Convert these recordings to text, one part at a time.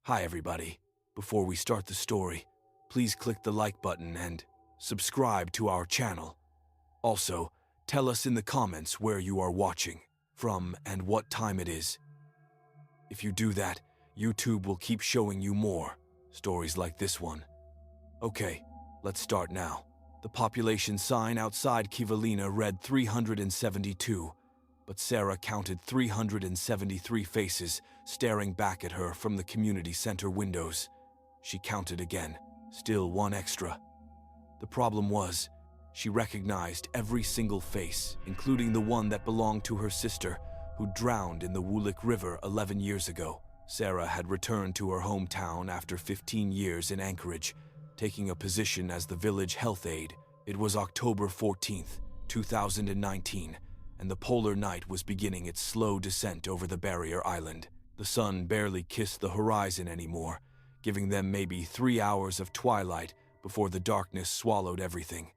Hi everybody. Before we start the story, please click the like button and subscribe to our channel. Also, tell us in the comments where you are watching from and what time it is. If you do that, YouTube will keep showing you more stories like this one. Okay, let's start now. The population sign outside Kivalina read 372, but Sarah counted 373 faces staring back at her from the community center windows. She counted again, still one extra. The problem was, she recognized every single face, including the one that belonged to her sister, who drowned in the Wulik River 11 years ago. Sarah had returned to her hometown after 15 years in Anchorage, taking a position as the village health aide. It was October 14th, 2019, and the polar night was beginning its slow descent over the barrier island. The sun barely kissed the horizon anymore, giving them maybe 3 hours of twilight before the darkness swallowed everything.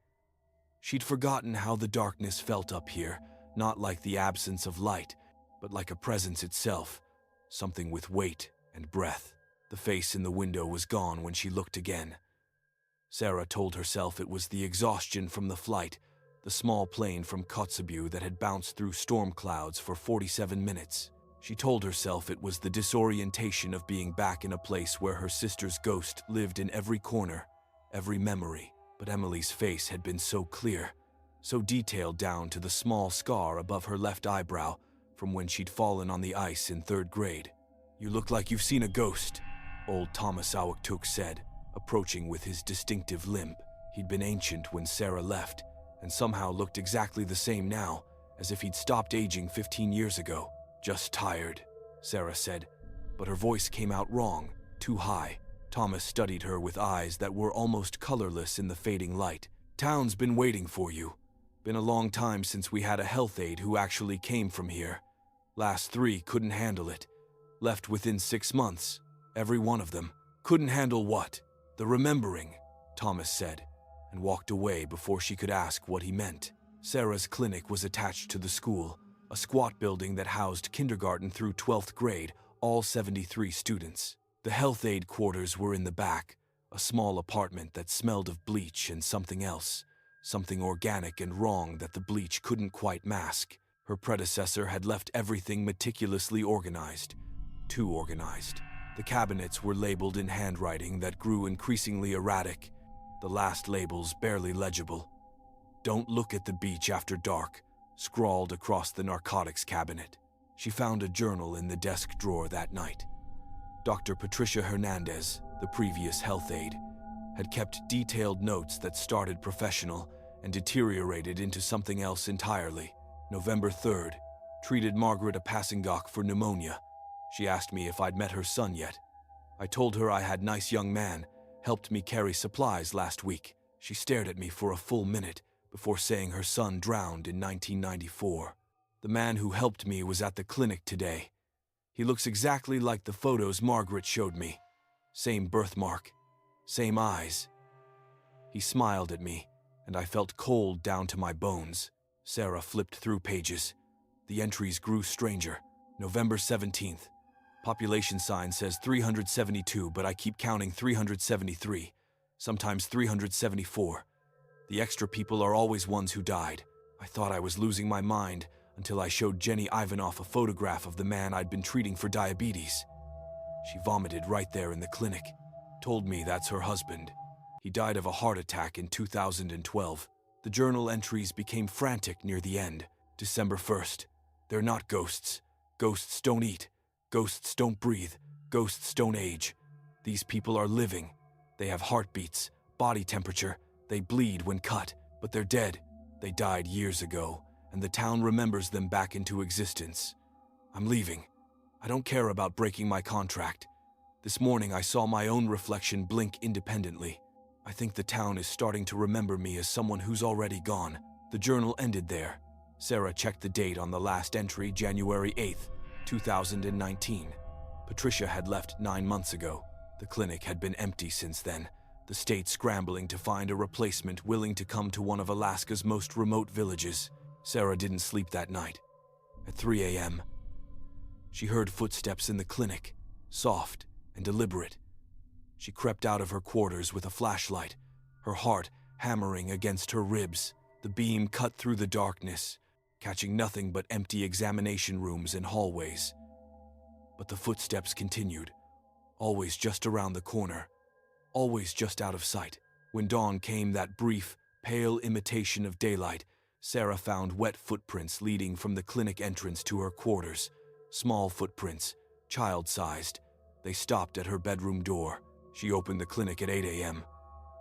She'd forgotten how the darkness felt up here, not like the absence of light, but like a presence itself, something with weight and breath. The face in the window was gone when she looked again. Sarah told herself it was the exhaustion from the flight, the small plane from Kotzebue that had bounced through storm clouds for 47 minutes. She told herself it was the disorientation of being back in a place where her sister's ghost lived in every corner, every memory. But Emily's face had been so clear, so detailed down to the small scar above her left eyebrow from when she'd fallen on the ice in 3rd grade. "You look like you've seen a ghost," old Thomas Awaktuk said, approaching with his distinctive limp. He'd been ancient when Sarah left, and somehow looked exactly the same now, as if he'd stopped aging 15 years ago. "Just tired," Sarah said, but her voice came out wrong, too high. Thomas studied her with eyes that were almost colorless in the fading light. "Town's been waiting for you. Been a long time since we had a health aide who actually came from here. Last 3 couldn't handle it. Left within 6 months. Every one of them. Couldn't handle what? The remembering," Thomas said, and walked away before she could ask what he meant. Sarah's clinic was attached to the school, a squat building that housed kindergarten through 12th grade, all 73 students. The health aide quarters were in the back, a small apartment that smelled of bleach and something else, something organic and wrong that the bleach couldn't quite mask. Her predecessor had left everything meticulously organized, too organized. The cabinets were labeled in handwriting that grew increasingly erratic, the last labels barely legible. "Don't look at the beach after dark," scrawled across the narcotics cabinet. She found a journal in the desk drawer that night. Dr. Patricia Hernandez, the previous health aide, had kept detailed notes that started professional and deteriorated into something else entirely. November 3rd, treated Margaret Apasingok for pneumonia. She asked me if I'd met her son yet. I told her I had nice young man, helped me carry supplies last week. She stared at me for a full minute before saying her son drowned in 1994. The man who helped me was at the clinic today. He looks exactly like the photos Margaret showed me. Same birthmark, same eyes. He smiled at me, and I felt cold down to my bones. Sarah flipped through pages. The entries grew stranger. November 17th. Population sign says 372, but I keep counting 373, sometimes 374. The extra people are always ones who died. I thought I was losing my mind until I showed Jenny Ivanov a photograph of the man I'd been treating for diabetes. She vomited right there in the clinic. Told me that's her husband. He died of a heart attack in 2012. The journal entries became frantic near the end. December 1st. They're not ghosts. Ghosts don't eat. Ghosts don't breathe. Ghosts don't age. These people are living. They have heartbeats, body temperature. They bleed when cut, but they're dead. They died years ago, and the town remembers them back into existence. I'm leaving. I don't care about breaking my contract. This morning I saw my own reflection blink independently. I think the town is starting to remember me as someone who's already gone. The journal ended there. Sarah checked the date on the last entry, January 8th, 2019. Patricia had left 9 months ago. The clinic had been empty since then, the state scrambling to find a replacement willing to come to one of Alaska's most remote villages. Sarah didn't sleep that night. At 3 a.m., she heard footsteps in the clinic, soft and deliberate. She crept out of her quarters with a flashlight, her heart hammering against her ribs. The beam cut through the darkness, catching nothing but empty examination rooms and hallways. But the footsteps continued, always just around the corner, always just out of sight. When dawn came, that brief, pale imitation of daylight, Sarah found wet footprints leading from the clinic entrance to her quarters. Small footprints, child-sized. They stopped at her bedroom door. She opened the clinic at 8 a.m.,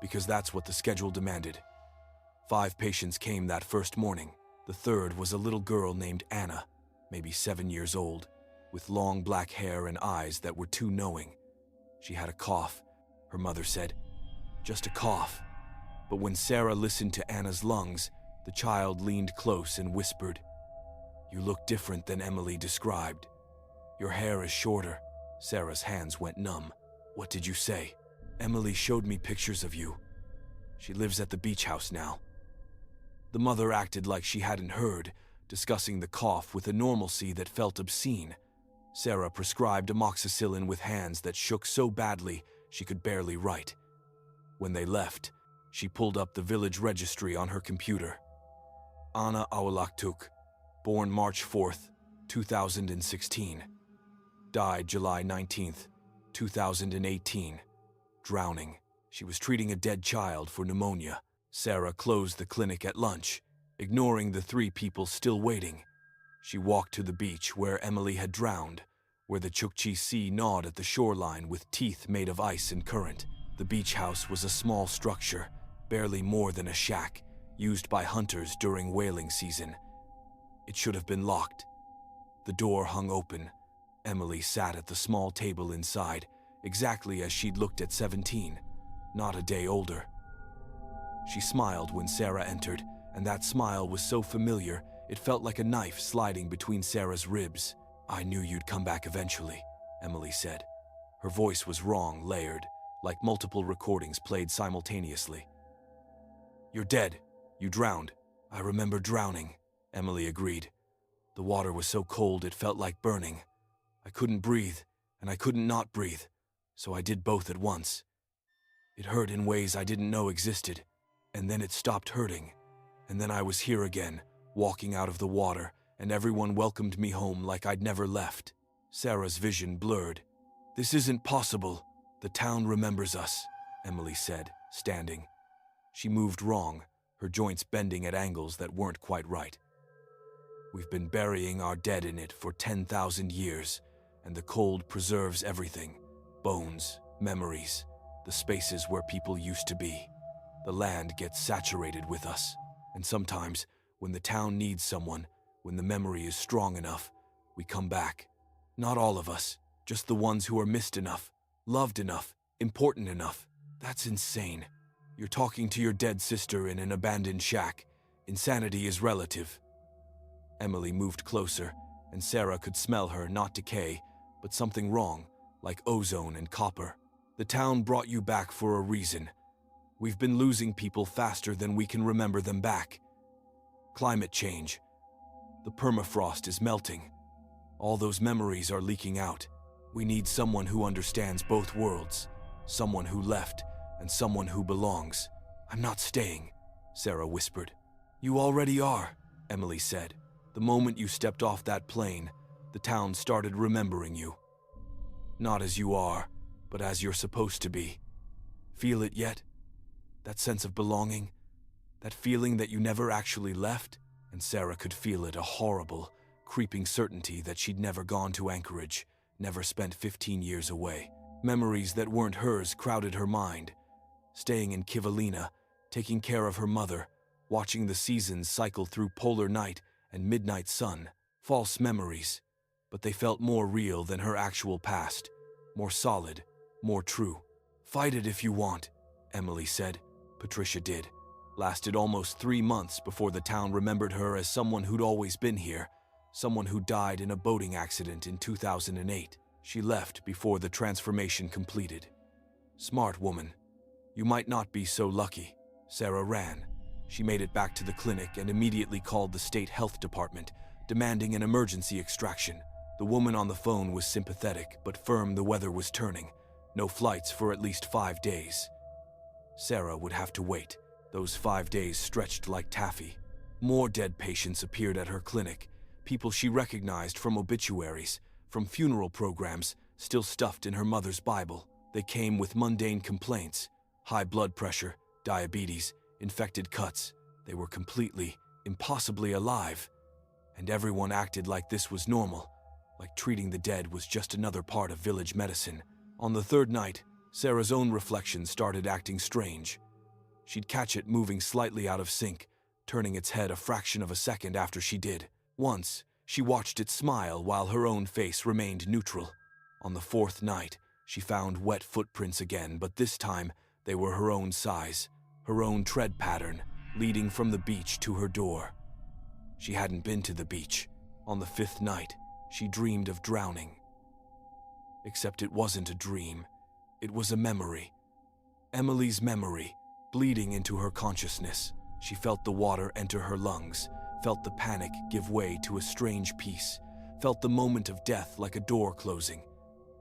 because that's what the schedule demanded. 5 patients came that first morning. The third was a little girl named Anna, maybe 7 years old, with long black hair and eyes that were too knowing. She had a cough. Her mother said, "Just a cough." But when Sarah listened to Anna's lungs, the child leaned close and whispered, "You look different than Emily described. Your hair is shorter." Sarah's hands went numb. "What did you say?" "Emily showed me pictures of you. She lives at the beach house now." The mother acted like she hadn't heard, discussing the cough with a normalcy that felt obscene. Sarah prescribed amoxicillin with hands that shook so badly she could barely write. When they left, she pulled up the village registry on her computer. Anna Awalaktuk, born March 4th, 2016. Died July 19th, 2018. Drowning. She was treating a dead child for pneumonia. Sarah closed the clinic at lunch, ignoring the 3 people still waiting. She walked to the beach where Emily had drowned, where the Chukchi Sea gnawed at the shoreline with teeth made of ice and current. The beach house was a small structure, barely more than a shack, used by hunters during whaling season. It should have been locked. The door hung open. Emily sat at the small table inside, exactly as she'd looked at 17, not a day older. She smiled when Sarah entered, and that smile was so familiar, it felt like a knife sliding between Sarah's ribs. "I knew you'd come back eventually," Emily said. Her voice was wrong, layered, like multiple recordings played simultaneously. "You're dead. You drowned." "I remember drowning," Emily agreed. "The water was so cold it felt like burning. I couldn't breathe, and I couldn't not breathe, so I did both at once. It hurt in ways I didn't know existed, and then it stopped hurting. And then I was here again, walking out of the water, and everyone welcomed me home like I'd never left." Sarah's vision blurred. "This isn't possible. The town remembers us," Emily said, standing. She moved wrong, her joints bending at angles that weren't quite right. "We've been burying our dead in it for 10,000 years, and the cold preserves everything. Bones, memories, the spaces where people used to be. The land gets saturated with us, and sometimes, when the town needs someone, when the memory is strong enough, we come back. Not all of us, just the ones who are missed enough, loved enough, important enough." "That's insane. You're talking to your dead sister in an abandoned shack. Insanity is relative." Emily moved closer, and Sarah could smell her not decay, but something wrong, like ozone and copper. "The town brought you back for a reason. We've been losing people faster than we can remember them back. Climate change. The permafrost is melting. All those memories are leaking out. We need someone who understands both worlds, someone who left and someone who belongs." "I'm not staying," Sarah whispered. "You already are," Emily said. "The moment you stepped off that plane, the town started remembering you. Not as you are, but as you're supposed to be. Feel it yet? That sense of belonging? That feeling that you never actually left?" And Sarah could feel it, a horrible, creeping certainty that she'd never gone to Anchorage, never spent 15 years away. Memories that weren't hers crowded her mind. Staying in Kivalina, taking care of her mother, watching the seasons cycle through polar night and midnight sun. False memories, but they felt more real than her actual past, more solid, more true. "Fight it if you want," Emily said. Patricia did. Lasted almost 3 months before the town remembered her as someone who'd always been here, someone who died in a boating accident in 2008. She left before the transformation completed. Smart woman. You might not be so lucky. Sarah ran. She made it back to the clinic and immediately called the state health department, demanding an emergency extraction. The woman on the phone was sympathetic but firm the weather was turning. No flights for at least 5 days. Sarah would have to wait. Those 5 days stretched like taffy. More dead patients appeared at her clinic, people she recognized from obituaries, from funeral programs, still stuffed in her mother's Bible. They came with mundane complaints: high blood pressure, diabetes, infected cuts. They were completely, impossibly alive. And everyone acted like this was normal, like treating the dead was just another part of village medicine. On the third night, Sarah's own reflection started acting strange. She'd catch it moving slightly out of sync, turning its head a fraction of a second after she did. Once, she watched it smile while her own face remained neutral. On the fourth night, she found wet footprints again, but this time they were her own size, her own tread pattern, leading from the beach to her door. She hadn't been to the beach. On the fifth night, she dreamed of drowning. Except it wasn't a dream. It was a memory. Emily's memory, bleeding into her consciousness. She felt the water enter her lungs, felt the panic give way to a strange peace, felt the moment of death like a door closing,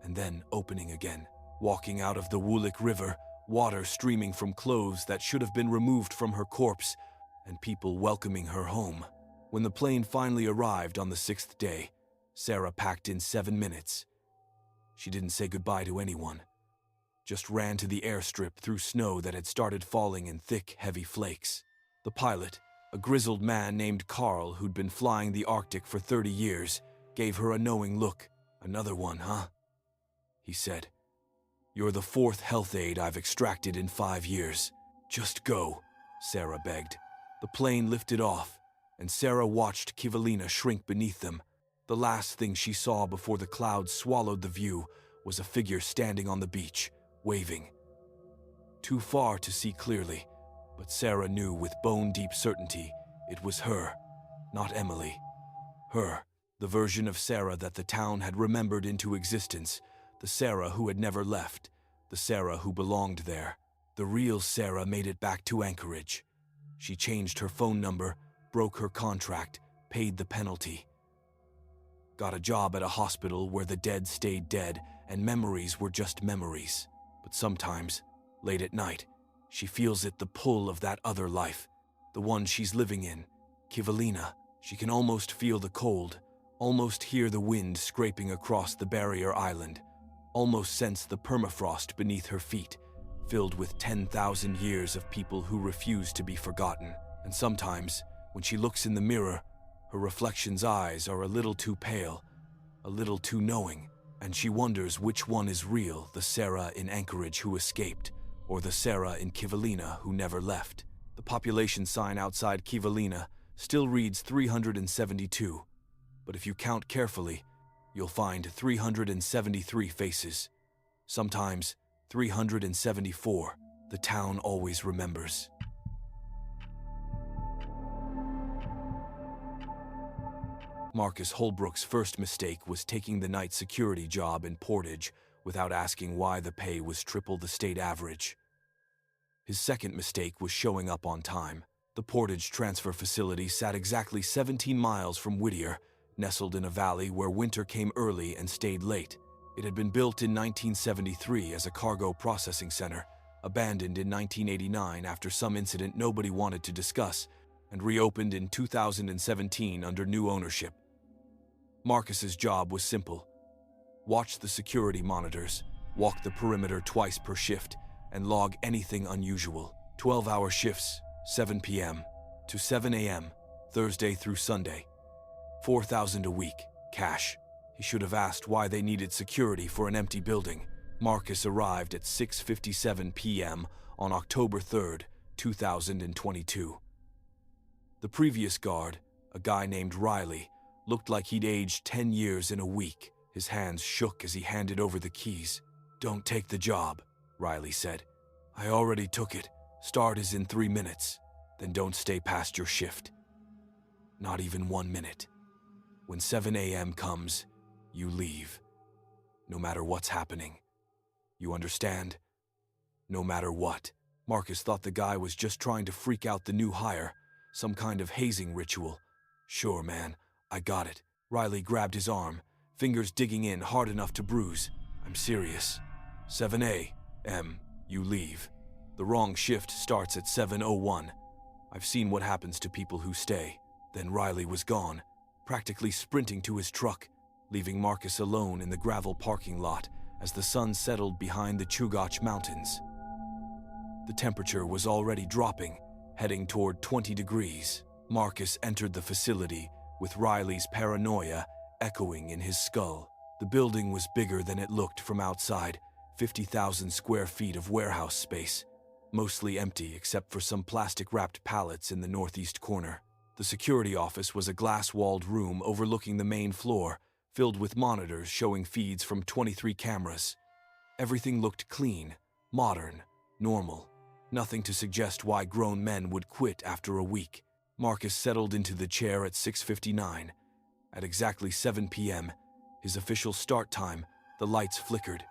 and then opening again. Walking out of the Wulik River, water streaming from clothes that should have been removed from her corpse, and people welcoming her home. When the plane finally arrived on the sixth day, Sarah packed in 7 minutes. She didn't say goodbye to anyone, just ran to the airstrip through snow that had started falling in thick, heavy flakes. The pilot, a grizzled man named Carl who'd been flying the Arctic for 30 years, gave her a knowing look. "Another one, huh?" he said. "You're the fourth health aid I've extracted in 5 years. Just go," Sarah begged. The plane lifted off, and Sarah watched Kivalina shrink beneath them. The last thing she saw before the clouds swallowed the view was a figure standing on the beach, waving. Too far to see clearly, but Sarah knew with bone-deep certainty it was her, not Emily. Her, the version of Sarah that the town had remembered into existence, the Sarah who had never left, the Sarah who belonged there. The real Sarah made it back to Anchorage. She changed her phone number, broke her contract, paid the penalty. Got a job at a hospital where the dead stayed dead and memories were just memories. But sometimes, late at night, she feels it, the pull of that other life, the one she's living in, Kivalina. She can almost feel the cold, almost hear the wind scraping across the barrier island, almost sense the permafrost beneath her feet, filled with 10,000 years of people who refuse to be forgotten. And sometimes, when she looks in the mirror, her reflection's eyes are a little too pale, a little too knowing, and she wonders which one is real, the Sarah in Anchorage who escaped, or the Sarah in Kivalina who never left. The population sign outside Kivalina still reads 372, but if you count carefully, you'll find 373 faces. Sometimes 374. The town always remembers. Marcus Holbrook's first mistake was taking the night security job in Portage without asking why the pay was triple the state average. His second mistake was showing up on time. The Portage transfer facility sat exactly 17 miles from Whittier, nestled in a valley where winter came early and stayed late. It had been built in 1973 as a cargo processing center, abandoned in 1989 after some incident nobody wanted to discuss, and reopened in 2017 under new ownership. Marcus's job was simple: watch the security monitors, walk the perimeter twice per shift, and log anything unusual. 12-hour shifts, 7 p.m. to 7 a.m., Thursday through Sunday. $4,000 a week, cash. He should have asked why they needed security for an empty building. Marcus arrived at 6:57 p.m. on October 3rd, 2022. The previous guard, a guy named Riley, looked like he'd aged 10 years in a week. His hands shook as he handed over the keys. "Don't take the job," Riley said. "I already took it. Start is in 3 minutes. Then don't stay past your shift. Not even 1 minute. When 7 a.m. comes, you leave. No matter what's happening. You understand? No matter what." Marcus thought the guy was just trying to freak out the new hire, some kind of hazing ritual. "Sure, man, I got it." Riley grabbed his arm, fingers digging in hard enough to bruise. "I'm serious. 7 a.m. You leave. The wrong shift starts at 7:01. I've seen what happens to people who stay. Then Riley was gone, practically sprinting to his truck, leaving Marcus alone in the gravel parking lot as the sun settled behind the Chugach Mountains. The temperature was already dropping, heading toward 20 degrees. Marcus entered the facility with Riley's paranoia echoing in his skull. The building was bigger than it looked from outside, 50,000 square feet of warehouse space, mostly empty except for some plastic-wrapped pallets in the northeast corner. The security office was a glass-walled room overlooking the main floor, filled with monitors showing feeds from 23 cameras. Everything looked clean, modern, normal. Nothing to suggest why grown men would quit after a week. Marcus settled into the chair at 6:59. At exactly 7 p.m., his official start time, the lights flickered.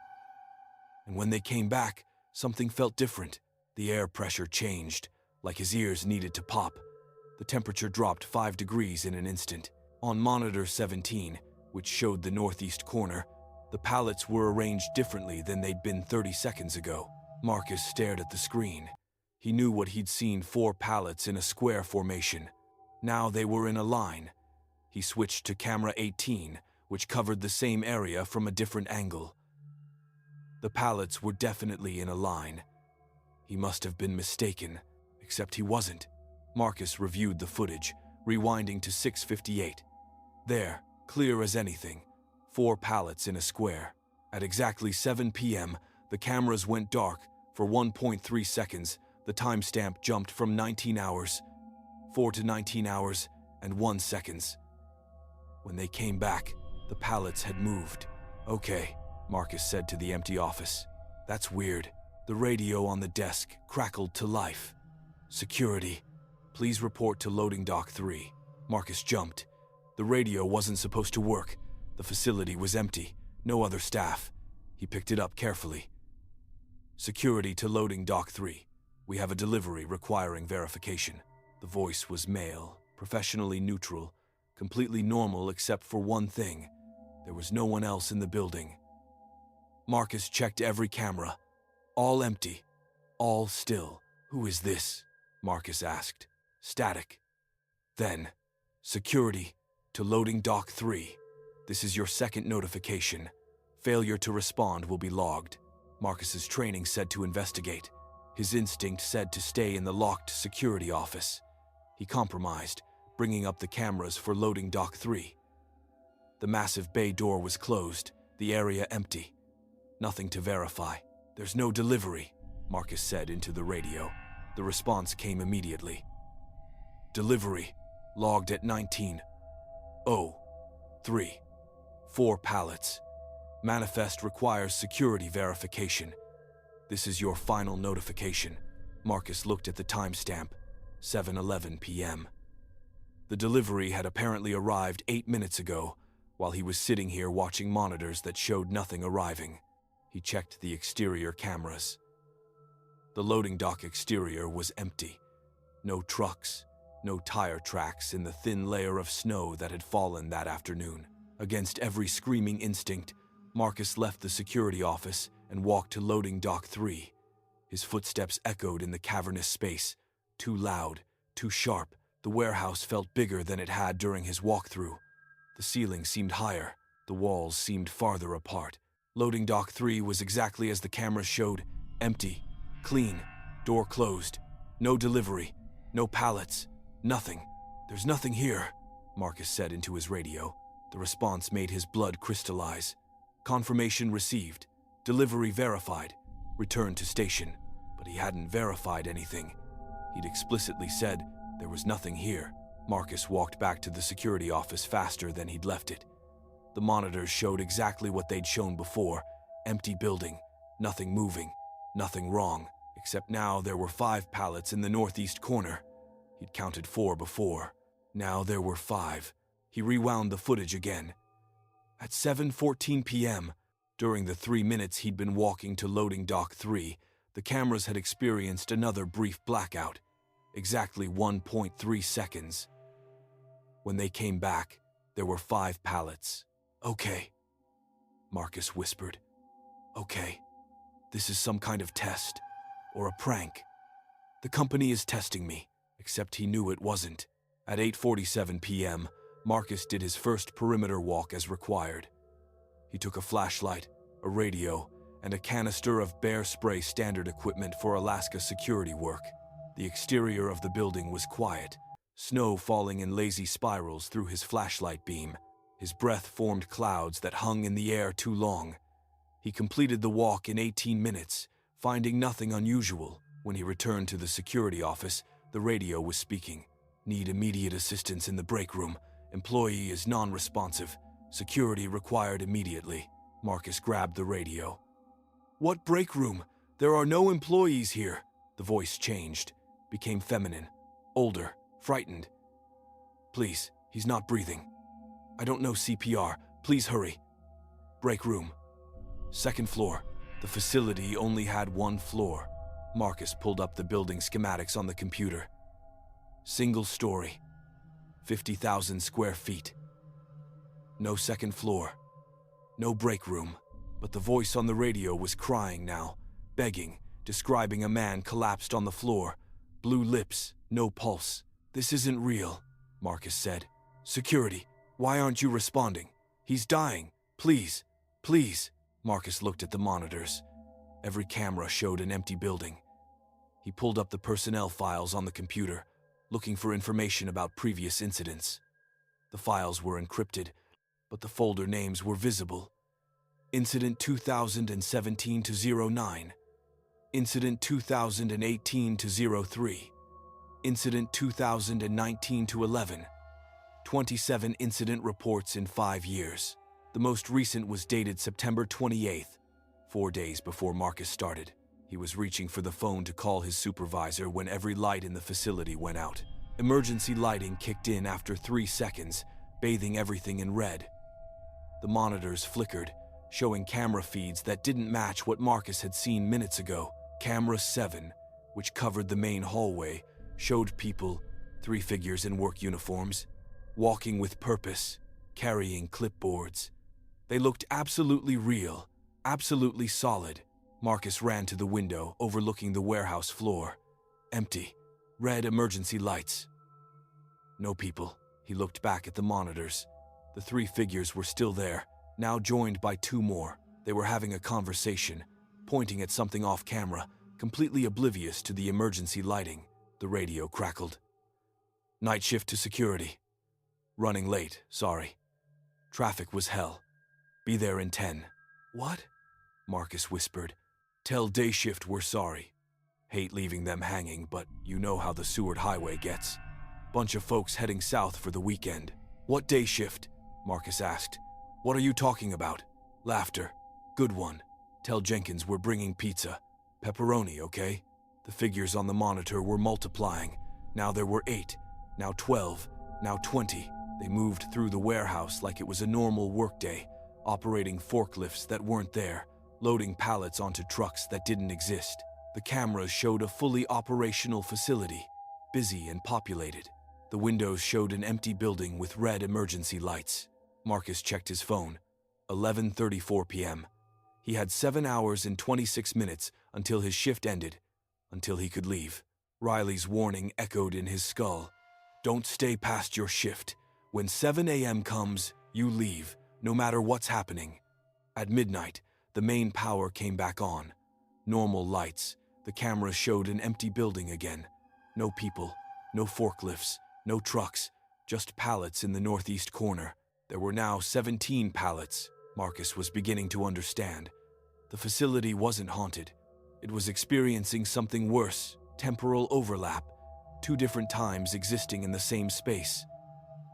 And when they came back, something felt different. The air pressure changed, like his ears needed to pop. The temperature dropped 5 degrees in an instant. On monitor 17, which showed the northeast corner, the pallets were arranged differently than they'd been 30 seconds ago. Marcus stared at the screen. He knew what he'd seen: 4 pallets in a square formation. Now they were in a line. He switched to camera 18, which covered the same area from a different angle. The pallets were definitely in a line. He must have been mistaken, except he wasn't. Marcus reviewed the footage, rewinding to 6:58. There, clear as anything, 4 pallets in a square. At exactly 7 p.m., the cameras went dark. For 1.3 seconds, the timestamp jumped from 19 hours, 4 to 19 hours, and 1 seconds. When they came back, the pallets had moved. "Okay," Marcus said to the empty office. "That's weird." The radio on the desk crackled to life. "Security, please report to loading dock 3. Marcus jumped. The radio wasn't supposed to work. The facility was empty, no other staff. He picked it up carefully. "Security to loading dock 3. We have a delivery requiring verification." The voice was male, professionally neutral, completely normal except for one thing. There was no one else in the building. Marcus checked every camera. All empty. All still. "Who is this?" Marcus asked. Static. Then, "Security to loading dock 3. This is your second notification. Failure to respond will be logged." Marcus's training said to investigate. His instinct said to stay in the locked security office. He compromised, bringing up the cameras for loading dock 3. The massive bay door was closed, the area empty. Nothing to verify. "There's no delivery," Marcus said into the radio. The response came immediately. "Delivery, logged at 19:03. 4 pallets. Manifest requires security verification. This is your final notification." Marcus looked at the timestamp, 7:11 p.m. The delivery had apparently arrived 8 minutes ago, while he was sitting here watching monitors that showed nothing arriving. He checked the exterior cameras. The loading dock exterior was empty. No trucks, no tire tracks in the thin layer of snow that had fallen that afternoon. Against every screaming instinct, Marcus left the security office and walked to loading dock 3. His footsteps echoed in the cavernous space. Too loud, too sharp, the warehouse felt bigger than it had during his walkthrough. The ceiling seemed higher, the walls seemed farther apart. Loading dock 3 was exactly as the cameras showed, empty, clean, door closed, no delivery, no pallets, nothing. "There's nothing here," Marcus said into his radio. The response made his blood crystallize. Confirmation received. Delivery verified. Return to station. But he hadn't verified anything. He'd explicitly said there was nothing here. Marcus walked back to the security office faster than he'd left it. The monitors showed exactly what they'd shown before. Empty building. Nothing moving. Nothing wrong. Except now there were 5 pallets in the northeast corner. He'd counted 4 before. Now there were 5. He rewound the footage again. At 7:14 p.m., during the 3 minutes he'd been walking to loading dock 3, the cameras had experienced another brief blackout. Exactly 1.3 seconds. When they came back, there were 5 pallets. "Okay," Marcus whispered. "Okay." This is some kind of test, or a prank. The company is testing me, except he knew it wasn't. At 8:47 p.m., Marcus did his first perimeter walk as required. He took a flashlight, a radio, and a canister of bear spray standard equipment for Alaska security work. The exterior of the building was quiet, snow falling in lazy spirals through his flashlight beam. His breath formed clouds that hung in the air too long. He completed the walk in 18 minutes, finding nothing unusual. When he returned to the security office, the radio was speaking. Need immediate assistance in the break room. Employee is non-responsive. Security required immediately. Marcus grabbed the radio. What break room? There are no employees here. The voice changed, became feminine, older, frightened. Please, he's not breathing. I don't know CPR. Please hurry. Break room. Second floor. The facility only had one floor. Marcus pulled up the building schematics on the computer. Single story. 50,000 square feet. No second floor. No break room. But the voice on the radio was crying now, begging, describing a man collapsed on the floor. Blue lips, no pulse. This isn't real, Marcus said. Security, why aren't you responding? He's dying. Please, please. Marcus looked at the monitors. Every camera showed an empty building. He pulled up the personnel files on the computer, looking for information about previous incidents. The files were encrypted, but the folder names were visible. Incident 2017-09. Incident 2018-03. Incident 2019-11. 27 incident reports in 5 years. The most recent was dated September 28th, 4 days before Marcus started. He was reaching for the phone to call his supervisor when every light in the facility went out. Emergency lighting kicked in after 3 seconds, bathing everything in red. The monitors flickered, showing camera feeds that didn't match what Marcus had seen minutes ago. Camera 7, which covered the main hallway, showed people, 3 figures in work uniforms, walking with purpose, carrying clipboards. They looked absolutely real, absolutely solid. Marcus ran to the window overlooking the warehouse floor. Empty. Red emergency lights. No people. He looked back at the monitors. The 3 figures were still there, now joined by 2 more. They were having a conversation, pointing at something off camera, completely oblivious to the emergency lighting. The radio crackled. Night shift to security. Running late, sorry. Traffic was hell. Be there in 10. What? Marcus whispered. Tell day shift we're sorry. Hate leaving them hanging, but you know how the Seward Highway gets. Bunch of folks heading south for the weekend. What day shift? Marcus asked. What are you talking about? Laughter. Good one. Tell Jenkins we're bringing pizza. Pepperoni, okay? The figures on the monitor were multiplying. Now there were 8, now 12, now 20. They moved through the warehouse like it was a normal workday, operating forklifts that weren't there, loading pallets onto trucks that didn't exist. The cameras showed a fully operational facility, busy and populated. The windows showed an empty building with red emergency lights. Marcus checked his phone. 11:34 p.m. He had 7 hours and 26 minutes until his shift ended, until he could leave. Riley's warning echoed in his skull. Don't stay past your shift. When 7 a.m. comes, you leave, no matter what's happening. At midnight, the main power came back on. Normal lights. The camera showed an empty building again. No people, no forklifts, no trucks, just pallets in the northeast corner. There were now 17 pallets. Marcus was beginning to understand. The facility wasn't haunted. It was experiencing something worse, temporal overlap, 2 different times existing in the same space.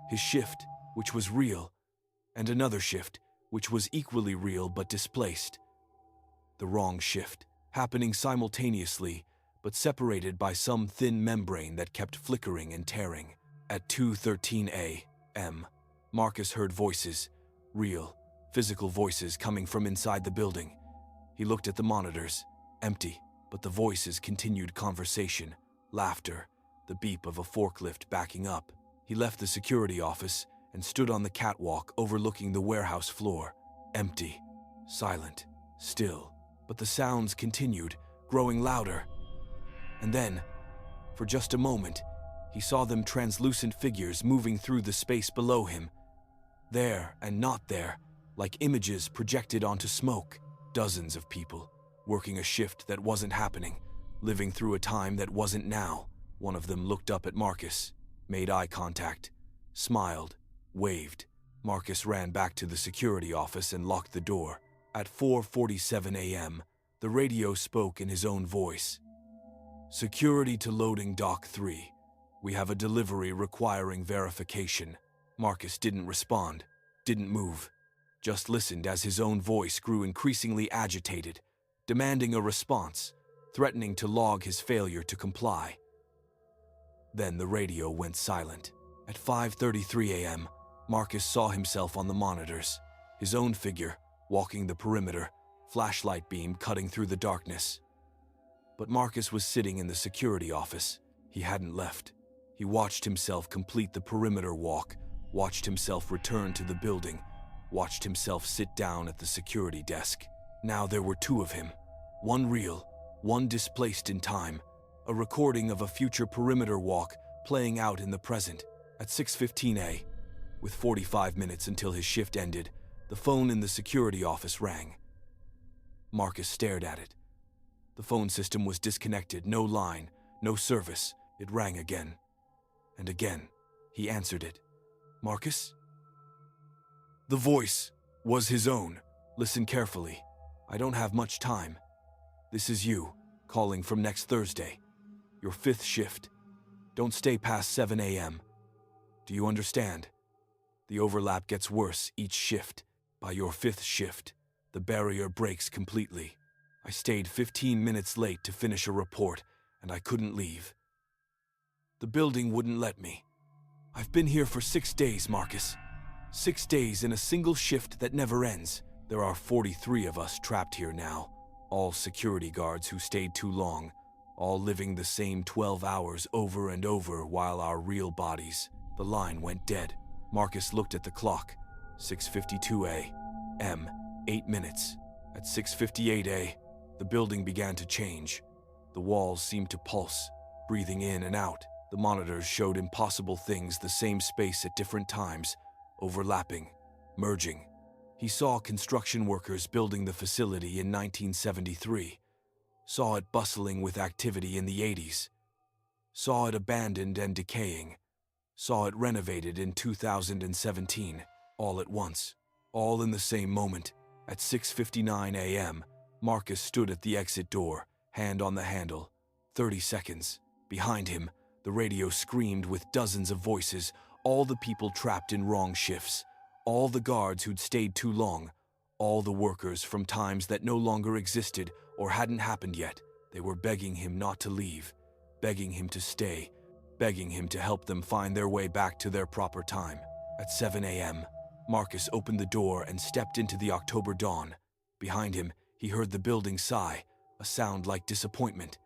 His shift, which was real, and another shift, which was equally real but displaced. The wrong shift, happening simultaneously, but separated by some thin membrane that kept flickering and tearing. At 2:13 a.m., Marcus heard voices, real, physical voices coming from inside the building. He looked at the monitors, empty, but the voices continued conversation, laughter, the beep of a forklift backing up. He left the security office and stood on the catwalk overlooking the warehouse floor, empty, silent, still. But the sounds continued, growing louder. And then, for just a moment, he saw them translucent figures moving through the space below him. There and not there, like images projected onto smoke. Dozens of people, working a shift that wasn't happening, living through a time that wasn't now. One of them looked up at Marcus, made eye contact, smiled, waved. Marcus ran back to the security office and locked the door. At 4:47 a.m., the radio spoke in his own voice. "Security to loading Dock 3. We have a delivery requiring verification." Marcus didn't respond, didn't move, just listened as his own voice grew increasingly agitated, demanding a response, threatening to log his failure to comply. Then the radio went silent. At 5:33 a.m., Marcus saw himself on the monitors, his own figure, walking the perimeter, flashlight beam cutting through the darkness. But Marcus was sitting in the security office. He hadn't left. He watched himself complete the perimeter walk, watched himself return to the building, watched himself sit down at the security desk. Now there were two of him, one real, one displaced in time, a recording of a future perimeter walk playing out in the present. At 6:15 a.m., with 45 minutes until his shift ended, the phone in the security office rang. Marcus stared at it. The phone system was disconnected, no line, no service. It rang again. And again. He answered it. "Marcus?" The voice was his own. "Listen carefully. I don't have much time. This is you, calling from next Thursday. Your 5th shift. Don't stay past 7 a.m. Do you understand? The overlap gets worse each shift. By your 5th shift, the barrier breaks completely. I stayed 15 minutes late to finish a report, and I couldn't leave. The building wouldn't let me. I've been here for 6 days, Marcus. 6 days in a single shift that never ends. There are 43 of us trapped here now, all security guards who stayed too long, all living the same 12 hours over and over while our real bodies." The line went dead. Marcus looked at the clock. 6:52 a.m., 8 minutes. At 6:58 a.m., the building began to change. The walls seemed to pulse, breathing in and out. The monitors showed impossible things, the same space at different times, overlapping, merging. He saw construction workers building the facility in 1973, saw it bustling with activity in the 80s, saw it abandoned and decaying, saw it renovated in 2017, all at once, all in the same moment. At 6:59 a.m., Marcus stood at the exit door, hand on the handle. 30 seconds. Behind him, the radio screamed with dozens of voices, all the people trapped in wrong shifts, all the guards who'd stayed too long, all the workers from times that no longer existed or hadn't happened yet. They were begging him not to leave, begging him to stay, begging him to help them find their way back to their proper time. At 7 a.m., Marcus opened the door and stepped into the October dawn. Behind him, he heard the building sigh, a sound like disappointment.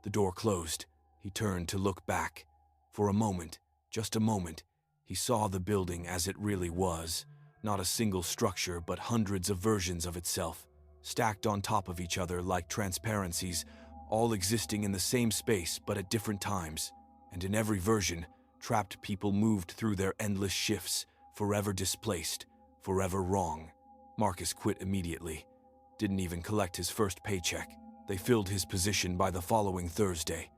The door closed. He turned to look back. For a moment, just a moment, he saw the building as it really was. Not a single structure, but hundreds of versions of itself, stacked on top of each other like transparencies, all existing in the same space but at different times. And in every version, trapped people moved through their endless shifts, forever displaced, forever wrong. Marcus quit immediately. Didn't even collect his first paycheck. They filled his position by the following Thursday.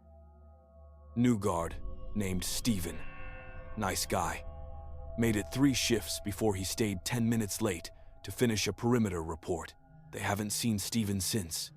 New guard, named Steven. Nice guy. Made it 3 shifts before he stayed 10 minutes late to finish a perimeter report. They haven't seen Steven since.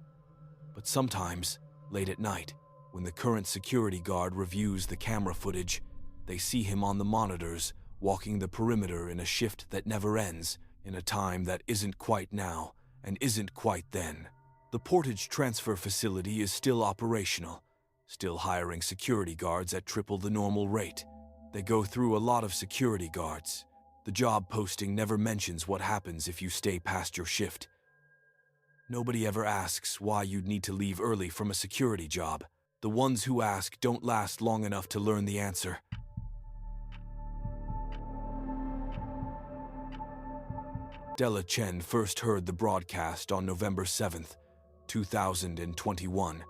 But sometimes, late at night, when the current security guard reviews the camera footage, they see him on the monitors, walking the perimeter in a shift that never ends, in a time that isn't quite now and isn't quite then. The Portage Transfer Facility is still operational, still hiring security guards at triple the normal rate. They go through a lot of security guards. The job posting never mentions what happens if you stay past your shift. Nobody ever asks why you'd need to leave early from a security job. The ones who ask don't last long enough to learn the answer. Della Chen first heard the broadcast on November 7th, 2021,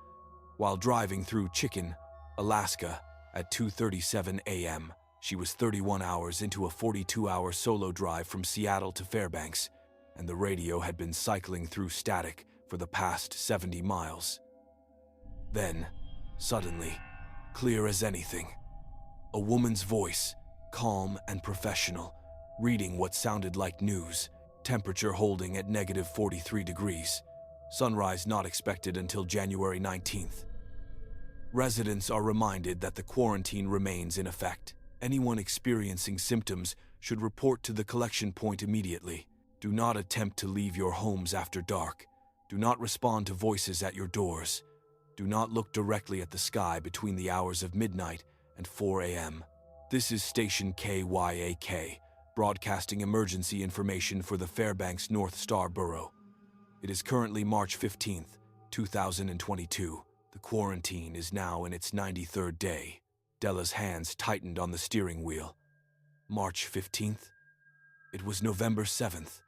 while driving through Chicken, Alaska at 2:37 a.m. She was 31 hours into a 42-hour solo drive from Seattle to Fairbanks, and the radio had been cycling through static for the past 70 miles. Then, suddenly, clear as anything, a woman's voice, calm and professional, reading what sounded like news, temperature holding at -43 degrees, sunrise not expected until January 19th. Residents are reminded that the quarantine remains in effect. Anyone experiencing symptoms should report to the collection point immediately. Do not attempt to leave your homes after dark. Do not respond to voices at your doors. Do not look directly at the sky between the hours of midnight and 4 a.m. This is Station KYAK, broadcasting emergency information for the Fairbanks North Star Borough. It is currently March 15th, 2022. The quarantine is now in its 93rd day. Della's hands tightened on the steering wheel. March 15th? It was November 7th.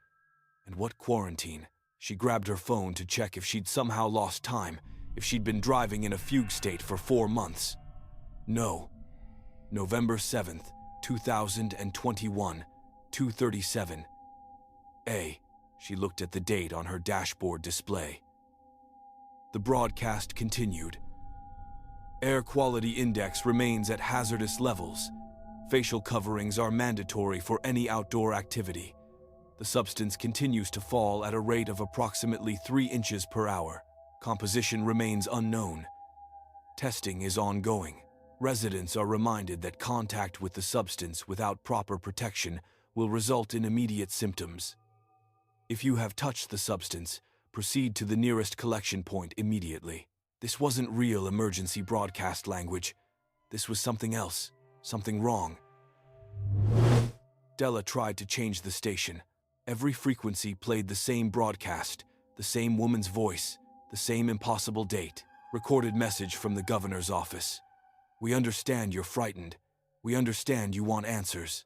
And what quarantine? She grabbed her phone to check if she'd somehow lost time, if she'd been driving in a fugue state for 4 months. No. November 7th, 2021, 2:37 A. She looked at the date on her dashboard display. The broadcast continued. Air quality index remains at hazardous levels. Facial coverings are mandatory for any outdoor activity. The substance continues to fall at a rate of approximately 3 inches per hour. Composition remains unknown. Testing is ongoing. Residents are reminded that contact with the substance without proper protection will result in immediate symptoms. If you have touched the substance, proceed to the nearest collection point immediately. This wasn't real emergency broadcast language. This was something else, something wrong. Della tried to change the station. Every frequency played the same broadcast, the same woman's voice, the same impossible date. Recorded message from the governor's office. We understand you're frightened. We understand you want answers.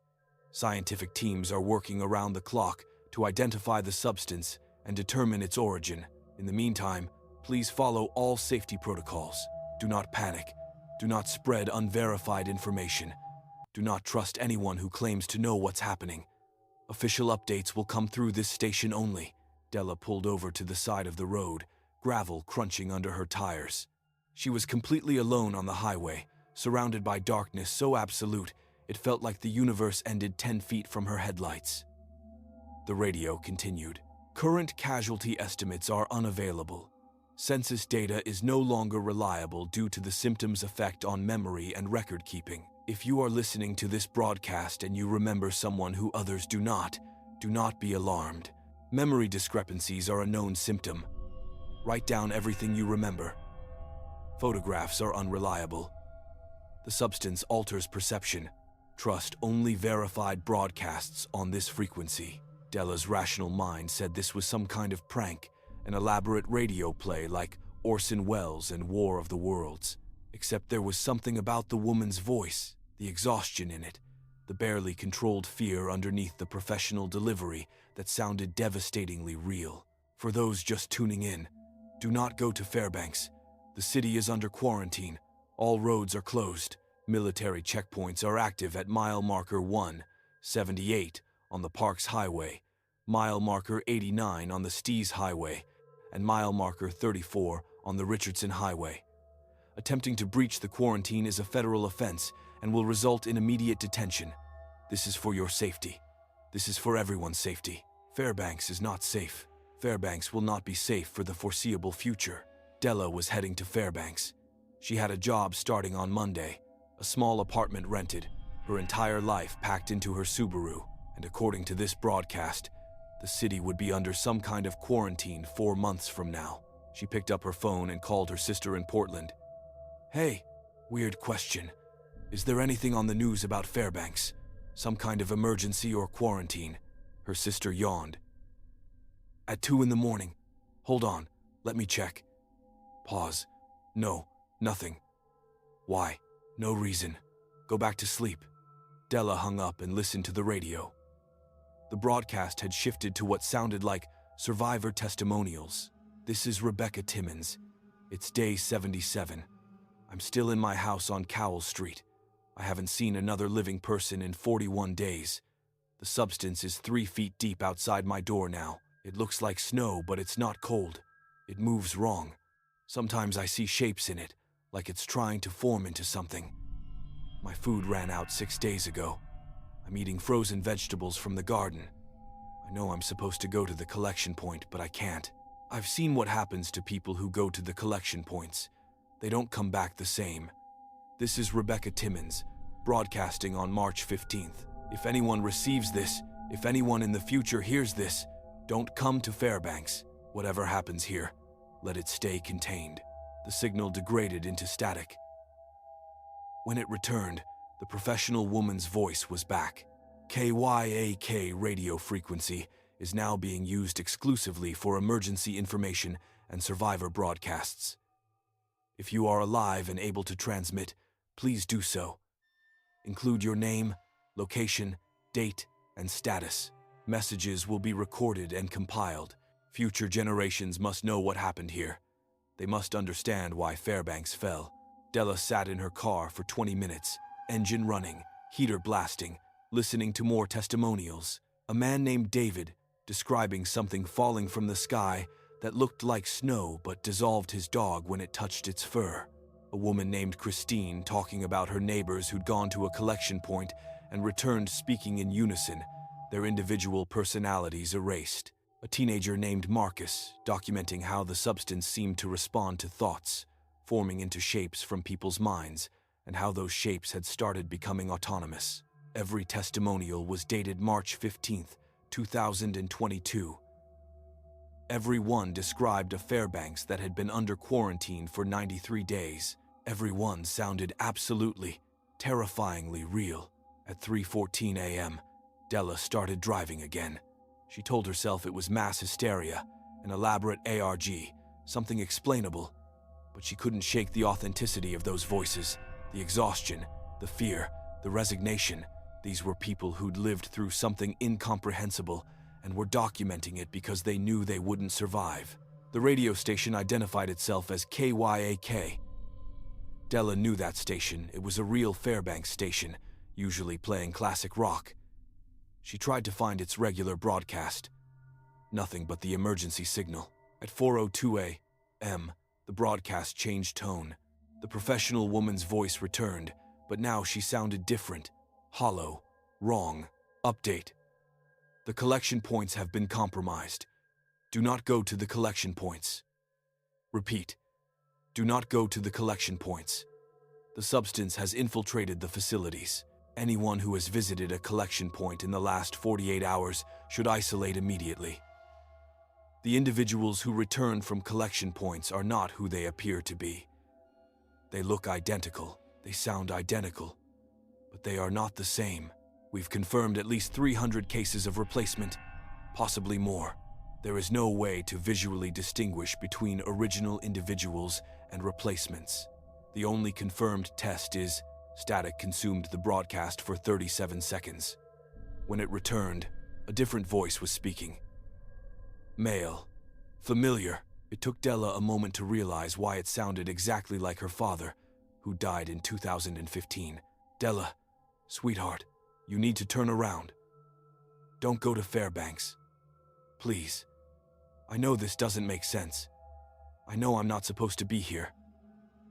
Scientific teams are working around the clock to identify the substance and determine its origin. In the meantime, please follow all safety protocols. Do not panic. Do not spread unverified information. Do not trust anyone who claims to know what's happening. Official updates will come through this station only. Della pulled over to the side of the road, gravel crunching under her tires. She was completely alone on the highway, surrounded by darkness so absolute it felt like the universe ended 10 feet from her headlights. The radio continued. Current casualty estimates are unavailable. Census data is no longer reliable due to the symptoms' effect on memory and record keeping. If you are listening to this broadcast and you remember someone who others do not be alarmed. Memory discrepancies are a known symptom. Write down everything you remember. Photographs are unreliable. The substance alters perception. Trust only verified broadcasts on this frequency. Della's rational mind said this was some kind of prank, an elaborate radio play like Orson Welles and War of the Worlds. Except there was something about the woman's voice, the exhaustion in it, the barely controlled fear underneath the professional delivery that sounded devastatingly real. For those just tuning in, do not go to Fairbanks. The city is under quarantine. All roads are closed. Military checkpoints are active at mile marker 178 on the Parks Highway, mile marker 89 on the Stees Highway, and mile marker 34 on the Richardson Highway. Attempting to breach the quarantine is a federal offense and will result in immediate detention. This is for your safety. This is for everyone's safety. Fairbanks is not safe. Fairbanks will not be safe for the foreseeable future. Della was heading to Fairbanks. She had a job starting on Monday, a small apartment rented, her entire life packed into her Subaru, and according to this broadcast, the city would be under some kind of quarantine 4 months from now. She picked up her phone and called her sister in Portland. Hey, weird question. Is there anything on the news about Fairbanks? Some kind of emergency or quarantine? Her sister yawned. At 2 in the morning. Hold on, let me check. Pause. No, nothing. Why? No reason. Go back to sleep. Della hung up and listened to the radio. The broadcast had shifted to what sounded like survivor testimonials. This is Rebecca Timmons. It's day 77. I'm still in my house on Cowell Street. I haven't seen another living person in 41 days. The substance is 3 feet deep outside my door now. It looks like snow, but it's not cold. It moves wrong. Sometimes I see shapes in it, like it's trying to form into something. My food ran out 6 days ago. I'm eating frozen vegetables from the garden. I know I'm supposed to go to the collection point, but I can't. I've seen what happens to people who go to the collection points. They don't come back the same. This is Rebecca Timmons, broadcasting on March 15th. If anyone receives this, if anyone in the future hears this, don't come to Fairbanks. Whatever happens here, let it stay contained. The signal degraded into static. When it returned, the professional woman's voice was back. KYAK radio frequency is now being used exclusively for emergency information and survivor broadcasts. If you are alive and able to transmit, please do so. Include your name, location, date, and status. Messages will be recorded and compiled. Future generations must know what happened here. They must understand why Fairbanks fell. Della sat in her car for 20 minutes, engine running, heater blasting, listening to more testimonials. A man named David describing something falling from the sky that looked like snow but dissolved his dog when it touched its fur. A woman named Christine talking about her neighbors who'd gone to a collection point and returned speaking in unison, their individual personalities erased. A teenager named Marcus documenting how the substance seemed to respond to thoughts, forming into shapes from people's minds, and how those shapes had started becoming autonomous. Every testimonial was dated March 15th, 2022. Every one described a Fairbanks that had been under quarantine for 93 days. Every one sounded absolutely, terrifyingly real. At 3:14 a.m., Della started driving again. She told herself it was mass hysteria, an elaborate ARG, something explainable, but she couldn't shake the authenticity of those voices, the exhaustion, the fear, the resignation. These were people who'd lived through something incomprehensible and were documenting it because they knew they wouldn't survive. The radio station identified itself as KYAK. Della knew that station. It was a real Fairbanks station, usually playing classic rock. She tried to find its regular broadcast. Nothing but the emergency signal. At 4:02 a.m., the broadcast changed tone. The professional woman's voice returned, but now she sounded different. Hollow. Wrong. Update. The collection points have been compromised. Do not go to the collection points. Repeat. Do not go to the collection points. The substance has infiltrated the facilities. Anyone who has visited a collection point in the last 48 hours should isolate immediately. The individuals who return from collection points are not who they appear to be. They look identical, they sound identical, but they are not the same. We've confirmed at least 300 cases of replacement, possibly more. There is no way to visually distinguish between original individuals and replacements. The only confirmed test is static consumed the broadcast for 37 seconds. When it returned, a different voice was speaking. Male. Familiar. It took Della a moment to realize why it sounded exactly like her father, who died in 2015. Della, sweetheart, you need to turn around. Don't go to Fairbanks. Please. I know this doesn't make sense. I know I'm not supposed to be here.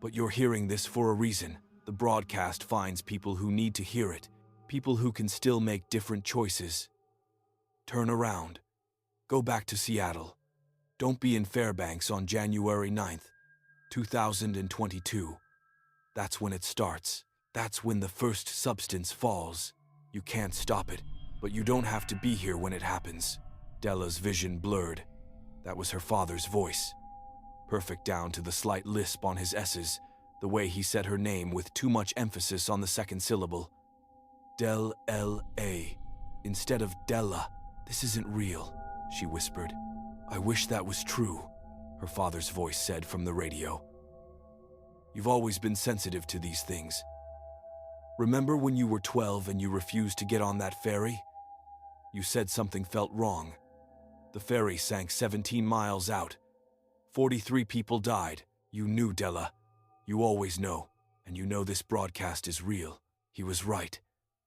But you're hearing this for a reason. The broadcast finds people who need to hear it, people who can still make different choices. Turn around. Go back to Seattle. Don't be in Fairbanks on January 9th, 2022. That's when it starts. That's when the first substance falls. You can't stop it, but you don't have to be here when it happens. Della's vision blurred. That was her father's voice. Perfect down to the slight lisp on his S's, the way he said her name with too much emphasis on the second syllable. Del-L-A, instead of Della. This isn't real, she whispered. I wish that was true, her father's voice said from the radio. You've always been sensitive to these things. Remember when you were 12 and you refused to get on that ferry? You said something felt wrong. The ferry sank 17 miles out. 43 people died. You knew, Della. You always know. And you know this broadcast is real. He was right.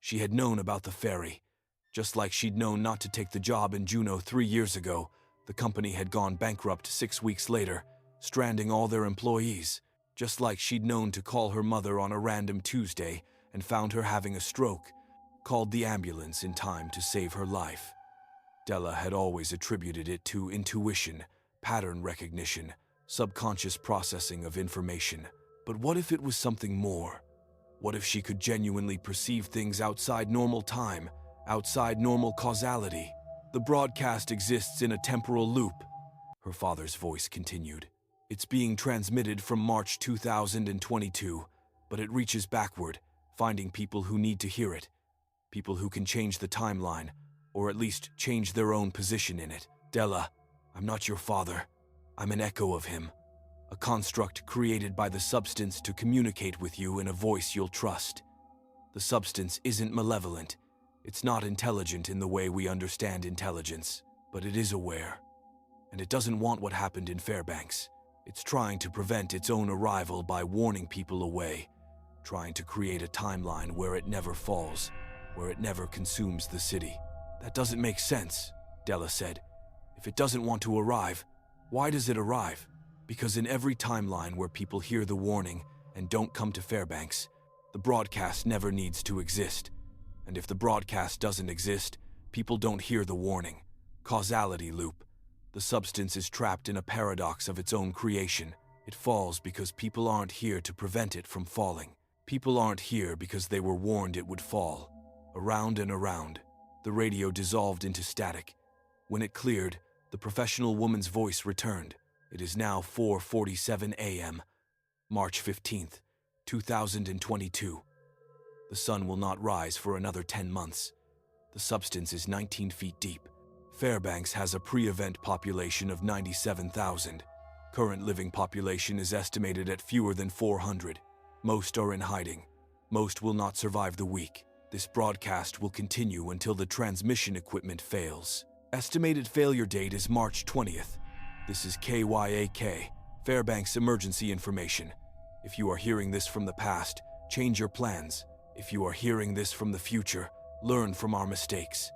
She had known about the ferry. Just like she'd known not to take the job in Juneau 3 years ago, the company had gone bankrupt 6 weeks later, stranding all their employees. Just like she'd known to call her mother on a random Tuesday and found her having a stroke, called the ambulance in time to save her life. Della had always attributed it to intuition, pattern recognition, subconscious processing of information. But what if it was something more? What if she could genuinely perceive things outside normal time, outside normal causality? The broadcast exists in a temporal loop, her father's voice continued. It's being transmitted from March 2022, but it reaches backward, finding people who need to hear it, people who can change the timeline, or at least change their own position in it. Della, I'm not your father. I'm an echo of him, a construct created by the substance to communicate with you in a voice you'll trust. The substance isn't malevolent. It's not intelligent in the way we understand intelligence, but it is aware. And it doesn't want what happened in Fairbanks. It's trying to prevent its own arrival by warning people away, trying to create a timeline where it never falls, where it never consumes the city. That doesn't make sense, Della said. If it doesn't want to arrive, why does it arrive? Because in every timeline where people hear the warning and don't come to Fairbanks, the broadcast never needs to exist. And if the broadcast doesn't exist, people don't hear the warning. Causality loop. The substance is trapped in a paradox of its own creation. It falls because people aren't here to prevent it from falling. People aren't here because they were warned it would fall. Around and around, the radio dissolved into static. When it cleared, the professional woman's voice returned. It is now 4:47 a.m., March 15th, 2022. The sun will not rise for another 10 months. The substance is 19 feet deep. Fairbanks has a pre-event population of 97,000. Current living population is estimated at fewer than 400. Most are in hiding. Most will not survive the week. This broadcast will continue until the transmission equipment fails. Estimated failure date is March 20th. This is KYAK, Fairbanks Emergency Information. If you are hearing this from the past, change your plans. If you are hearing this from the future, learn from our mistakes.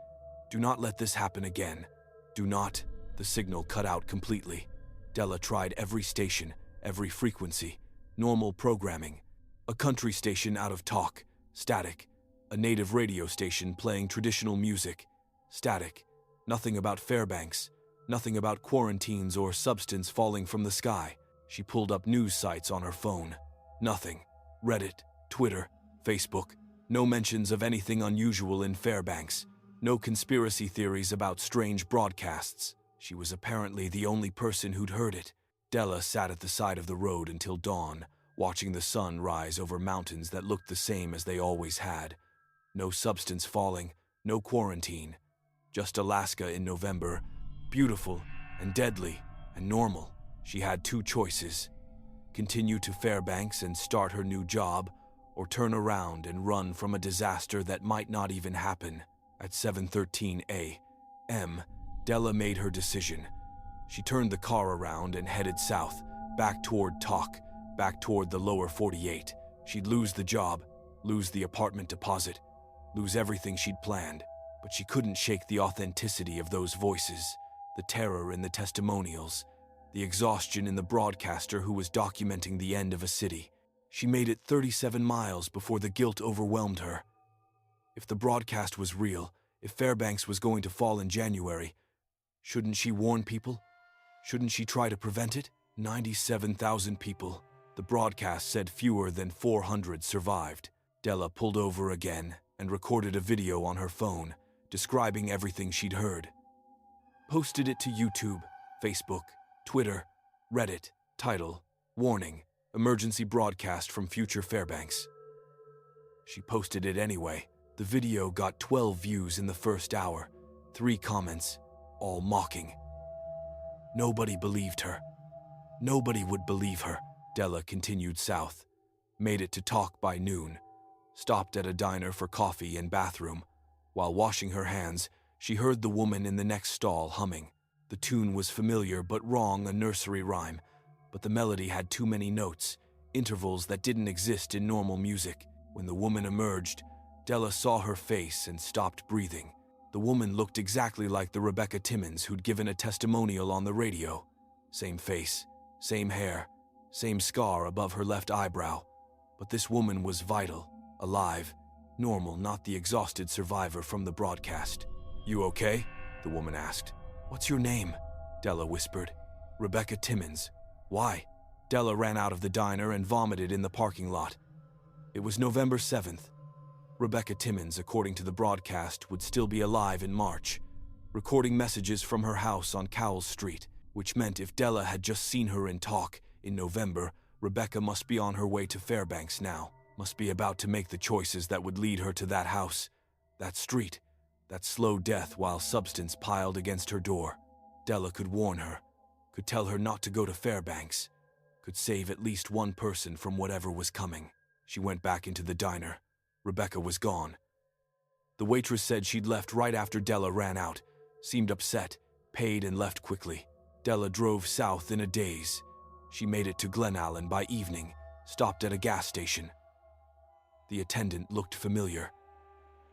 Do not let this happen again. Do not. The signal cut out completely. Della tried every station, every frequency, normal programming. A country station out of talk, static. A native radio station playing traditional music, static. Nothing about Fairbanks, nothing about quarantines or substance falling from the sky. She pulled up news sites on her phone. Nothing. Reddit, Twitter, Facebook. No mentions of anything unusual in Fairbanks. No conspiracy theories about strange broadcasts. She was apparently the only person who'd heard it. Della sat at the side of the road until dawn, watching the sun rise over mountains that looked the same as they always had. No substance falling, no quarantine. Just Alaska in November, beautiful and deadly and normal. She had two choices: continue to Fairbanks and start her new job, or turn around and run from a disaster that might not even happen. At 7:13 a.m., Della made her decision. She turned the car around and headed south, back toward Talk, back toward the lower 48. She'd lose the job, lose the apartment deposit, lose everything she'd planned, but she couldn't shake the authenticity of those voices, the terror in the testimonials, the exhaustion in the broadcaster who was documenting the end of a city. She made it 37 miles before the guilt overwhelmed her. If the broadcast was real, if Fairbanks was going to fall in January, shouldn't she warn people? Shouldn't she try to prevent it? 97,000 people. The broadcast said fewer than 400 survived. Della pulled over again and recorded a video on her phone, describing everything she'd heard. Posted it to YouTube, Facebook, Twitter, Reddit. Title: Warning, Emergency Broadcast from Future Fairbanks. She posted it anyway. The video got 12 views in the first hour, 3 comments, all mocking. Nobody believed her. Nobody would believe her. Della continued south, made it to Talk by noon, stopped at a diner for coffee and bathroom. While washing her hands, she heard the woman in the next stall humming. The tune was familiar but wrong, a nursery rhyme, but the melody had too many notes, intervals that didn't exist in normal music. When the woman emerged, Della saw her face and stopped breathing. The woman looked exactly like the Rebecca Timmons who'd given a testimonial on the radio. Same face, same hair, same scar above her left eyebrow. But this woman was vital, alive, normal, not the exhausted survivor from the broadcast. "You okay?" the woman asked. "What's your name?" Della whispered. "Rebecca Timmons." "Why?" Della ran out of the diner and vomited in the parking lot. It was November 7th. Rebecca Timmons, according to the broadcast, would still be alive in March, recording messages from her house on Cowles Street, which meant if Della had just seen her in talk in November, Rebecca must be on her way to Fairbanks now, must be about to make the choices that would lead her to that house, that street, that slow death while substance piled against her door. Della could warn her, could tell her not to go to Fairbanks, could save at least one person from whatever was coming. She went back into the diner. Rebecca was gone. The waitress said she'd left right after Della ran out, seemed upset, paid and left quickly. Della drove south in a daze. She made it to Glen Allen by evening, stopped at a gas station. The attendant looked familiar.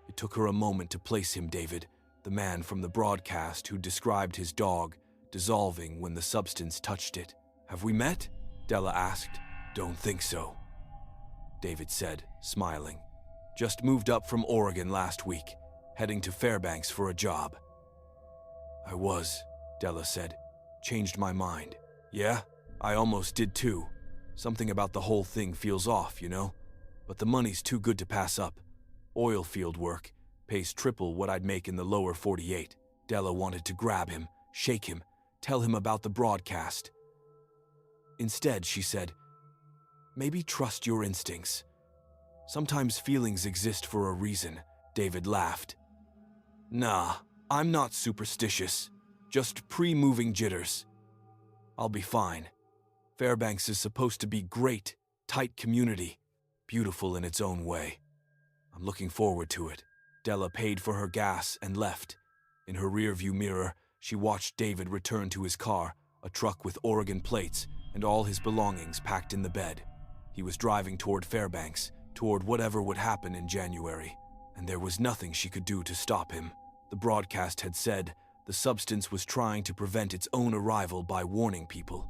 It took her a moment to place him, David, the man from the broadcast who described his dog dissolving when the substance touched it. "Have we met?" Della asked. "Don't think so," David said, smiling. "Just moved up from Oregon last week, heading to Fairbanks for a job." "I was," Della said. "Changed my mind." "Yeah, I almost did too. Something about the whole thing feels off, you know? But the money's too good to pass up. Oil field work pays triple what I'd make in the lower 48. Della wanted to grab him, shake him, tell him about the broadcast. Instead, she said, "Maybe trust your instincts. Sometimes feelings exist for a reason." David laughed. "Nah, I'm not superstitious. Just pre-moving jitters. I'll be fine. Fairbanks is supposed to be great, tight community, beautiful in its own way. I'm looking forward to it." Della paid for her gas and left. In her rearview mirror, she watched David return to his car, a truck with Oregon plates, and all his belongings packed in the bed. He was driving toward Fairbanks, toward whatever would happen in January, and there was nothing she could do to stop him. The broadcast had said the substance was trying to prevent its own arrival by warning people.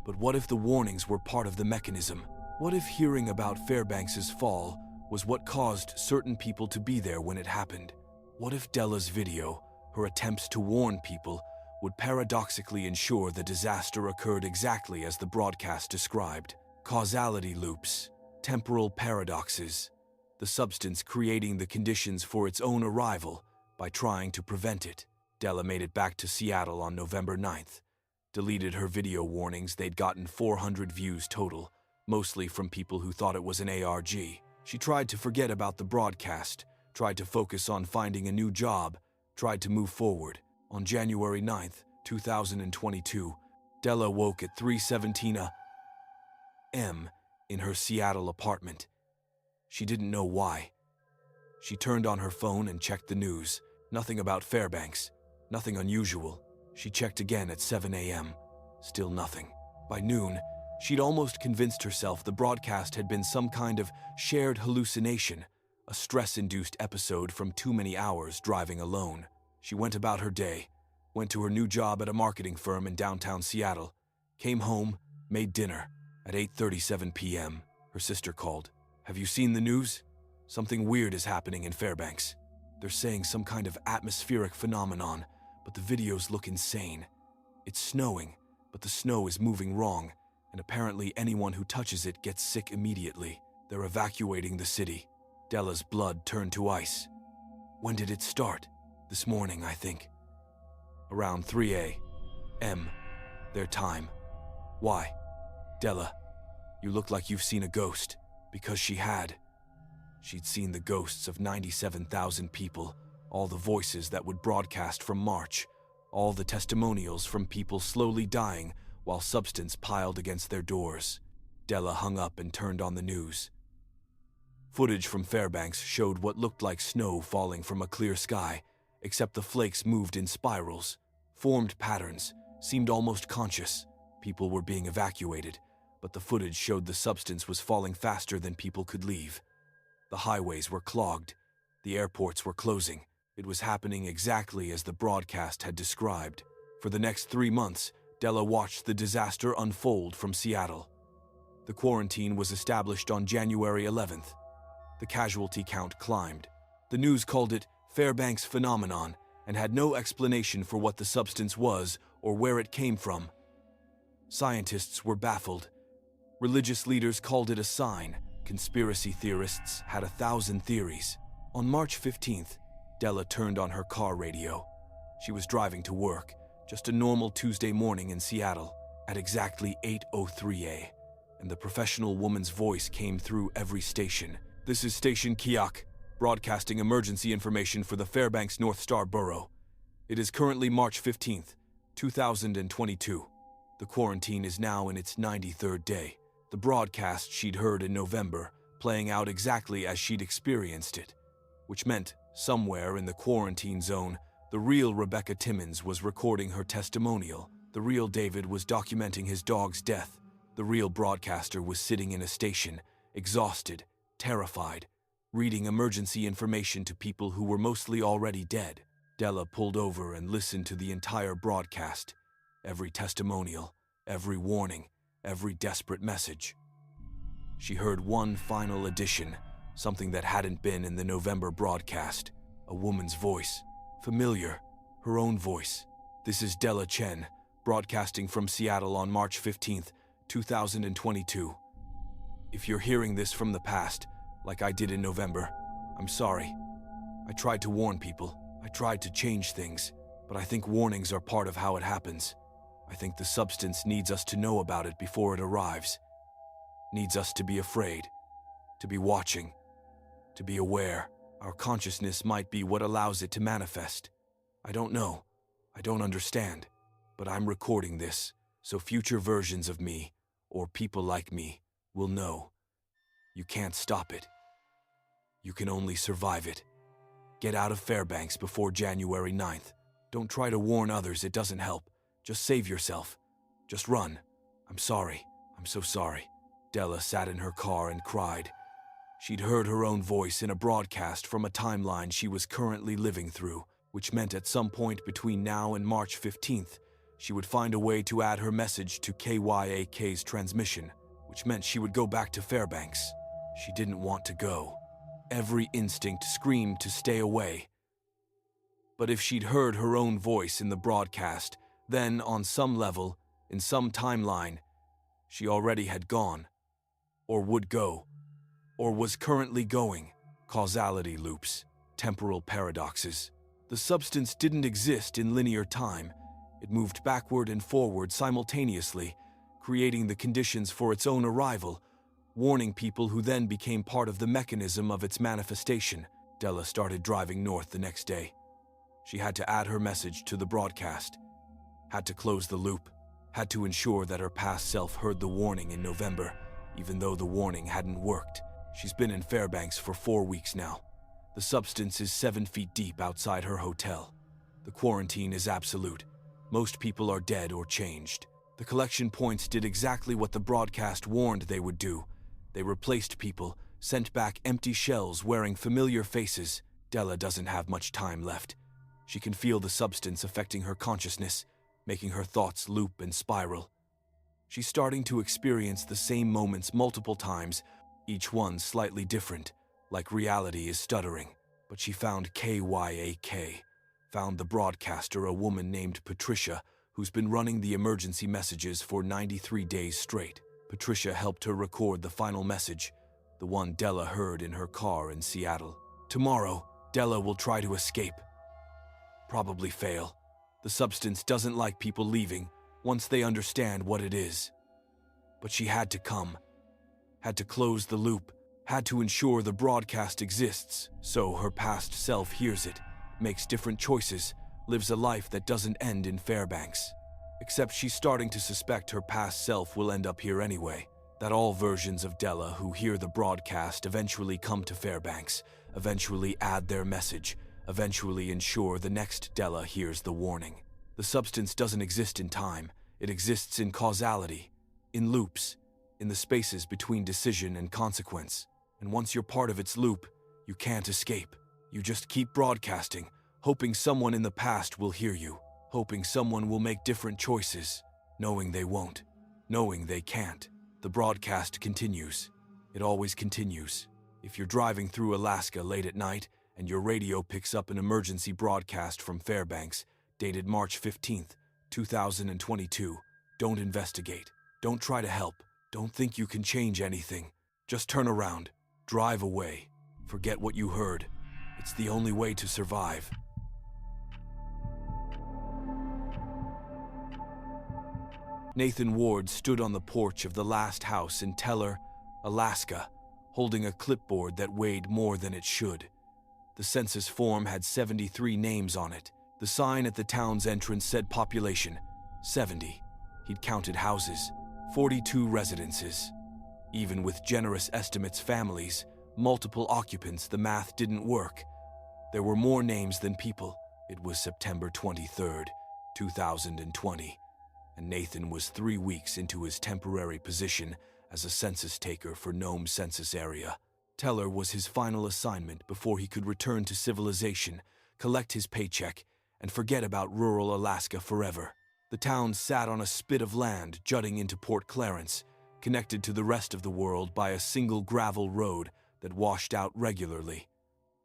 But what if the warnings were part of the mechanism? What if hearing about Fairbanks's fall was what caused certain people to be there when it happened? What if Della's video, her attempts to warn people, would paradoxically ensure the disaster occurred exactly as the broadcast described? Causality loops, temporal paradoxes, the substance creating the conditions for its own arrival by trying to prevent it. Della made it back to Seattle on November 9th, deleted her video warnings. They'd gotten 400 views total, mostly from people who thought it was an ARG. She tried to forget about the broadcast, tried to focus on finding a new job, tried to move forward. On January 9th, 2022, Della woke at 3:17 a.m. in her Seattle apartment. She didn't know why. She turned on her phone and checked the news. Nothing about Fairbanks, nothing unusual. She checked again at 7 a.m. Still nothing. By noon, she'd almost convinced herself the broadcast had been some kind of shared hallucination, a stress-induced episode from too many hours driving alone. She went about her day, went to her new job at a marketing firm in downtown Seattle, came home, made dinner. At 8:37 p.m., her sister called. "Have you seen the news? Something weird is happening in Fairbanks. They're saying some kind of atmospheric phenomenon, but the videos look insane. It's snowing, but the snow is moving wrong, and apparently anyone who touches it gets sick immediately. They're evacuating the city." Della's blood turned to ice. "When did it start?" "This morning, I think. Around 3 a.m. their time." "Why?" "Della, you look like you've seen a ghost." Because she had. She'd seen the ghosts of 97,000 people, all the voices that would broadcast from March, all the testimonials from people slowly dying while substance piled against their doors. Della hung up and turned on the news. Footage from Fairbanks showed what looked like snow falling from a clear sky, except the flakes moved in spirals, formed patterns, seemed almost conscious. People were being evacuated, but the footage showed the substance was falling faster than people could leave. The highways were clogged. The airports were closing. It was happening exactly as the broadcast had described. For the next 3 months, Della watched the disaster unfold from Seattle. The quarantine was established on January 11th. The casualty count climbed. The news called it Fairbanks phenomenon and had no explanation for what the substance was or where it came from. Scientists were baffled. Religious leaders called it a sign. Conspiracy theorists had 1,000 theories. On March 15th, Della turned on her car radio. She was driving to work, just a normal Tuesday morning in Seattle, at exactly 8:03 a.m., and the professional woman's voice came through every station. "This is Station Kiak, broadcasting emergency information for the Fairbanks North Star Borough. It is currently March 15th, 2022. The quarantine is now in its 93rd day." The broadcast she'd heard in November, playing out exactly as she'd experienced it, which meant somewhere in the quarantine zone, the real Rebecca Timmons was recording her testimonial. The real David was documenting his dog's death. The real broadcaster was sitting in a station, exhausted, terrified, reading emergency information to people who were mostly already dead. Della pulled over and listened to the entire broadcast, every testimonial, every warning, every desperate message. She heard one final addition, something that hadn't been in the November broadcast, a woman's voice, familiar, her own voice. "This is Della Chen, broadcasting from Seattle on March 15th, 2022. If you're hearing this from the past, like I did in November, I'm sorry. I tried to warn people, I tried to change things, but I think warnings are part of how it happens. I think the substance needs us to know about it before it arrives. Needs us to be afraid, to be watching, to be aware. Our consciousness might be what allows it to manifest. I don't know. I don't understand. But I'm recording this, so future versions of me, or people like me, will know. You can't stop it. You can only survive it. Get out of Fairbanks before January 9th. Don't try to warn others, it doesn't help. Just save yourself. Just run. I'm sorry. I'm so sorry." Della sat in her car and cried. She'd heard her own voice in a broadcast from a timeline she was currently living through, which meant at some point between now and March 15th, she would find a way to add her message to KYAK's transmission, which meant she would go back to Fairbanks. She didn't want to go. Every instinct screamed to stay away. But if she'd heard her own voice in the broadcast, then, on some level, in some timeline, she already had gone, or would go, or was currently going. Causality loops, temporal paradoxes. The substance didn't exist in linear time. It moved backward and forward simultaneously, creating the conditions for its own arrival, warning people who then became part of the mechanism of its manifestation. Della started driving north the next day. She had to add her message to the broadcast, had to close the loop, had to ensure that her past self heard the warning in November, even though the warning hadn't worked. She's been in Fairbanks for 4 weeks now. The substance is 7 feet deep outside her hotel. The quarantine is absolute. Most people are dead or changed. The collection points did exactly what the broadcast warned they would do. They replaced people, sent back empty shells wearing familiar faces. Della doesn't have much time left. She can feel the substance affecting her consciousness, making her thoughts loop and spiral. She's starting to experience the same moments multiple times, each one slightly different, like reality is stuttering. But she found KYAK, found the broadcaster, a woman named Patricia, who's been running the emergency messages for 93 days straight. Patricia helped her record the final message, the one Della heard in her car in Seattle. Tomorrow, Della will try to escape. Probably fail. The substance doesn't like people leaving once they understand what it is. But she had to come, had to close the loop, had to ensure the broadcast exists so her past self hears it, makes different choices, lives a life that doesn't end in Fairbanks. Except she's starting to suspect her past self will end up here anyway, that all versions of Della who hear the broadcast eventually come to Fairbanks, eventually add their message, eventually ensure the next Della hears the warning. The substance doesn't exist in time. It exists in causality, in loops, in the spaces between decision and consequence. And once you're part of its loop, you can't escape. You just keep broadcasting, hoping someone in the past will hear you, hoping someone will make different choices, knowing they won't, knowing they can't. The broadcast continues. It always continues. If you're driving through Alaska late at night and your radio picks up an emergency broadcast from Fairbanks, dated March 15th, 2022, don't investigate. Don't try to help. Don't think you can change anything. Just turn around. Drive away. Forget what you heard. It's the only way to survive. Nathan Ward stood on the porch of the last house in Teller, Alaska, holding a clipboard that weighed more than it should. The census form had 73 names on it. The sign at the town's entrance said population, 70. He'd counted houses, 42 residences. Even with generous estimates, families, multiple occupants, the math didn't work. There were more names than people. It was September 23rd, 2020, and Nathan was 3 weeks into his temporary position as a census taker for Nome census area. Teller was his final assignment before he could return to civilization, collect his paycheck, and forget about rural Alaska forever. The town sat on a spit of land jutting into Port Clarence, connected to the rest of the world by a single gravel road that washed out regularly.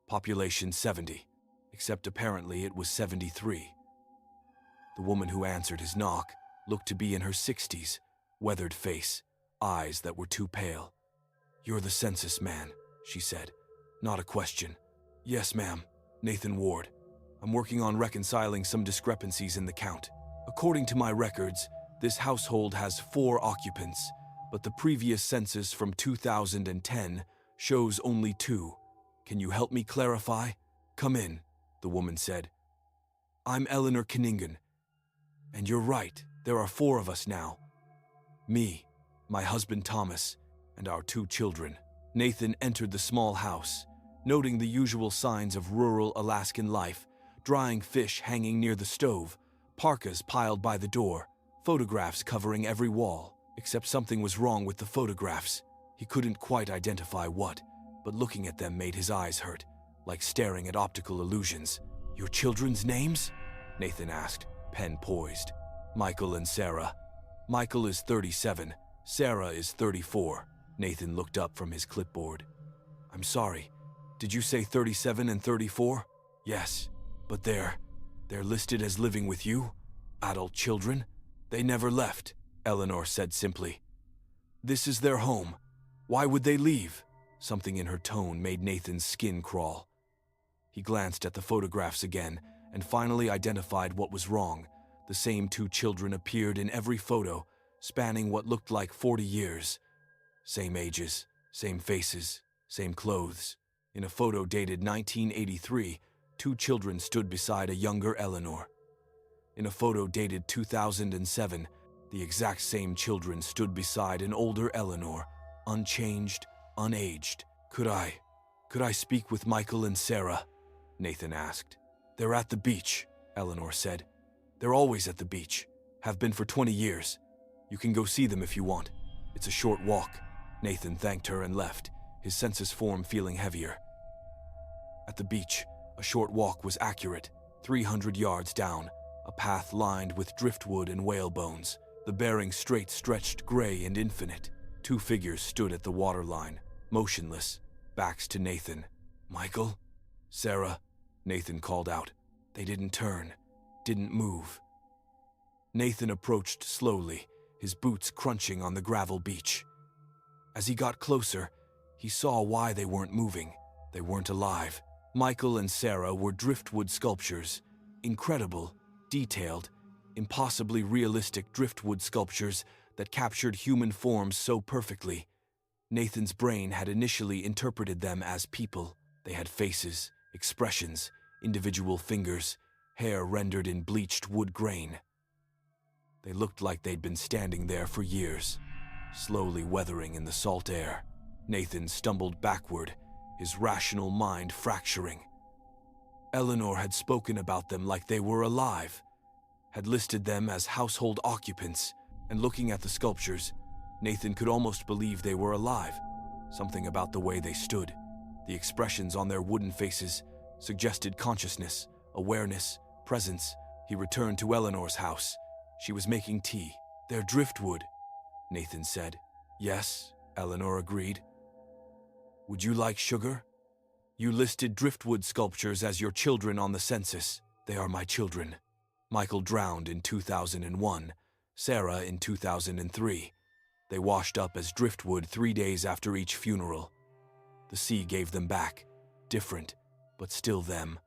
Population 70, except apparently it was 73. The woman who answered his knock looked to be in her 60s, weathered face, eyes that were too pale. "You're the census man," she said. "Not a question." "Yes, ma'am. Nathan Ward. I'm working on reconciling some discrepancies in the count. According to my records, this household has 4 occupants, but the previous census from 2010 shows only 2. Can you help me clarify?" "Come in," the woman said. "I'm Eleanor Kningon. And you're right, there are 4 of us now. Me, my husband Thomas, and our 2 children." Nathan entered the small house, noting the usual signs of rural Alaskan life: drying fish hanging near the stove, parkas piled by the door, photographs covering every wall. Except something was wrong with the photographs. He couldn't quite identify what, but looking at them made his eyes hurt, like staring at optical illusions. "Your children's names?" Nathan asked, pen poised. "Michael and Sarah. Michael is 37, Sarah is 34. Nathan looked up from his clipboard. "I'm sorry, did you say 37 and 34? "Yes, but they're listed as living with you? Adult children? They never left," Eleanor said simply. "This is their home. Why would they leave?" Something in her tone made Nathan's skin crawl. He glanced at the photographs again and finally identified what was wrong. The same 2 children appeared in every photo, spanning what looked like 40 years. Same ages, same faces, same clothes. In a photo dated 1983, 2 children stood beside a younger Eleanor. In a photo dated 2007, the exact same children stood beside an older Eleanor, unchanged, unaged. Could I speak with Michael and Sarah?" Nathan asked. "They're at the beach," Eleanor said. "They're always at the beach. Have been for 20 years. You can go see them if you want. It's a short walk." Nathan thanked her and left, his census form feeling heavier. At the beach, a short walk was accurate. 300 yards down, a path lined with driftwood and whale bones. The Bering Strait stretched gray and infinite. 2 figures stood at the waterline, motionless, backs to Nathan. "Michael? Sarah?" Nathan called out. They didn't turn, didn't move. Nathan approached slowly, his boots crunching on the gravel beach. As he got closer, he saw why they weren't moving. They weren't alive. Michael and Sarah were driftwood sculptures. Incredible, detailed, impossibly realistic driftwood sculptures that captured human forms so perfectly. Nathan's brain had initially interpreted them as people. They had faces, expressions, individual fingers, hair rendered in bleached wood grain. They looked like they'd been standing there for years, slowly weathering in the salt air. Nathan stumbled backward, his rational mind fracturing. Eleanor had spoken about them like they were alive. had listed them as household occupants, and looking at the sculptures, Nathan could almost believe they were alive. Something about the way they stood, the expressions on their wooden faces, suggested consciousness, awareness, presence. He returned to Eleanor's house. She was making tea. "They're driftwood," Nathan said. "Yes," Eleanor agreed. "Would you like sugar?" "You listed driftwood sculptures as your children on the census. They are my children. Michael drowned in 2001, Sarah in 2003. They washed up as driftwood 3 days after each funeral. The sea gave them back, different, but still them.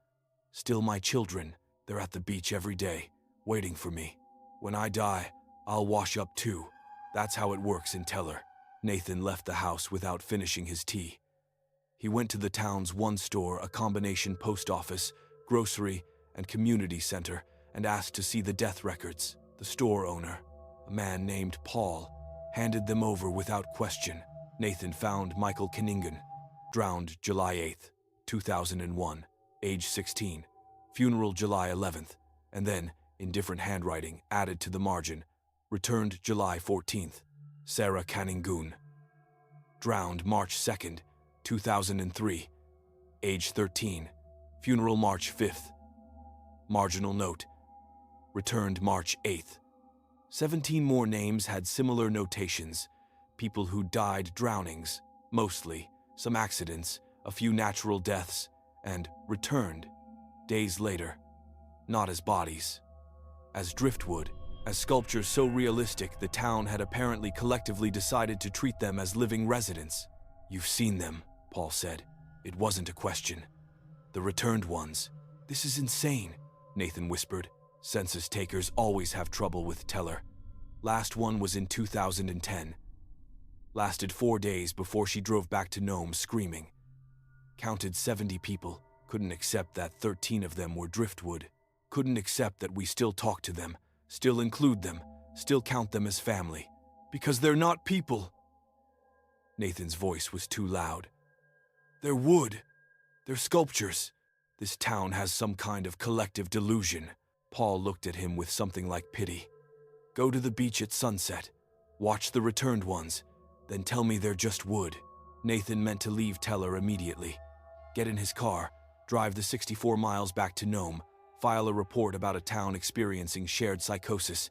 Still my children. They're at the beach every day, waiting for me. When I die, I'll wash up too. That's how it works in Teller." Nathan left the house without finishing his tea. He went to the town's one store, a combination post office, grocery, and community center, and asked to see the death records. The store owner, a man named Paul, handed them over without question. Nathan found Michael Kenningen, drowned July 8, 2001, age 16, funeral July 11th, and then, in different handwriting, added to the margin, returned July 14th, Sarah Kenningen, drowned March 2nd, 2003, age 13, funeral March 5th. Marginal note, returned March 8th. 17 more names had similar notations, people who died drownings, mostly, some accidents, a few natural deaths, and returned, days later, not as bodies, as driftwood, as sculptures so realistic the town had apparently collectively decided to treat them as living residents. "You've seen them," Paul said. It wasn't a question. "The returned ones. This is insane," Nathan whispered. "Census takers always have trouble with Teller. Last one was in 2010. Lasted 4 days before she drove back to Nome screaming. Counted 70 people. Couldn't accept that 13 of them were driftwood. Couldn't accept that we still talk to them, still include them, still count them as family. Because they're not people." Nathan's voice was too loud. "They're wood. They're sculptures. This town has some kind of collective delusion." Paul looked at him with something like pity. "Go to the beach at sunset. Watch the returned ones. Then tell me they're just wood." Nathan meant to leave Teller immediately. Get in his car, drive the 64 miles back to Nome, file a report about a town experiencing shared psychosis,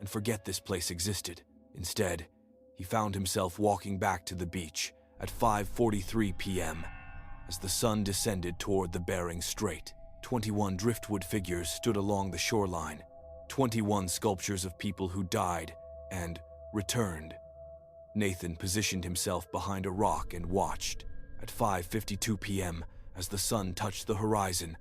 and forget this place existed. Instead, he found himself walking back to the beach at 5:43 p.m. As the sun descended toward the Bering Strait, 21 driftwood figures stood along the shoreline, 21 sculptures of people who died and returned. Nathan positioned himself behind a rock and watched. At 5:52 p.m., as the sun touched the horizon,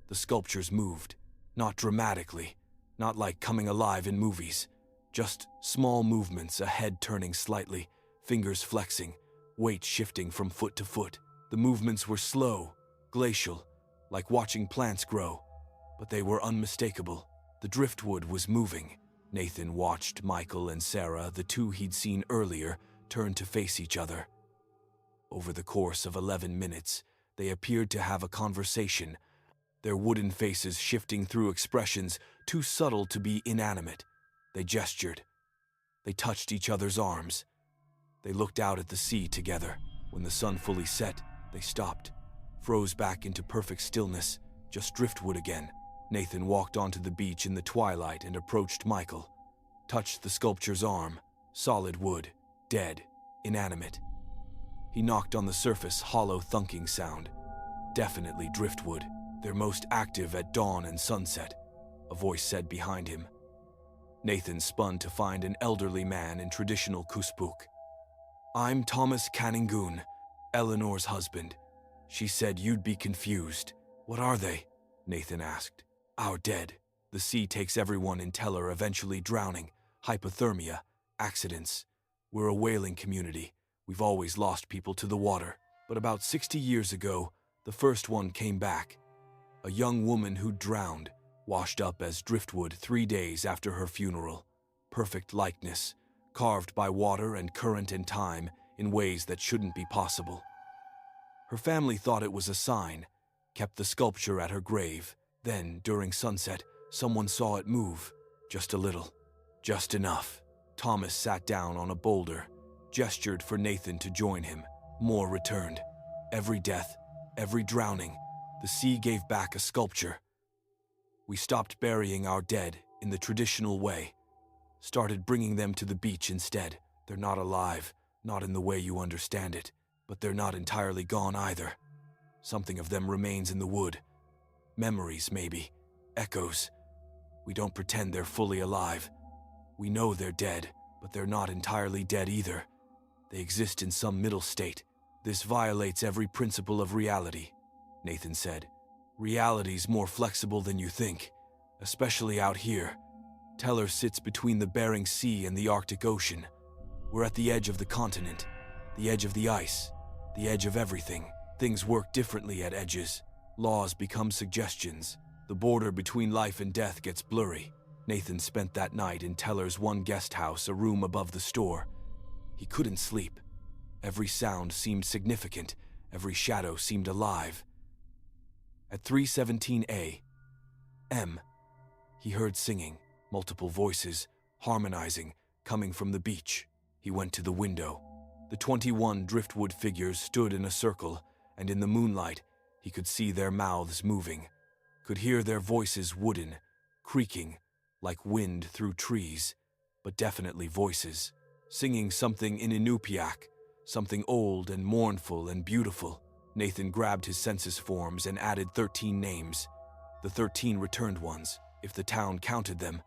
the sculptures moved. Not dramatically, not like coming alive in movies. Just small movements, a head turning slightly, fingers flexing, weight shifting from foot to foot. The movements were slow, glacial, like watching plants grow, but they were unmistakable. The driftwood was moving. Nathan watched Michael and Sarah, the two he'd seen earlier, turn to face each other. Over the course of 11 minutes, they appeared to have a conversation, their wooden faces shifting through expressions too subtle to be inanimate. They gestured. They touched each other's arms. They looked out at the sea together. When the sun fully set, they stopped, froze back into perfect stillness, just driftwood again. Nathan walked onto the beach in the twilight and approached Michael, touched the sculpture's arm, solid wood, dead, inanimate. He knocked on the surface, hollow thunking sound. Definitely driftwood. They're most active at dawn and sunset, a voice said behind him. Nathan spun to find an elderly man in traditional kuspuk. "I'm Thomas Kenningen, Eleanor's husband. She said you'd be confused." "What are they?" Nathan asked. "Our dead. The sea takes everyone in Teller, eventually drowning, hypothermia, accidents. We're a whaling community. We've always lost people to the water. But about 60 years ago, the first one came back. A young woman who drowned, washed up as driftwood 3 days after her funeral. Perfect likeness, carved by water and current and time in ways that shouldn't be possible. Her family thought it was a sign, kept the sculpture at her grave. Then, during sunset, someone saw it move. Just a little. Just enough. Thomas sat down on a boulder, gestured for Nathan to join him. More returned. Every death, every drowning, the sea gave back a sculpture. We stopped burying our dead in the traditional way, started bringing them to the beach instead. They're not alive, not in the way you understand it, but they're not entirely gone either. Something of them remains in the wood. Memories, maybe. Echoes. We don't pretend they're fully alive. We know they're dead, but they're not entirely dead either. They exist in some middle state. This violates every principle of reality, Nathan said. Reality's more flexible than you think, especially out here. Teller sits between the Bering Sea and the Arctic Ocean. We're at the edge of the continent, the edge of the ice, the edge of everything. Things work differently at edges. Laws become suggestions. The border between life and death gets blurry. Nathan spent that night in Teller's one guest house, a room above the store. He couldn't sleep. Every sound seemed significant. Every shadow seemed alive. At 3:17 a.m., he heard singing, multiple voices, harmonizing, coming from the beach. He went to the window. The 21 driftwood figures stood in a circle, and in the moonlight, he could see their mouths moving, could hear their voices wooden, creaking, like wind through trees, but definitely voices, singing something in Inupiaq, something old and mournful and beautiful. Nathan grabbed his census forms and added 13 names, the 13 returned ones, if the town counted them,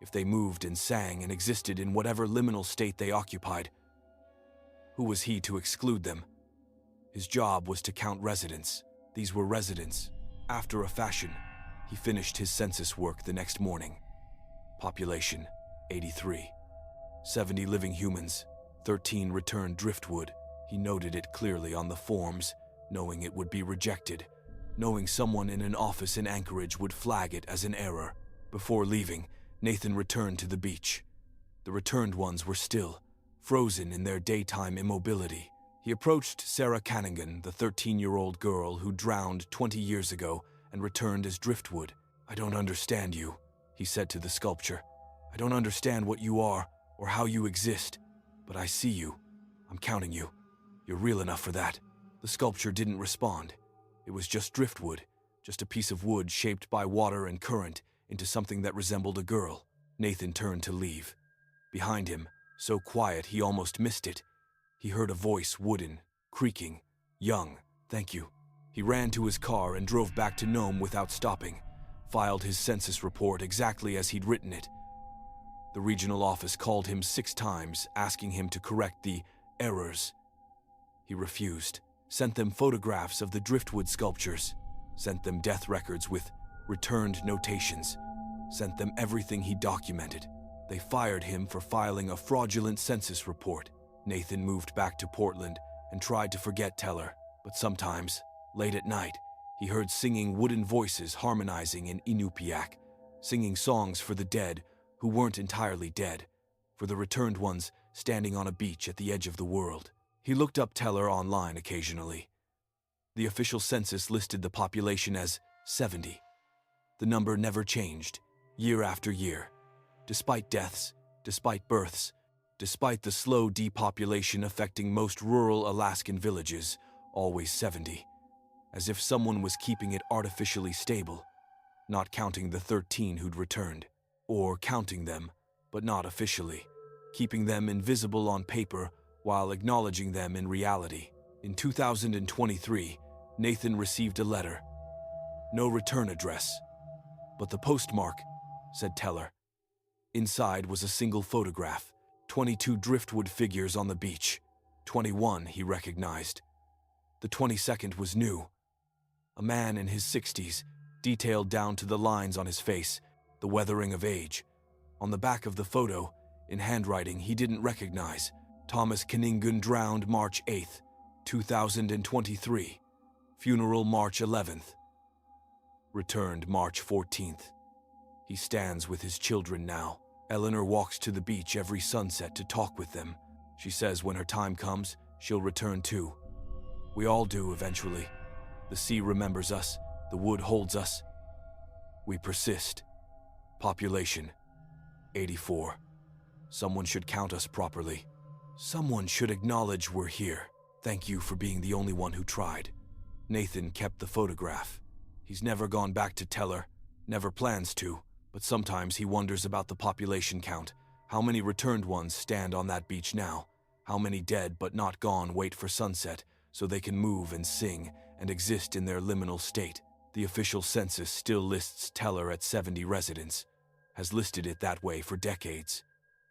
if they moved and sang and existed in whatever liminal state they occupied. Who was he to exclude them? His job was to count residents. These were residents. After a fashion, he finished his census work the next morning. Population, 83. 70 living humans, 13 returned driftwood. He noted it clearly on the forms, knowing it would be rejected, knowing someone in an office in Anchorage would flag it as an error. Before leaving, Nathan returned to the beach. The returned ones were still, frozen in their daytime immobility. He approached Sarah Cannington, the 13-year-old girl who drowned 20 years ago and returned as driftwood. "I don't understand you," he said to the sculpture. "I don't understand what you are or how you exist, but I see you. I'm counting you. You're real enough for that." The sculpture didn't respond. It was just driftwood, just a piece of wood shaped by water and current into something that resembled a girl. Nathan turned to leave. Behind him, so quiet he almost missed it, he heard a voice, wooden, creaking. "Young, thank you." He ran to his car and drove back to Nome without stopping, filed his census report exactly as he'd written it. The regional office called him 6 times, asking him to correct the errors. He refused, sent them photographs of the driftwood sculptures, sent them death records with returned notations, sent them everything he documented. They fired him for filing a fraudulent census report. Nathan moved back to Portland and tried to forget Teller, but sometimes, late at night, he heard singing wooden voices harmonizing in Inupiaq, singing songs for the dead who weren't entirely dead, for the returned ones standing on a beach at the edge of the world. He looked up Teller online occasionally. The official census listed the population as 70. The number never changed, year after year. Despite deaths, despite births, despite the slow depopulation affecting most rural Alaskan villages, always 70. As if someone was keeping it artificially stable, not counting the 13 who'd returned, or counting them, but not officially, keeping them invisible on paper while acknowledging them in reality. In 2023, Nathan received a letter. No return address. "But the postmark," said Teller. Inside was a single photograph, 22 driftwood figures on the beach. 21 he recognized. The 22nd was new. A man in his 60s, detailed down to the lines on his face, the weathering of age. On the back of the photo, in handwriting he didn't recognize, Thomas Cannington drowned March 8th, 2023. Funeral March 11th. Returned March 14th. He stands with his children now. Eleanor walks to the beach every sunset to talk with them. She says when her time comes, she'll return too. We all do eventually. The sea remembers us. The wood holds us. We persist. Population, 84. Someone should count us properly. Someone should acknowledge we're here. Thank you for being the only one who tried. Nathan kept the photograph. He's never gone back to Teller, never plans to, but sometimes he wonders about the population count. How many returned ones stand on that beach now? How many dead but not gone wait for sunset so they can move and sing and exist in their liminal state? The official census still lists Teller at 70 residents, has listed it that way for decades.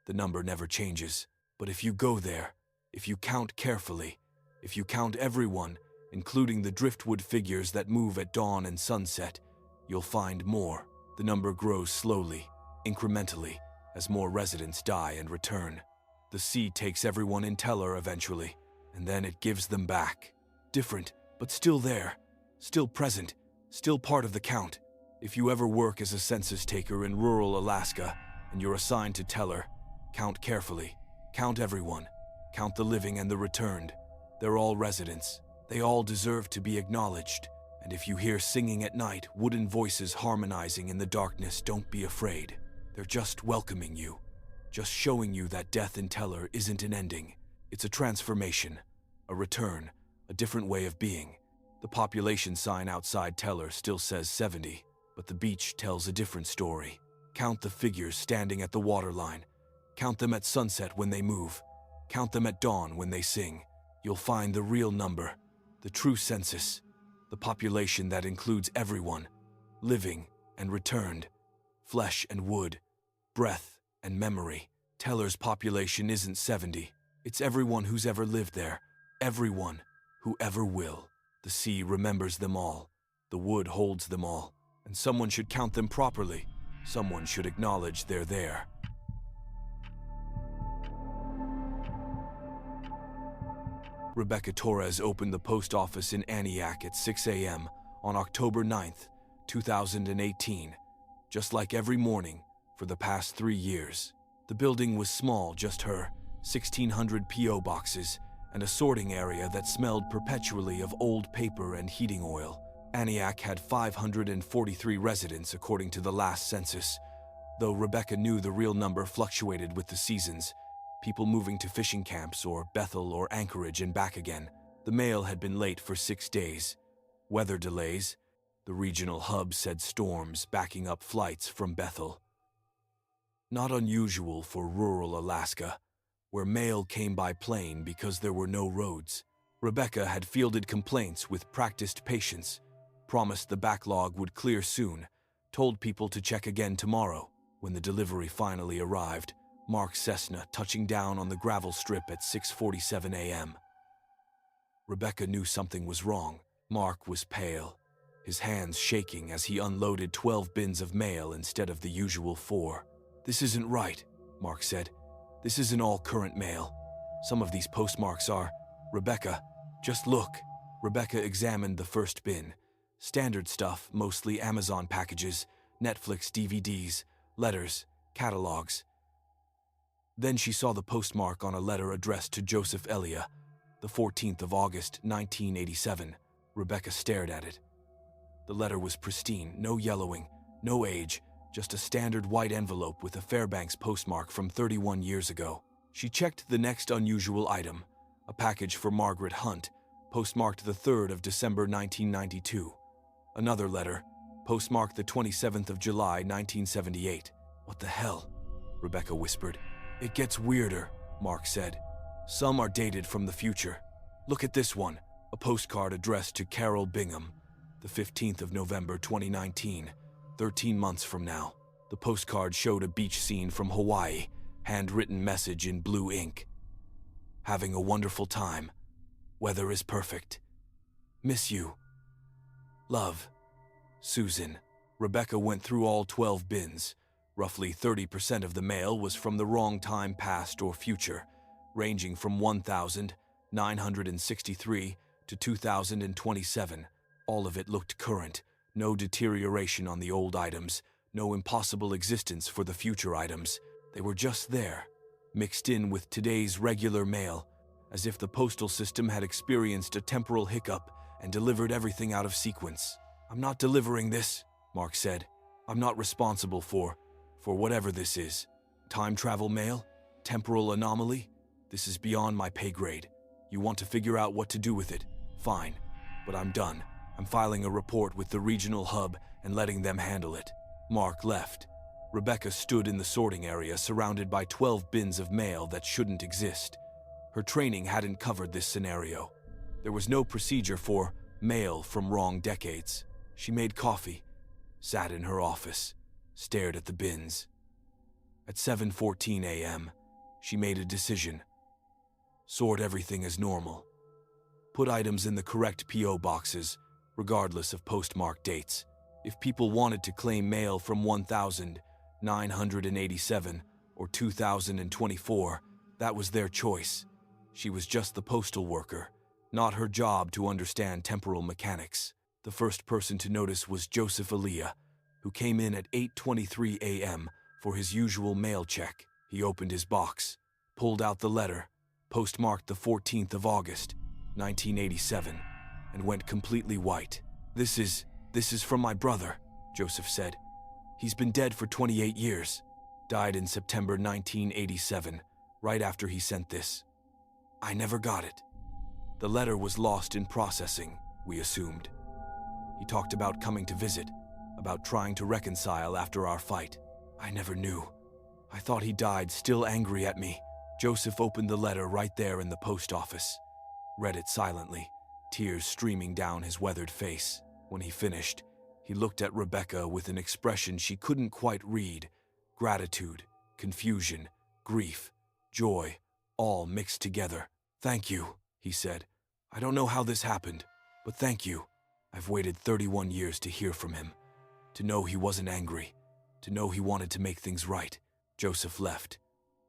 The number never changes, but if you go there, if you count carefully, if you count everyone, including the driftwood figures that move at dawn and sunset, you'll find more. The number grows slowly, incrementally, as more residents die and return. The sea takes everyone in Teller eventually, and then it gives them back. Different, but still there, still present, still part of the count. If you ever work as a census taker in rural Alaska and you're assigned to Teller, count carefully. Count everyone. Count the living and the returned. They're all residents. They all deserve to be acknowledged. And if you hear singing at night, wooden voices harmonizing in the darkness, don't be afraid. They're just welcoming you. Just showing you that death in Teller isn't an ending. It's a transformation, a return, a different way of being. The population sign outside Teller still says 70, but the beach tells a different story. Count the figures standing at the waterline. Count them at sunset when they move. Count them at dawn when they sing. You'll find the real number, the true census, the population that includes everyone, living and returned, flesh and wood, breath and memory. Teller's population isn't 70. It's everyone who's ever lived there, everyone who ever will. The sea remembers them all. The wood holds them all. And someone should count them properly. Someone should acknowledge they're there. Rebecca Torres opened the post office in Aniak at 6 a.m. on October 9th, 2018. Just like every morning for the past 3 years. The building was small, just her, 1,600 P.O. boxes, and a sorting area that smelled perpetually of old paper and heating oil. Aniak had 543 residents according to the last census, though Rebecca knew the real number fluctuated with the seasons, people moving to fishing camps or Bethel or Anchorage and back again. The mail had been late for 6 days. Weather delays. The regional hub said storms backing up flights from Bethel. Not unusual for rural Alaska, where mail came by plane because there were no roads. Rebecca had fielded complaints with practiced patience, promised the backlog would clear soon, told people to check again tomorrow. When the delivery finally arrived, Mark Cessna touching down on the gravel strip at 6:47 a.m. Rebecca knew something was wrong. Mark was pale, his hands shaking as he unloaded 12 bins of mail instead of the usual 4. "This isn't right," Mark said. "This isn't all current mail. Some of these postmarks are... Rebecca, just look." Rebecca examined the first bin. Standard stuff, mostly Amazon packages, Netflix DVDs, letters, catalogs. Then she saw the postmark on a letter addressed to Joseph Elia, the 14th of August, 1987. Rebecca stared at it. The letter was pristine, no yellowing, no age, just a standard white envelope with a Fairbanks postmark from 31 years ago. She checked the next unusual item, a package for Margaret Hunt, postmarked the 3rd of December 1992. Another letter, postmarked the 27th of July 1978. "What the hell?" Rebecca whispered. "It gets weirder," Mark said. "Some are dated from the future. Look at this one, a postcard addressed to Carol Bingham, the 15th of November 2019, 13 months from now." The postcard showed a beach scene from Hawaii, handwritten message in blue ink. "Having a wonderful time. Weather is perfect. Miss you. Love. Susan." Rebecca went through all 12 bins. Roughly 30% of the mail was from the wrong time past or future, ranging from 1,963 to 2,027. All of it looked current, no deterioration on the old items, no impossible existence for the future items. They were just there, mixed in with today's regular mail, as if the postal system had experienced a temporal hiccup and delivered everything out of sequence. "I'm not delivering this," Mark said. "I'm not responsible for whatever this is." Time travel mail? Temporal anomaly? This is beyond my pay grade. You want to figure out what to do with it? Fine. But I'm done. I'm filing a report with the regional hub and letting them handle it. Mark left. Rebecca stood in the sorting area surrounded by 12 bins of mail that shouldn't exist. Her training hadn't covered this scenario. There was no procedure for mail from wrong decades. She made coffee, sat in her office, stared at the bins. At 7:14 a.m., she made a decision. Sort everything as normal. Put items in the correct P.O. boxes, regardless of postmark dates. If people wanted to claim mail from 1987 or 2024, that was their choice. She was just the postal worker, not her job to understand temporal mechanics. The first person to notice was Joseph Elia, who came in at 8:23 a.m. for his usual mail check. He opened his box, pulled out the letter, postmarked the 14th of August, 1987, and went completely white. This is from my brother, Joseph said. He's been dead for 28 years. Died in September 1987, right after he sent this. I never got it. The letter was lost in processing, we assumed. He talked about coming to visit, about trying to reconcile after our fight. I never knew. I thought he died still angry at me. Joseph opened the letter right there in the post office, read it silently, tears streaming down his weathered face. When he finished, he looked at Rebecca with an expression she couldn't quite read. Gratitude, confusion, grief, joy, all mixed together. Thank you, he said. I don't know how this happened, but thank you. I've waited 31 years to hear from him, to know he wasn't angry, to know he wanted to make things right. Joseph left.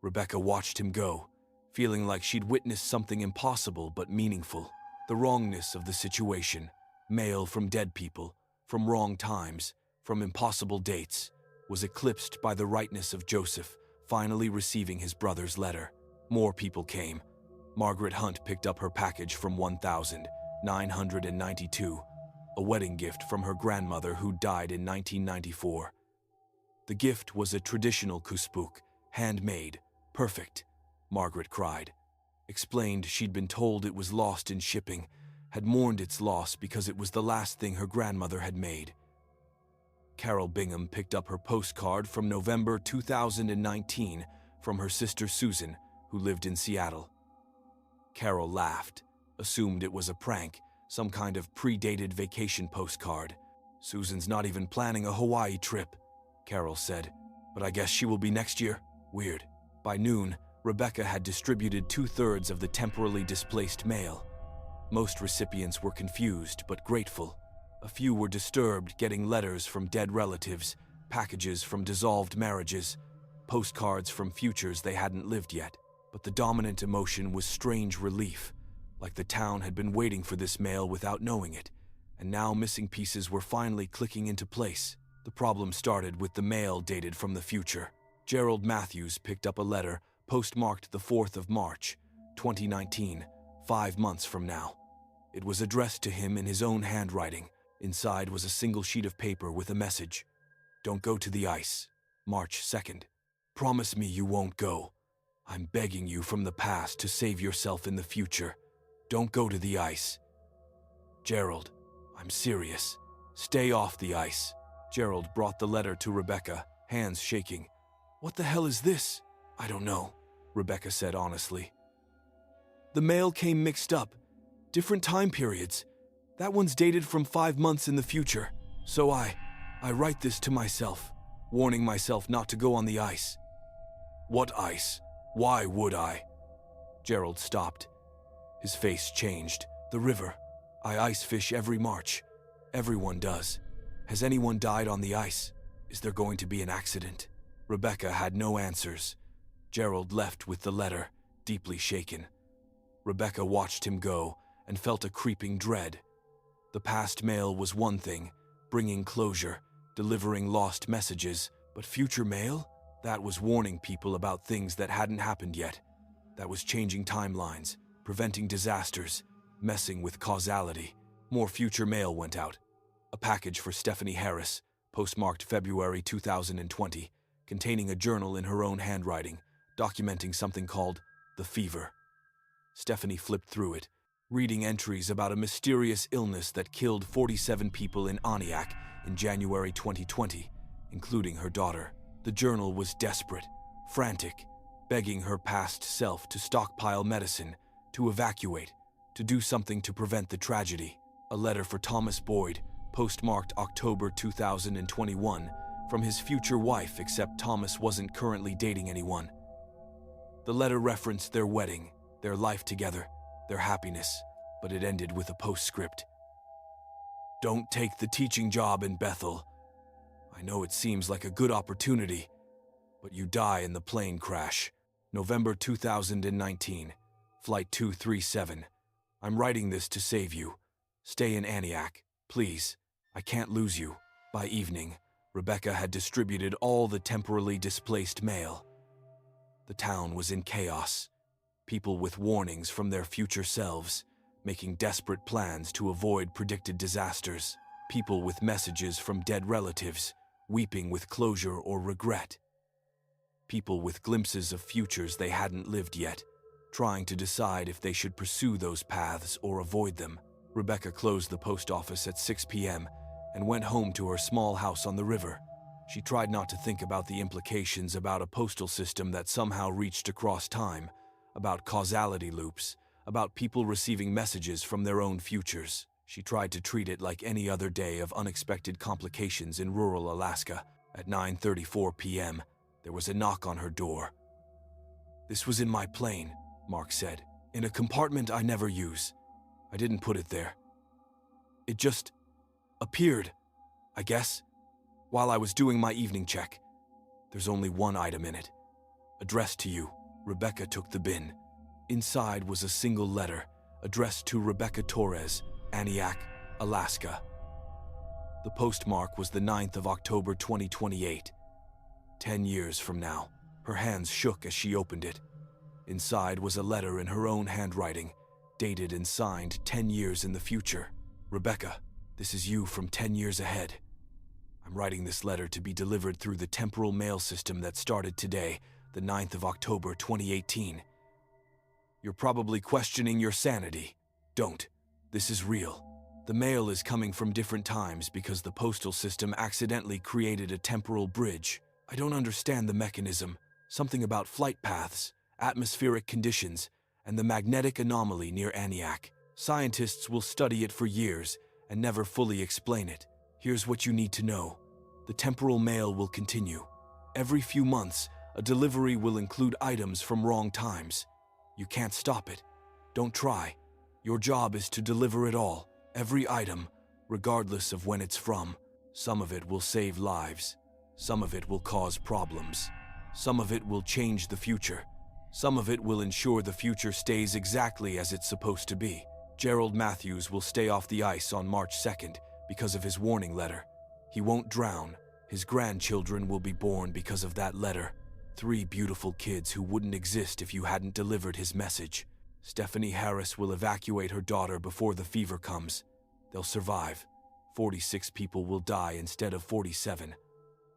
Rebecca watched him go, feeling like she'd witnessed something impossible but meaningful. The wrongness of the situation, mail from dead people, from wrong times, from impossible dates, was eclipsed by the rightness of Joseph finally receiving his brother's letter. More people came. Margaret Hunt picked up her package from 1992, a wedding gift from her grandmother who died in 1994. The gift was a traditional kuspuk, handmade, perfect, Margaret cried. Explained she'd been told it was lost in shipping, had mourned its loss because it was the last thing her grandmother had made. Carol Bingham picked up her postcard from November 2019 from her sister Susan, who lived in Seattle. Carol laughed, assumed it was a prank, some kind of predated vacation postcard. Susan's not even planning a Hawaii trip, Carol said, but I guess she will be next year. Weird. By noon, Rebecca had distributed 2/3 of the temporarily displaced mail. Most recipients were confused but grateful. A few were disturbed getting letters from dead relatives, packages from dissolved marriages, postcards from futures they hadn't lived yet. But the dominant emotion was strange relief, like the town had been waiting for this mail without knowing it, and now missing pieces were finally clicking into place. The problem started with the mail dated from the future. Gerald Matthews picked up a letter postmarked the 4th of March, 2019, 5 months from now. It was addressed to him in his own handwriting. Inside was a single sheet of paper with a message. Don't go to the ice. March 2nd. Promise me you won't go. I'm begging you from the past to save yourself in the future. Don't go to the ice. Gerald, I'm serious. Stay off the ice. Gerald brought the letter to Rebecca, hands shaking. What the hell is this? I don't know, Rebecca said honestly. The mail came mixed up. Different time periods. That one's dated from 5 months in the future. So I write this to myself, warning myself not to go on the ice. What ice? Why would I? Gerald stopped. His face changed. The river. I ice fish every March. Everyone does. Has anyone died on the ice? Is there going to be an accident? Rebecca had no answers. Gerald left with the letter, deeply shaken. Rebecca watched him go and felt a creeping dread. The past mail was one thing, bringing closure, delivering lost messages, but future mail? That was warning people about things that hadn't happened yet. That was changing timelines, preventing disasters, messing with causality. More future mail went out. A package for Stephanie Harris, postmarked February 2020, containing a journal in her own handwriting, documenting something called the fever. Stephanie flipped through it, reading entries about a mysterious illness that killed 47 people in Aniak in January 2020, including her daughter. The journal was desperate, frantic, begging her past self to stockpile medicine, to evacuate, to do something to prevent the tragedy. A letter for Thomas Boyd, postmarked October 2021, from his future wife, except Thomas wasn't currently dating anyone. The letter referenced their wedding, their life together, their happiness, but it ended with a postscript. Don't take the teaching job in Bethel. I know it seems like a good opportunity, but you die in the plane crash. November 2019, Flight 237. I'm writing this to save you. Stay in Aniak, please. I can't lose you. By evening, Rebecca had distributed all the temporarily displaced mail. The town was in chaos. People with warnings from their future selves, making desperate plans to avoid predicted disasters. People with messages from dead relatives, weeping with closure or regret. People with glimpses of futures they hadn't lived yet, trying to decide if they should pursue those paths or avoid them. Rebecca closed the post office at 6 p.m. and went home to her small house on the river. She tried not to think about the implications about a postal system that somehow reached across time, about causality loops, about people receiving messages from their own futures. She tried to treat it like any other day of unexpected complications in rural Alaska. At 9:34 p.m., there was a knock on her door. "This was in my plane," Mark said, "in a compartment I never use. I didn't put it there. It just appeared, I guess, while I was doing my evening check. There's only one item in it. Addressed to you." Rebecca took the bin. Inside was a single letter, addressed to Rebecca Torres, Aniak, Alaska. The postmark was the 9th of October 2028. 10 years from now. Her hands shook as she opened it. Inside was a letter in her own handwriting, dated and signed 10 years in the future. "Rebecca, this is you from 10 years ahead. I'm writing this letter to be delivered through the temporal mail system that started today, the 9th of October 2018. You're probably questioning your sanity. Don't. This is real. The mail is coming from different times because the postal system accidentally created a temporal bridge. I don't understand the mechanism. Something about flight paths, atmospheric conditions, and the magnetic anomaly near Aniak. Scientists will study it for years and never fully explain it. Here's what you need to know. The temporal mail will continue. Every few months, a delivery will include items from wrong times. You can't stop it. Don't try. Your job is to deliver it all, every item, regardless of when it's from. Some of it will save lives. Some of it will cause problems. Some of it will change the future. Some of it will ensure the future stays exactly as it's supposed to be. Gerald Matthews will stay off the ice on March 2nd because of his warning letter. He won't drown. His grandchildren will be born because of that letter. 3 beautiful kids who wouldn't exist if you hadn't delivered his message. Stephanie Harris will evacuate her daughter before the fever comes. They'll survive. 46 people will die instead of 47.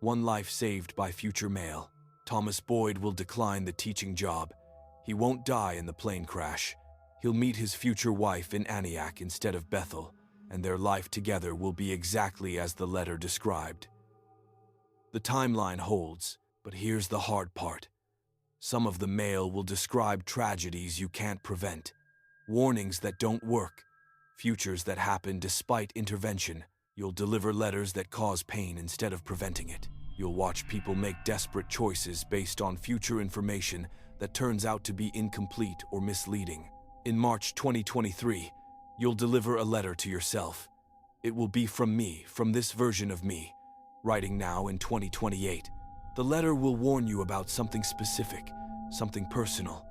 1 life saved by future mail. Thomas Boyd will decline the teaching job. He won't die in the plane crash. He'll meet his future wife in Aniak instead of Bethel, and their life together will be exactly as the letter described. The timeline holds, but here's the hard part. Some of the mail will describe tragedies you can't prevent, warnings that don't work, futures that happen despite intervention. You'll deliver letters that cause pain instead of preventing it. You'll watch people make desperate choices based on future information that turns out to be incomplete or misleading. In March 2023, you'll deliver a letter to yourself. It will be from me, from this version of me, writing now in 2028. The letter will warn you about something specific, something personal.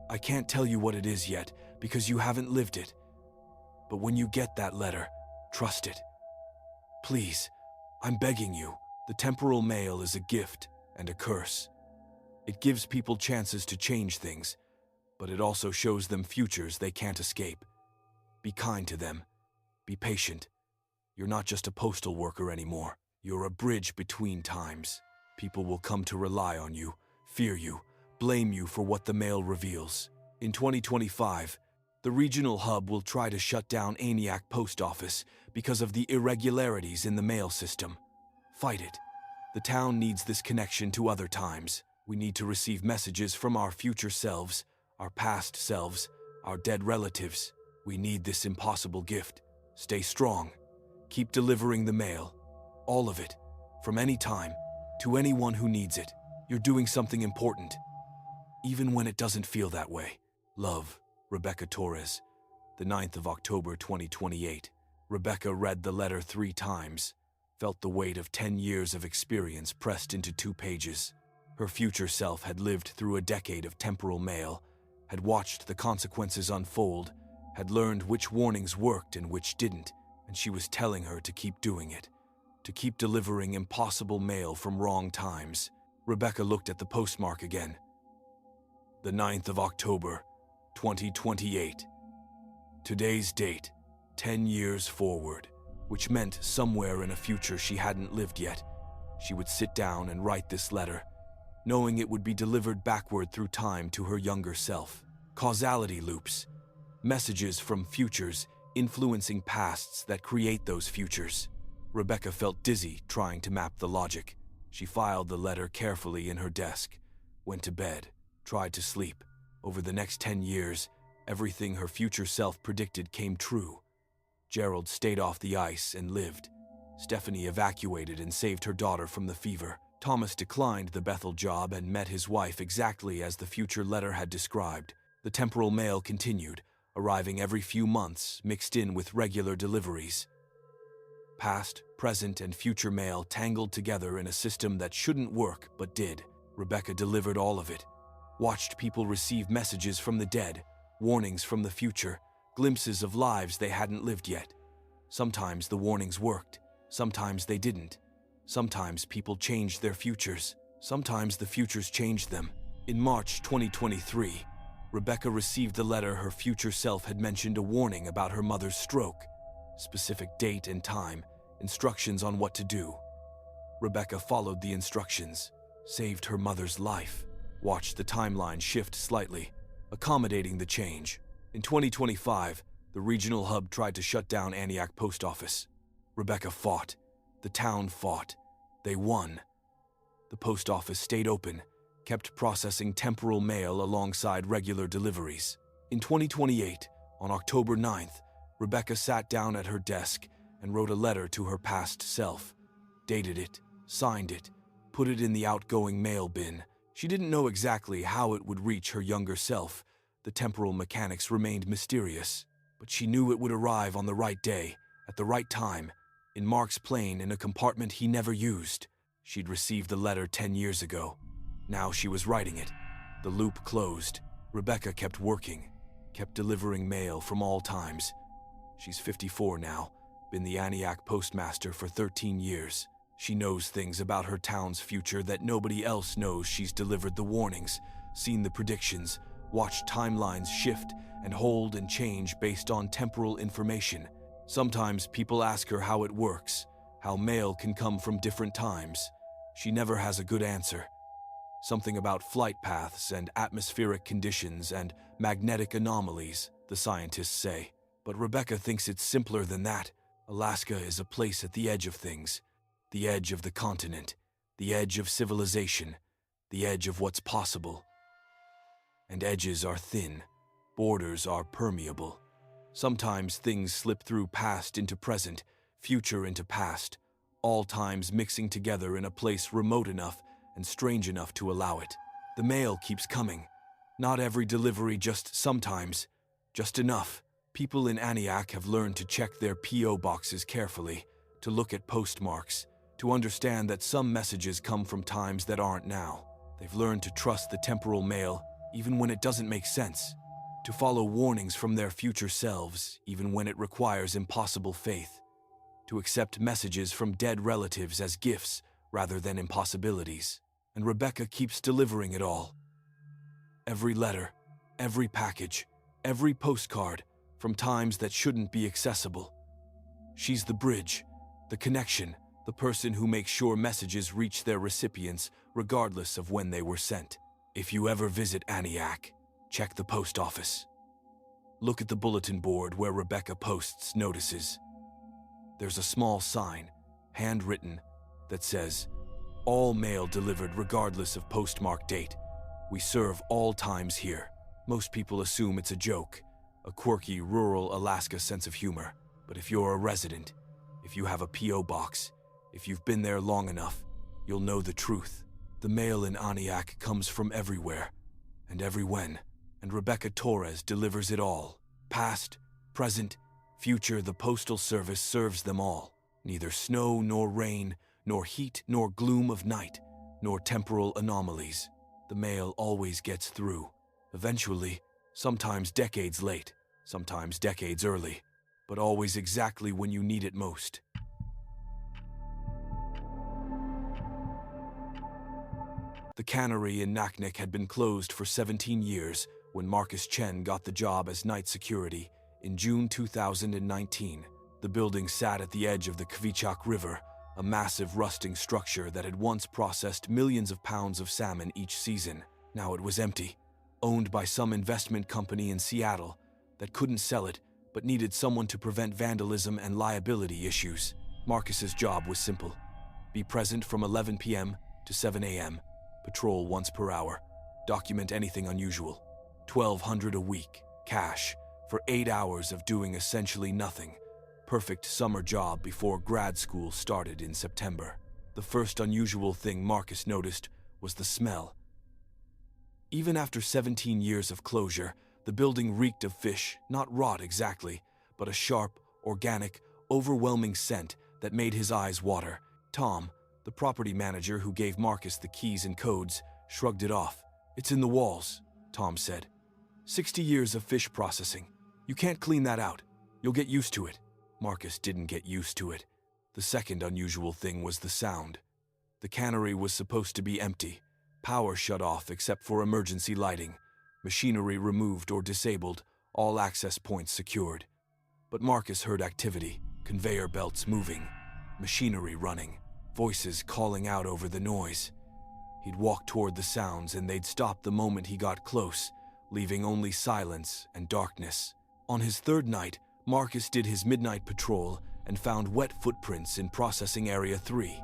I can't tell you what it is yet because you haven't lived it. But when you get that letter, trust it. Please, I'm begging you. The temporal mail is a gift and a curse. It gives people chances to change things, but it also shows them futures they can't escape. Be kind to them. Be patient. You're not just a postal worker anymore. You're a bridge between times. People will come to rely on you, fear you, blame you for what the mail reveals. In 2025, the regional hub will try to shut down Aniak Post Office because of the irregularities in the mail system. Fight it. The town needs this connection to other times. We need to receive messages from our future selves, our past selves, our dead relatives. We need this impossible gift. Stay strong. Keep delivering the mail. All of it. From any time, to anyone who needs it. You're doing something important. Even when it doesn't feel that way. Love, Rebecca Torres. The 9th of October 2028. Rebecca read the letter 3 times, felt the weight of 10 years of experience pressed into 2 pages. Her future self had lived through a decade of temporal mail, had watched the consequences unfold, had learned which warnings worked and which didn't, and she was telling her to keep doing it, to keep delivering impossible mail from wrong times. Rebecca looked at the postmark again. The 9th of October, 2028. Today's date, 10 years forward, which meant somewhere in a future she hadn't lived yet. She would sit down and write this letter, knowing it would be delivered backward through time to her younger self. Causality loops, messages from futures influencing pasts that create those futures. Rebecca felt dizzy trying to map the logic. She filed the letter carefully in her desk, went to bed, tried to sleep. Over the next 10 years, everything her future self predicted came true. Gerald stayed off the ice and lived. Stephanie evacuated and saved her daughter from the fever. Thomas declined the Bethel job and met his wife exactly as the future letter had described. The temporal mail continued, arriving every few months, mixed in with regular deliveries. Past, present, and future mail tangled together in a system that shouldn't work but did. Rebecca delivered all of it. Watched people receive messages from the dead, warnings from the future, glimpses of lives they hadn't lived yet. Sometimes the warnings worked, sometimes they didn't. Sometimes people changed their futures, sometimes the futures changed them. In March 2023, Rebecca received the letter her future self had mentioned a warning about her mother's stroke, specific date and time, instructions on what to do. Rebecca followed the instructions, saved her mother's life, watched the timeline shift slightly, accommodating the change. In 2025, the regional hub tried to shut down Aniak Post Office. Rebecca fought. The town fought. They won. The post office stayed open, kept processing temporal mail alongside regular deliveries. In 2028, on October 9th, Rebecca sat down at her desk and wrote a letter to her past self, dated it, signed it, put it in the outgoing mail bin. She didn't know exactly how it would reach her younger self. The temporal mechanics remained mysterious, but she knew it would arrive on the right day, at the right time, in Mark's plane in a compartment he never used. She'd received the letter 10 years ago. Now she was writing it. The loop closed. Rebecca kept working, kept delivering mail from all times. She's 54 now, been the Aniak postmaster for 13 years. She knows things about her town's future that nobody else knows. She's delivered the warnings, seen the predictions, watched timelines shift and hold and change based on temporal information. Sometimes people ask her how it works, how mail can come from different times. She never has a good answer. Something about flight paths and atmospheric conditions and magnetic anomalies, the scientists say. But Rebecca thinks it's simpler than that. Alaska is a place at the edge of things, the edge of the continent, the edge of civilization, the edge of what's possible. And edges are thin, borders are permeable. Sometimes things slip through past into present, future into past, all times mixing together in a place remote enough and strange enough to allow it. The mail keeps coming. Not every delivery, just sometimes, just enough. People in Aniak have learned to check their P.O. boxes carefully, to look at postmarks, to understand that some messages come from times that aren't now. They've learned to trust the temporal mail, even when it doesn't make sense. To follow warnings from their future selves, even when it requires impossible faith. To accept messages from dead relatives as gifts rather than impossibilities. And Rebecca keeps delivering it all. Every letter, every package, every postcard, from times that shouldn't be accessible. She's the bridge, the connection, The person who makes sure messages reach their recipients regardless of when they were sent. If you ever visit Aniak, check the post office. Look at the bulletin board where Rebecca posts notices. There's a small sign, handwritten, that says, "All mail delivered regardless of postmark date. We serve all times here." Most people assume it's a joke, a quirky rural Alaska sense of humor. But if you're a resident, if you have a P.O. box, if you've been there long enough, you'll know the truth. The mail in Aniak comes from everywhere, and everywhen, and Rebecca Torres delivers it all. Past, present, future, the Postal Service serves them all. Neither snow nor rain, nor heat nor gloom of night, nor temporal anomalies. The mail always gets through. Eventually, sometimes decades late, sometimes decades early, but always exactly when you need it most. The cannery in Naknek had been closed for 17 years when Marcus Chen got the job as night security in June 2019. The building sat at the edge of the Kvichak River, a massive rusting structure that had once processed millions of pounds of salmon each season. Now it was empty, owned by some investment company in Seattle that couldn't sell it but needed someone to prevent vandalism and liability issues. Marcus's job was simple: be present from 11 p.m. to 7 a.m., patrol once per hour, document anything unusual. $1,200 a week, cash, for 8 hours of doing essentially nothing. Perfect summer job before grad school started in September. The first unusual thing Marcus noticed was the smell. Even after 17 years of closure, the building reeked of fish, not rot exactly, but a sharp, organic, overwhelming scent that made his eyes water. Tom, the property manager who gave Marcus the keys and codes, shrugged it off. "It's in the walls," Tom said. 60 years of fish processing. You can't clean that out. You'll get used to it." Marcus didn't get used to it. The second unusual thing was the sound. The cannery was supposed to be empty, power shut off except for emergency lighting, machinery removed or disabled, all access points secured. But Marcus heard activity, conveyor belts moving, machinery running, voices calling out over the noise. He'd walk toward the sounds and they'd stop the moment he got close, leaving only silence and darkness. On his third night, Marcus did his midnight patrol and found wet footprints in Processing Area 3.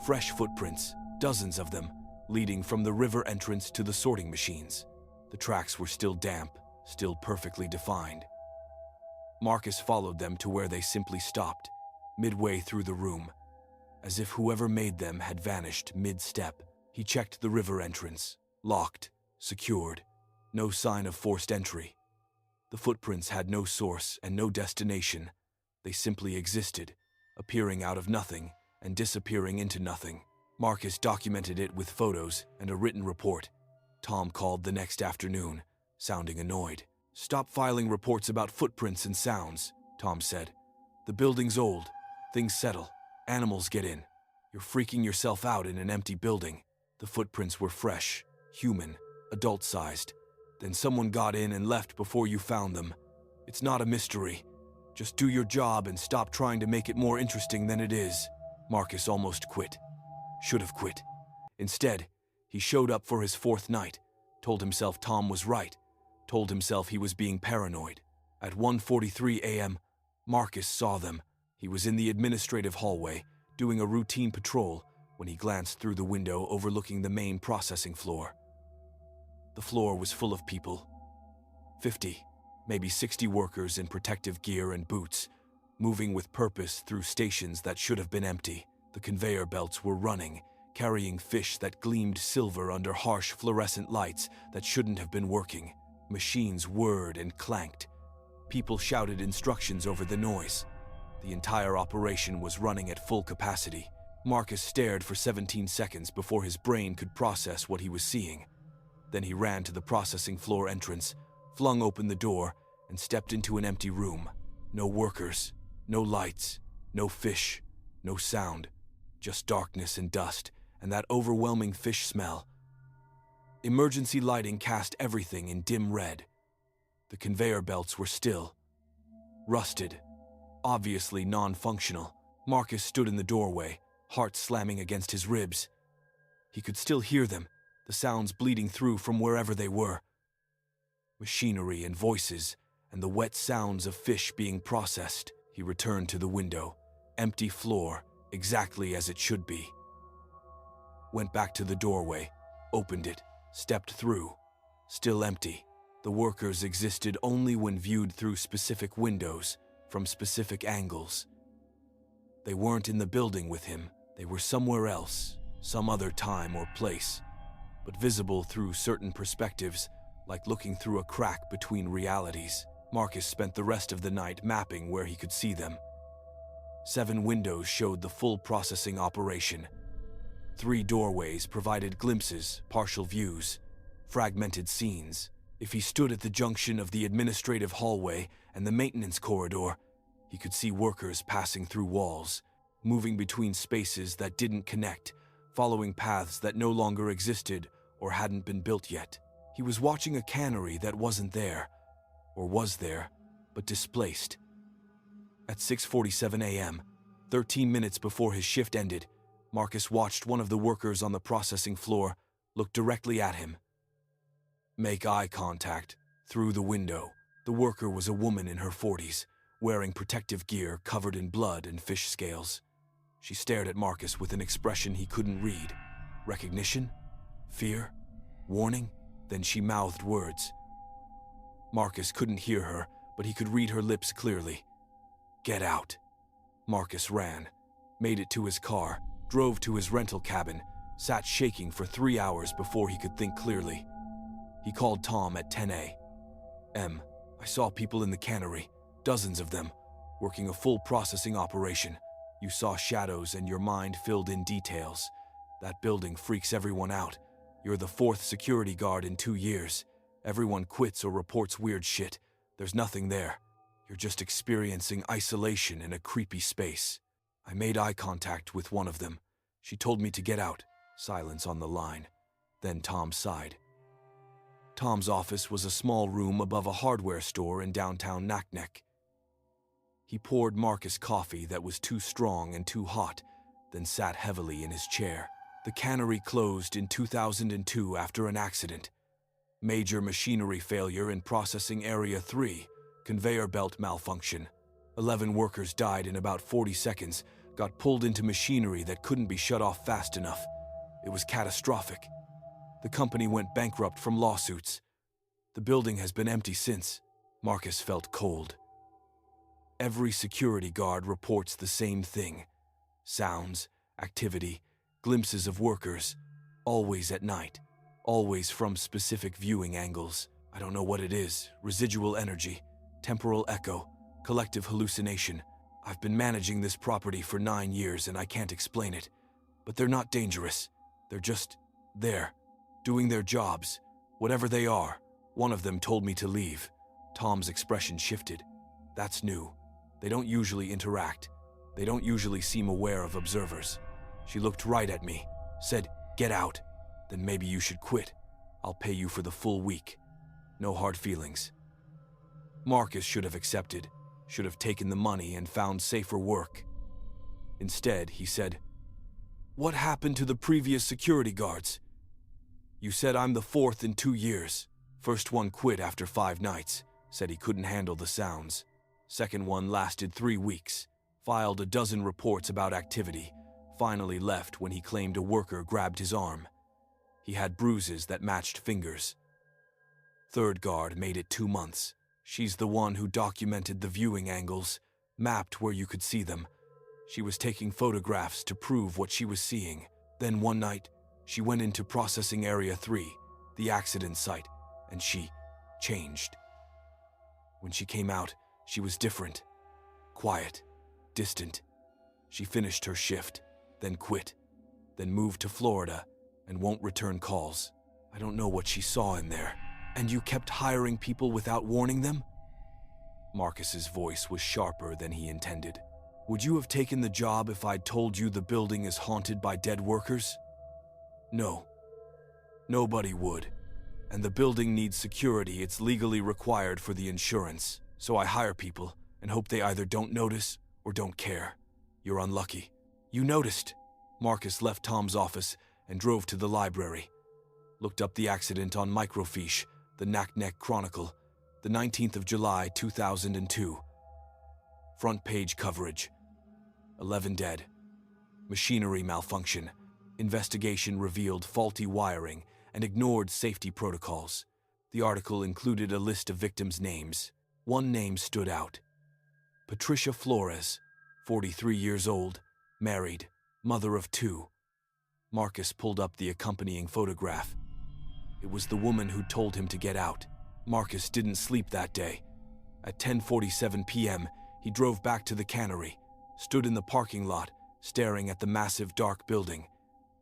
Fresh footprints, dozens of them, leading from the river entrance to the sorting machines. The tracks were still damp, still perfectly defined. Marcus followed them to where they simply stopped, midway through the room, as if whoever made them had vanished mid-step. He checked the river entrance, locked, secured, no sign of forced entry. The footprints had no source and no destination. They simply existed, appearing out of nothing and disappearing into nothing. Marcus documented it with photos and a written report. Tom called the next afternoon, sounding annoyed. "Stop filing reports about footprints and sounds," Tom said. "The building's old. Things settle. Animals get in. You're freaking yourself out in an empty building." The footprints were fresh, human, adult-sized. Then someone got in and left before you found them. It's not a mystery. Just do your job and stop trying to make it more interesting than it is. Marcus almost quit. Should have quit. Instead, he showed up for his fourth night, told himself Tom was right, told himself he was being paranoid. At 1:43 a.m., Marcus saw them. He was in the administrative hallway, doing a routine patrol, when he glanced through the window overlooking the main processing floor. The floor was full of people. 50, maybe 60 workers in protective gear and boots, moving with purpose through stations that should have been empty. The conveyor belts were running, carrying fish that gleamed silver under harsh fluorescent lights that shouldn't have been working. Machines whirred and clanked. People shouted instructions over the noise. The entire operation was running at full capacity. Marcus stared for 17 seconds before his brain could process what he was seeing. Then he ran to the processing floor entrance, flung open the door, and stepped into an empty room. No workers, no lights, no fish, no sound, just darkness and dust, and that overwhelming fish smell. Emergency lighting cast everything in dim red. The conveyor belts were still, rusted, obviously non-functional. Marcus stood in the doorway, heart slamming against his ribs. He could still hear them, the sounds bleeding through from wherever they were. Machinery and voices, and the wet sounds of fish being processed. He returned to the window. Empty floor, exactly as it should be. Went back to the doorway, opened it, stepped through. Still empty. The workers existed only when viewed through specific windows, from specific angles. They weren't in the building with him. They were somewhere else, some other time or place, but visible through certain perspectives, like looking through a crack between realities. Marcus spent the rest of the night mapping where he could see them. 7 windows showed the full processing operation. 3 doorways provided glimpses, partial views, fragmented scenes. If he stood at the junction of the administrative hallway and the maintenance corridor, he could see workers passing through walls, moving between spaces that didn't connect, following paths that no longer existed or hadn't been built yet. He was watching a cannery that wasn't there, or was there, but displaced. At 6:47 a.m., 13 minutes before his shift ended, Marcus watched one of the workers on the processing floor look directly at him. Make eye contact through the window. The worker was a woman in her 40s, wearing protective gear covered in blood and fish scales. She stared at Marcus with an expression he couldn't read. Recognition? Fear? Warning? Then she mouthed words. Marcus couldn't hear her, but he could read her lips clearly. Get out. Marcus ran, made it to his car, drove to his rental cabin, sat shaking for 3 hours before he could think clearly. He called Tom at 10 a.m. I saw people in the cannery, dozens of them, working a full processing operation. You saw shadows and your mind filled in details. That building freaks everyone out. You're the 4th security guard in 2 years. Everyone quits or reports weird shit. There's nothing there. You're just experiencing isolation in a creepy space. I made eye contact with one of them. She told me to get out. Silence on the line. Then Tom sighed. Tom's office was a small room above a hardware store in downtown Naknek. He poured Marcus coffee that was too strong and too hot, then sat heavily in his chair. The cannery closed in 2002 after an accident. Major machinery failure in processing area 3, conveyor belt malfunction. 11 workers died in about 40 seconds, got pulled into machinery that couldn't be shut off fast enough. It was catastrophic. The company went bankrupt from lawsuits. The building has been empty since. Marcus felt cold. Every security guard reports the same thing. Sounds, activity, glimpses of workers, always at night, always from specific viewing angles. I don't know what it is, residual energy, temporal echo, collective hallucination. I've been managing this property for 9 years and I can't explain it. But they're not dangerous. They're just there, doing their jobs, whatever they are. One of them told me to leave. Tom's expression shifted. That's new. They don't usually interact. They don't usually seem aware of observers. She looked right at me, said, "Get out. Then maybe you should quit. I'll pay you for the full week. No hard feelings." Marcus should have accepted, should have taken the money and found safer work. Instead, he said, "What happened to the previous security guards? You said I'm the 4th in 2 years. First one quit after 5 nights, said he couldn't handle the sounds. Second one lasted 3 weeks, filed a dozen reports about activity, finally left when he claimed a worker grabbed his arm. He had bruises that matched fingers. Third guard made it 2 months. She's the one who documented the viewing angles, mapped where you could see them. She was taking photographs to prove what she was seeing. Then one night, she went into processing area 3, the accident site, and she changed. When she came out, she was different. Quiet, distant. She finished her shift, then quit, then moved to Florida, and won't return calls. I don't know what she saw in there. And you kept hiring people without warning them?" Marcus's voice was sharper than he intended. "Would you have taken the job if I'd told you the building is haunted by dead workers?" "No. Nobody would. And the building needs security. It's legally required for the insurance. So I hire people and hope they either don't notice or don't care. You're unlucky. You noticed. Marcus left Tom's office and drove to the library. Looked up the accident on microfiche, the Naknek Chronicle, the 19th of July, 2002. Front page coverage. 11 dead. Machinery malfunction. Investigation revealed faulty wiring and ignored safety protocols. The article included a list of victims' names. One name stood out. Patricia Flores, 43 years old, married, mother of 2. Marcus pulled up the accompanying photograph. It was the woman who told him to get out. Marcus didn't sleep that day. At 10:47 p.m., he drove back to the cannery, stood in the parking lot, staring at the massive dark building.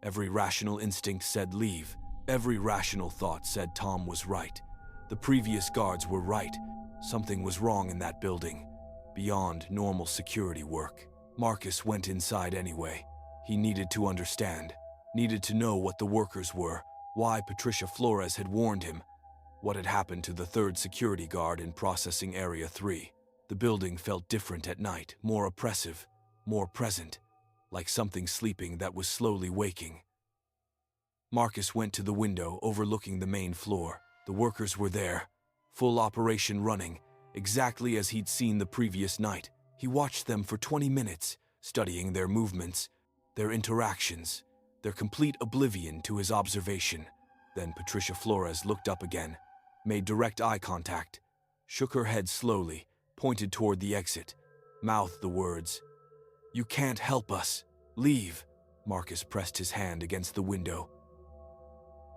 Every rational instinct said leave. Every rational thought said Tom was right. The previous guards were right. Something was wrong in that building, beyond normal security work. Marcus went inside anyway. He needed to understand, needed to know what the workers were, why Patricia Flores had warned him, what had happened to the 3rd security guard in processing area 3. The building felt different at night, more oppressive, more present, like something sleeping that was slowly waking. Marcus went to the window overlooking the main floor. The workers were there, full operation running, exactly as he'd seen the previous night. He watched them for 20 minutes, studying their movements, their interactions, their complete oblivion to his observation. Then Patricia Flores looked up again, made direct eye contact, shook her head slowly, pointed toward the exit, mouthed the words, "You can't help us. Leave." Marcus pressed his hand against the window.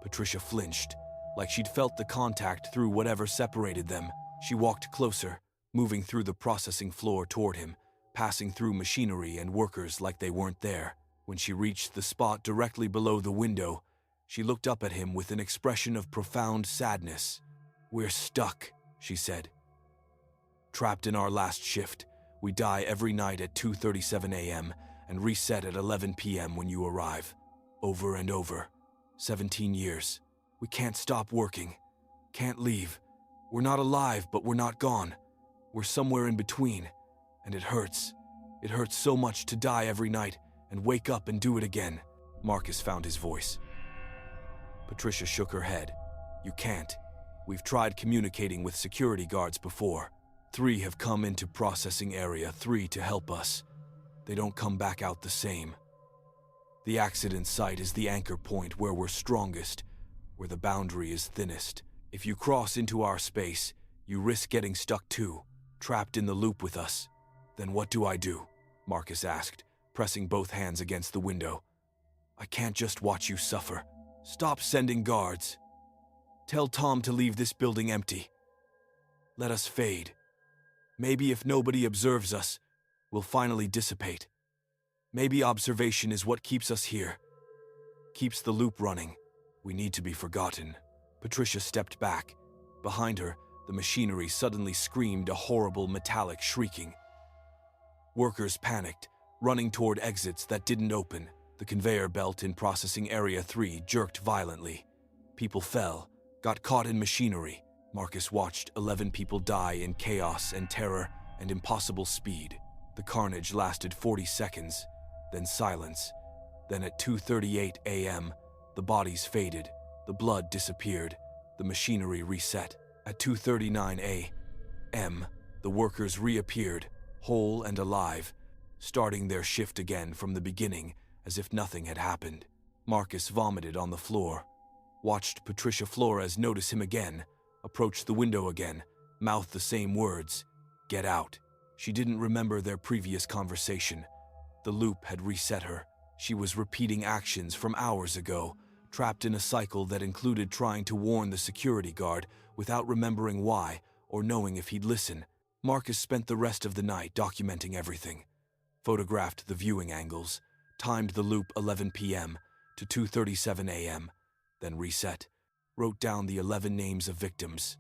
Patricia flinched, like she'd felt the contact through whatever separated them. She walked closer, moving through the processing floor toward him, passing through machinery and workers like they weren't there. When she reached the spot directly below the window, she looked up at him with an expression of profound sadness. "We're stuck," she said. "Trapped in our last shift. We die every night at 2:37 a.m. and reset at 11 p.m. when you arrive. Over and over. 17 years. We can't stop working. Can't leave. We're not alive, but we're not gone. We're somewhere in between. And it hurts. It hurts so much to die every night and wake up and do it again." Marcus found his voice. Patricia shook her head. "You can't. We've tried communicating with security guards before. 3 have come into processing area 3 to help us. They don't come back out the same. The accident site is the anchor point where we're strongest, where the boundary is thinnest. If you cross into our space, you risk getting stuck too, trapped in the loop with us." "Then what do I do?" Marcus asked, pressing both hands against the window. "I can't just watch you suffer. Stop sending guards. Tell Tom to leave this building empty. Let us fade. Maybe if nobody observes us, we'll finally dissipate. Maybe observation is what keeps us here, keeps the loop running. We need to be forgotten." Patricia stepped back. Behind her, the machinery suddenly screamed a horrible metallic shrieking. Workers panicked, running toward exits that didn't open. The conveyor belt in processing area 3 jerked violently. People fell, got caught in machinery. Marcus watched 11 people die in chaos and terror and impossible speed. The carnage lasted 40 seconds, then silence. Then at 2:38 a.m., the bodies faded, the blood disappeared, the machinery reset. At 2:39 a.m., the workers reappeared, whole and alive, starting their shift again from the beginning as if nothing had happened. Marcus vomited on the floor, watched Patricia Flores notice him again, approach the window again, mouth the same words, "Get out." She didn't remember their previous conversation. The loop had reset her. She was repeating actions from hours ago, trapped in a cycle that included trying to warn the security guard without remembering why or knowing if he'd listen. Marcus spent the rest of the night documenting everything, photographed the viewing angles, timed the loop 11 p.m. to 2:37 a.m., then reset, wrote down the 11 names of victims.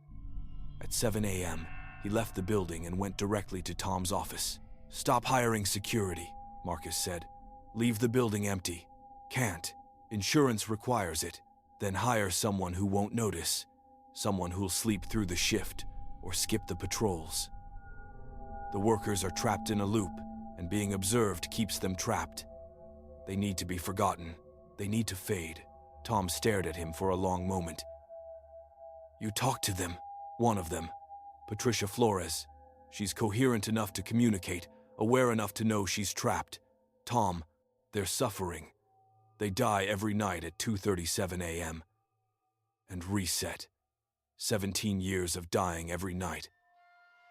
At 7 a.m., he left the building and went directly to Tom's office. "Stop hiring security," Marcus said. "Leave the building empty. Can't. Insurance requires it. Then hire someone who won't notice, someone who'll sleep through the shift or skip the patrols. The workers are trapped in a loop, and being observed keeps them trapped. They need to be forgotten. They need to fade. Tom stared at him for a long moment. You talked to them. One of them. Patricia Flores. She's coherent enough to communicate, aware enough to know she's trapped. Tom, they're suffering. They die every night at 2:37 a.m. And reset. 17 years of dying every night.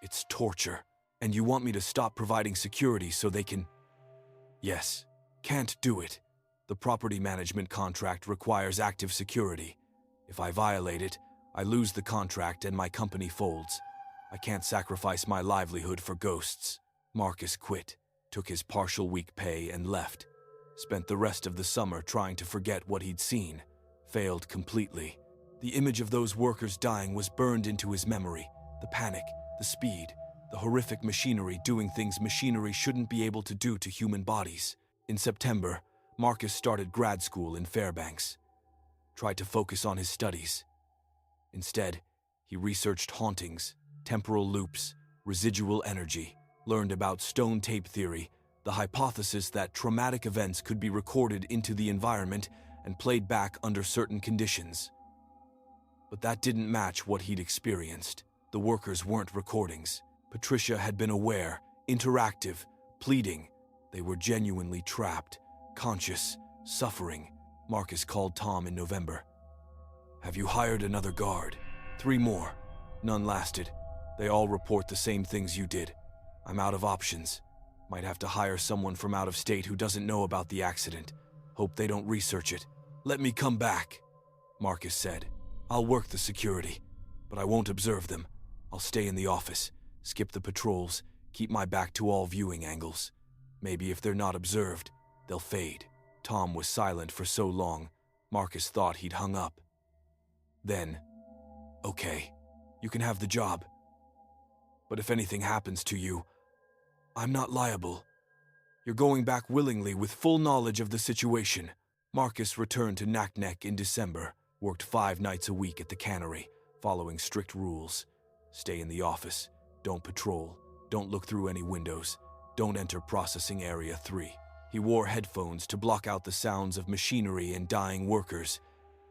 It's torture. And you want me to stop providing security so they can... Yes. Can't do it. The property management contract requires active security. If I violate it, I lose the contract and my company folds. I can't sacrifice my livelihood for ghosts. Marcus quit, took his partial week pay and left. Spent the rest of the summer trying to forget what he'd seen. Failed completely. The image of those workers dying was burned into his memory. The panic, the speed, the horrific machinery doing things machinery shouldn't be able to do to human bodies. In September, Marcus started grad school in Fairbanks. Tried to focus on his studies. Instead, he researched hauntings, temporal loops, residual energy, learned about stone tape theory, the hypothesis that traumatic events could be recorded into the environment and played back under certain conditions. But that didn't match what he'd experienced. The workers weren't recordings. Patricia had been aware, interactive, pleading. They were genuinely trapped, conscious, suffering. Marcus called Tom in November. Have you hired another guard? 3 more. None lasted. They all report the same things you did. I'm out of options. Might have to hire someone from out of state who doesn't know about the accident. Hope they don't research it. Let me come back, Marcus said. I'll work the security, but I won't observe them. I'll stay in the office, skip the patrols, keep my back to all viewing angles. Maybe if they're not observed, they'll fade. Tom was silent for so long, Marcus thought he'd hung up. Then, okay, you can have the job. But if anything happens to you, I'm not liable. You're going back willingly with full knowledge of the situation. Marcus returned to Naknek in December, worked 5 nights a week at the cannery, following strict rules. Stay in the office, don't patrol, don't look through any windows, don't enter processing area 3. He wore headphones to block out the sounds of machinery and dying workers,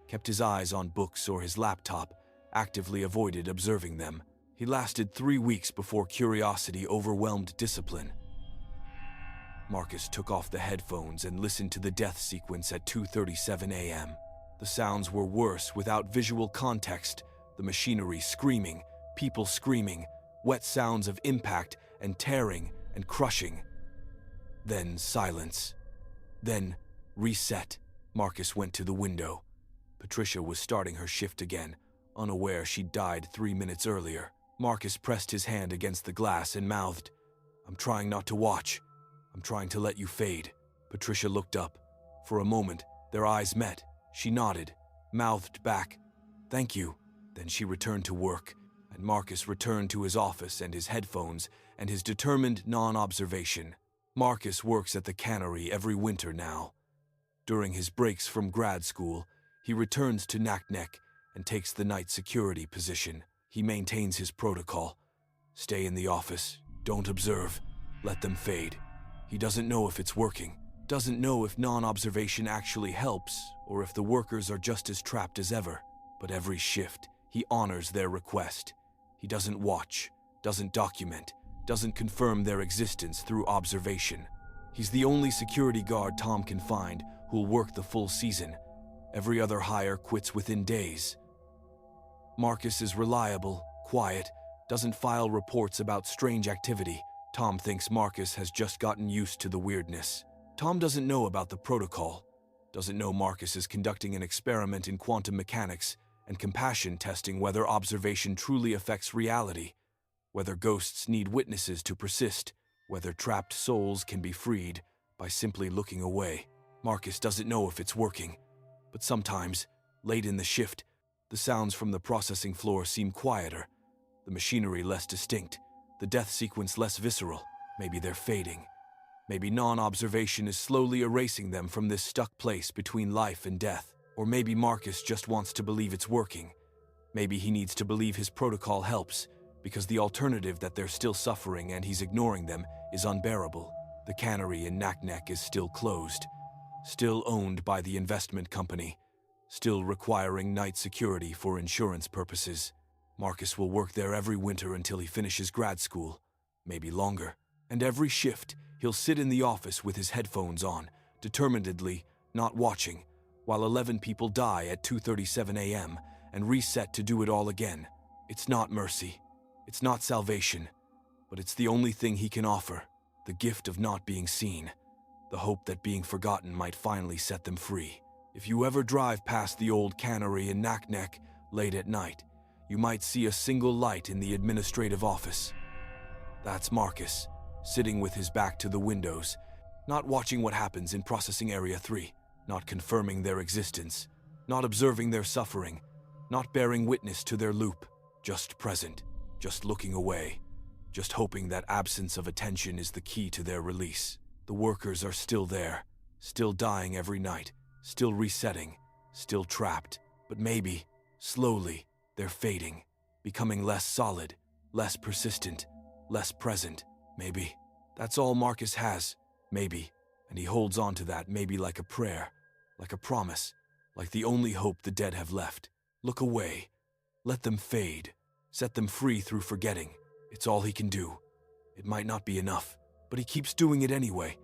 kept his eyes on books or his laptop, actively avoided observing them. He lasted 3 weeks before curiosity overwhelmed discipline. Marcus took off the headphones and listened to the death sequence at 2:37 a.m. The sounds were worse without visual context, the machinery screaming, people screaming, wet sounds of impact and tearing and crushing. Then silence. Then reset. Marcus went to the window. Patricia was starting her shift again, unaware she'd died 3 minutes earlier. Marcus pressed his hand against the glass and mouthed, I'm trying not to watch. I'm trying to let you fade. Patricia looked up. For a moment, their eyes met. She nodded, mouthed back, thank you. Then she returned to work, and Marcus returned to his office and his headphones and his determined non-observation. Marcus works at the cannery every winter now. During his breaks from grad school, he returns to Naknek and takes the night security position. He maintains his protocol. Stay in the office, don't observe, let them fade. He doesn't know if it's working, doesn't know if non-observation actually helps or if the workers are just as trapped as ever. But every shift, he honors their request. He doesn't watch, doesn't document, doesn't confirm their existence through observation. He's the only security guard Tom can find who'll work the full season. Every other hire quits within days. Marcus is reliable, quiet, doesn't file reports about strange activity. Tom thinks Marcus has just gotten used to the weirdness. Tom doesn't know about the protocol, doesn't know Marcus is conducting an experiment in quantum mechanics and compassion testing whether observation truly affects reality, whether ghosts need witnesses to persist, whether trapped souls can be freed by simply looking away. Marcus doesn't know if it's working, but sometimes, late in the shift, the sounds from the processing floor seem quieter, the machinery less distinct, the death sequence less visceral. Maybe they're fading. Maybe non-observation is slowly erasing them from this stuck place between life and death. Or maybe Marcus just wants to believe it's working. Maybe he needs to believe his protocol helps, because the alternative that they're still suffering and he's ignoring them is unbearable. The cannery in Naknek is still closed. still owned by the investment company, still requiring night security for insurance purposes. Marcus will work there every winter until he finishes grad school, maybe longer, and every shift he'll sit in the office with his headphones on, determinedly not watching, while 11 people die at 2:37 a.m. and reset to do it all again. It's not mercy, it's not salvation, but it's the only thing he can offer, the gift of not being seen, the hope that being forgotten might finally set them free. If you ever drive past the old cannery in Naknek late at night, you might see a single light in the administrative office. That's Marcus, sitting with his back to the windows, not watching what happens in Processing Area 3, not confirming their existence, not observing their suffering, not bearing witness to their loop, just present, just looking away, just hoping that absence of attention is the key to their release. The workers are still there, still dying every night, still resetting, still trapped, but maybe, slowly, they're fading, becoming less solid, less persistent, less present, maybe. That's all Marcus has, maybe, and he holds on to that maybe like a prayer, like a promise, like the only hope the dead have left. Look away, let them fade, set them free through forgetting. It's all he can do. It might not be enough, but he keeps doing it anyway.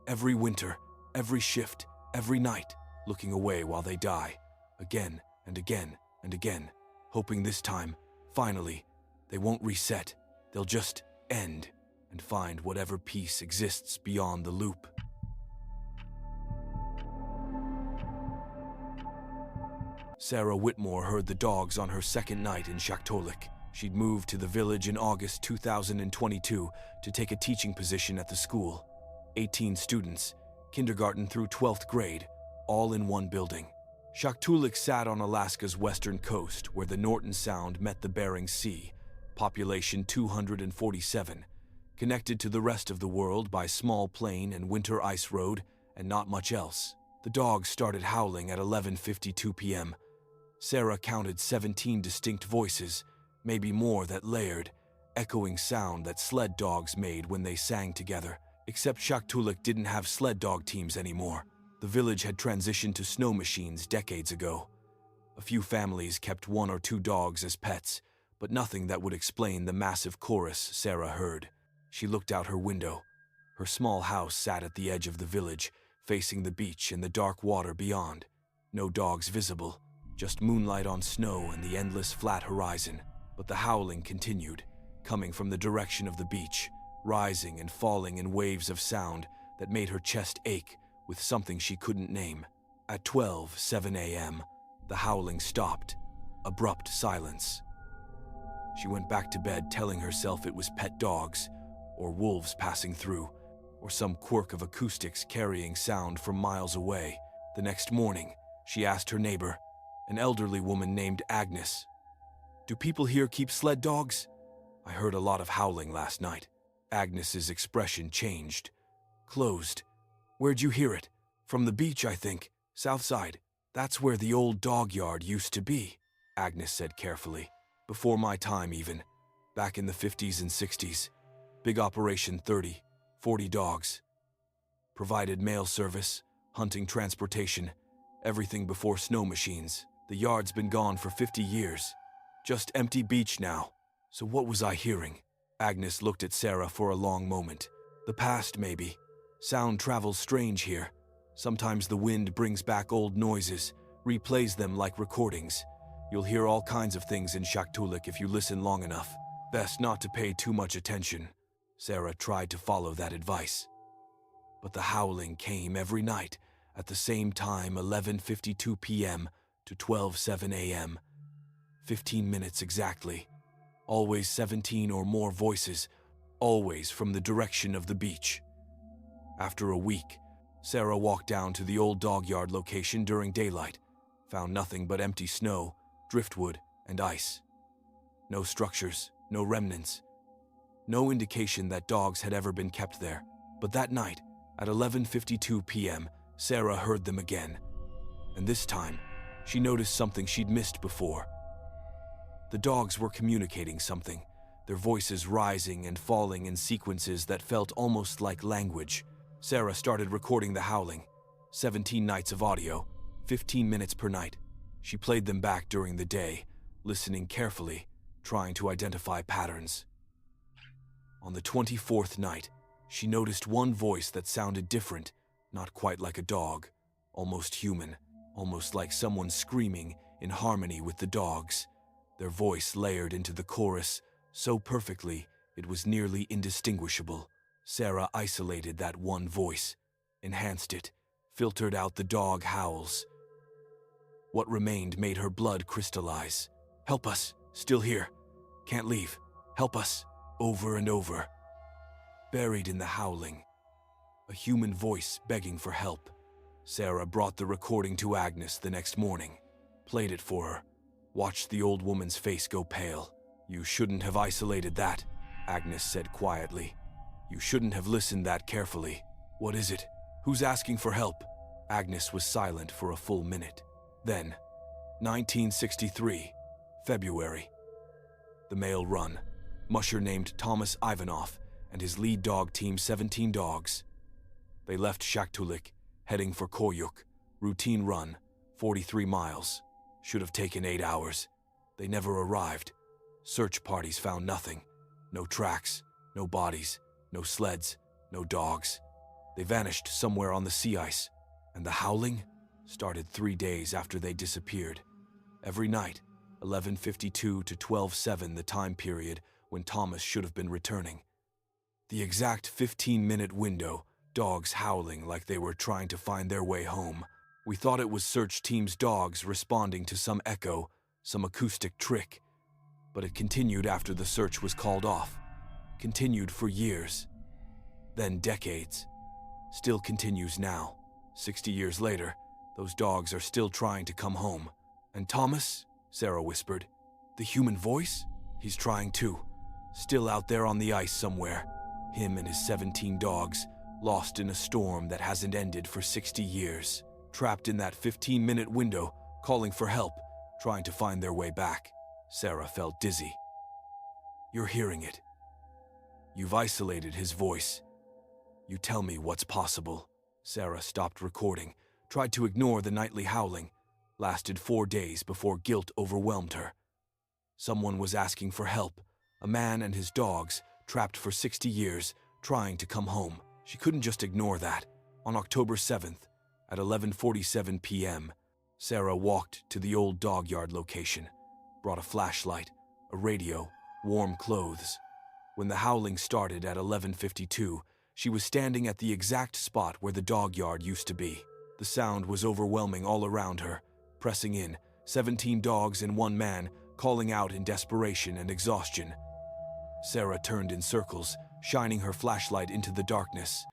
Every winter, every shift, every night, looking away while they die, again and again and again, hoping this time, finally, they won't reset, they'll just end and find whatever peace exists beyond the loop. Sarah Whitmore heard the dogs on her second night in Shaktoolik. She'd moved to the village in August 2022 to take a teaching position at the school. 18 students, kindergarten through 12th grade, all in one building. Shaktoolik sat on Alaska's western coast where the Norton Sound met the Bering Sea, population 247, connected to the rest of the world by small plain and winter ice road and not much else. The dogs started howling at 11:52 p.m. Sarah counted 17 distinct voices, maybe more, that layered, echoing sound that sled dogs made when they sang together. Except Shaktoolik didn't have sled dog teams anymore. The village had transitioned to snow machines decades ago. A few families kept 1 or 2 dogs as pets, but nothing that would explain the massive chorus Sarah heard. She looked out her window. Her small house sat at the edge of the village, facing the beach and the dark water beyond. No dogs visible, just moonlight on snow and the endless flat horizon. But the howling continued, coming from the direction of the beach, rising and falling in waves of sound that made her chest ache with something she couldn't name. At 12:07 a.m., the howling stopped. Abrupt silence. She went back to bed telling herself it was pet dogs, or wolves passing through, or some quirk of acoustics carrying sound from miles away. The next morning, she asked her neighbor, an elderly woman named Agnes, "Do people here keep sled dogs? I heard a lot of howling last night." Agnes's expression changed. "Closed. Where'd you hear it? From the beach, I think. South side. That's where the old dog yard used to be," Agnes said carefully. "Before my time even. Back in the 50s and 60s. Big operation, 30, 40 dogs. Provided mail service, hunting transportation, everything before snow machines. The yard's been gone for 50 years. Just empty beach now. So what was I hearing?" Agnes looked at Sarah for a long moment. "The past, maybe. Sound travels strange here. Sometimes the wind brings back old noises, replays them like recordings. You'll hear all kinds of things in Shaktoolik if you listen long enough. Best not to pay too much attention." Sarah tried to follow that advice. But the howling came every night at the same time, 11:52 p.m. to 12:07 a.m. 15 minutes exactly. Always 17 or more voices, always from the direction of the beach. After a week, Sarah walked down to the old dog yard location during daylight, found nothing but empty snow, driftwood, and ice. No structures, no remnants. No indication that dogs had ever been kept there. But that night, at 11:52 p.m., Sarah heard them again. And this time, she noticed something she'd missed before. The dogs were communicating something, their voices rising and falling in sequences that felt almost like language. Sarah started recording the howling. 17 nights of audio, 15 minutes per night. She played them back during the day, listening carefully, trying to identify patterns. On the 24th night, she noticed one voice that sounded different, not quite like a dog, almost human, almost like someone screaming in harmony with the dogs. Their voice layered into the chorus so perfectly it was nearly indistinguishable. Sarah isolated that one voice, enhanced it, filtered out the dog howls. What remained made her blood crystallize. "Help us, still here. Can't leave. Help us," over and over. Buried in the howling, a human voice begging for help. Sarah brought the recording to Agnes the next morning, played it for her, watched the old woman's face go pale. "You shouldn't have isolated that," Agnes said quietly. "You shouldn't have listened that carefully. What is it? Who's asking for help?" Agnes was silent for a full minute. Then, 1963, February. The mail run. Musher named Thomas Ivanoff and his lead dog team 17 dogs. They left Shaktoolik, heading for Koyuk. Routine run, 43 miles. Should have taken 8 hours. They never arrived. Search parties found nothing. No tracks, no bodies, no sleds, no dogs. They vanished somewhere on the sea ice. And the howling started 3 days after they disappeared. Every night, 11:52 to 12:07, the time period when Thomas should have been returning. The exact 15-minute window, dogs howling like they were trying to find their way home. We thought it was search team's dogs responding to some echo, some acoustic trick. But it continued after the search was called off. Continued for years. Then decades. Still continues now. 60 years later, those dogs are still trying to come home. "And Thomas?" Sarah whispered. "The human voice? He's trying too. Still out there on the ice somewhere. Him and his 17 dogs, lost in a storm that hasn't ended for 60 years. Trapped in that 15-minute window, calling for help, trying to find their way back." Sarah felt dizzy. "You're hearing it. You've isolated his voice. You tell me what's possible." Sarah stopped recording, tried to ignore the nightly howling. Lasted 4 days before guilt overwhelmed her. Someone was asking for help. A man and his dogs, trapped for 60 years, trying to come home. She couldn't just ignore that. On October 7th, at 11:47 p.m., Sarah walked to the old dog yard location, brought a flashlight, a radio, warm clothes. When the howling started at 11:52, she was standing at the exact spot where the dog yard used to be. The sound was overwhelming all around her, pressing in, 17 dogs and one man, calling out in desperation and exhaustion. Sarah turned in circles, shining her flashlight into the darkness.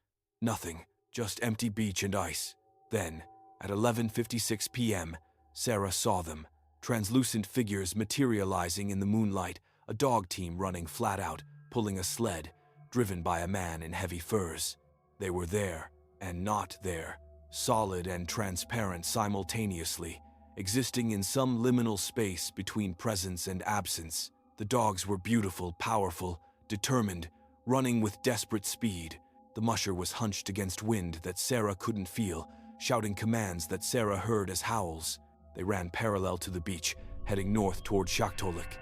Nothing, just empty beach and ice. Then, at 11:56 p.m., Sarah saw them, translucent figures materializing in the moonlight, a dog team running flat out, pulling a sled, driven by a man in heavy furs. They were there and not there, solid and transparent simultaneously, existing in some liminal space between presence and absence. The dogs were beautiful, powerful, determined, running with desperate speed. The musher was hunched against wind that Sarah couldn't feel, shouting commands that Sarah heard as howls. They ran parallel to the beach, heading north toward Shaktoolik.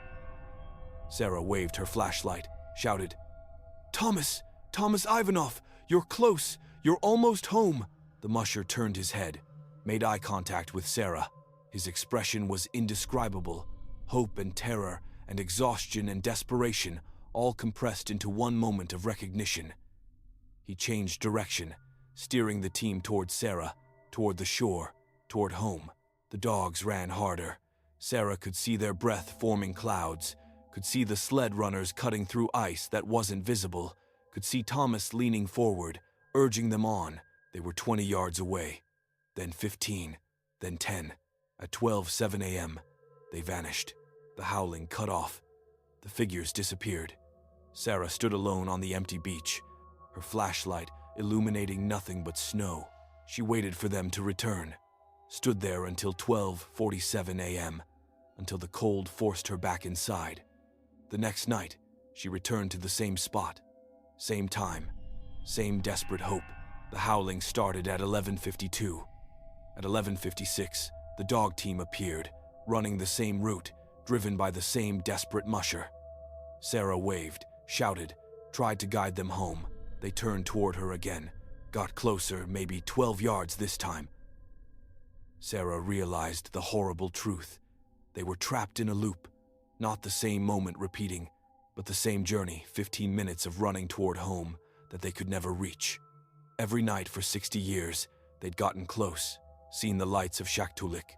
Sarah waved her flashlight, shouted, Thomas Ivanoff, you're close, you're almost home." The musher turned his head, made eye contact with Sarah. His expression was indescribable, hope and terror and exhaustion and desperation, all compressed into one moment of recognition. He changed direction, steering the team toward Sarah, toward the shore, toward home. The dogs ran harder. Sarah could see their breath forming clouds, could see the sled runners cutting through ice that wasn't visible, could see Thomas leaning forward, urging them on. They were 20 yards away, then 15, then 10. At 12:07 a.m., they vanished. The howling cut off. The figures disappeared. Sarah stood alone on the empty beach, her flashlight illuminating nothing but snow. She waited for them to return, stood there until 12:47 a.m., until the cold forced her back inside. The next night, she returned to the same spot, same time, same desperate hope. The howling started at 11:52. At 11:56, the dog team appeared, running the same route, driven by the same desperate musher. Sarah waved, shouted, tried to guide them home. They turned toward her again, got closer, maybe 12 yards this time. Sarah realized the horrible truth. They were trapped in a loop, not the same moment repeating, but the same journey, 15 minutes of running toward home that they could never reach. Every night for 60 years, they'd gotten close, seen the lights of Shaktoolik,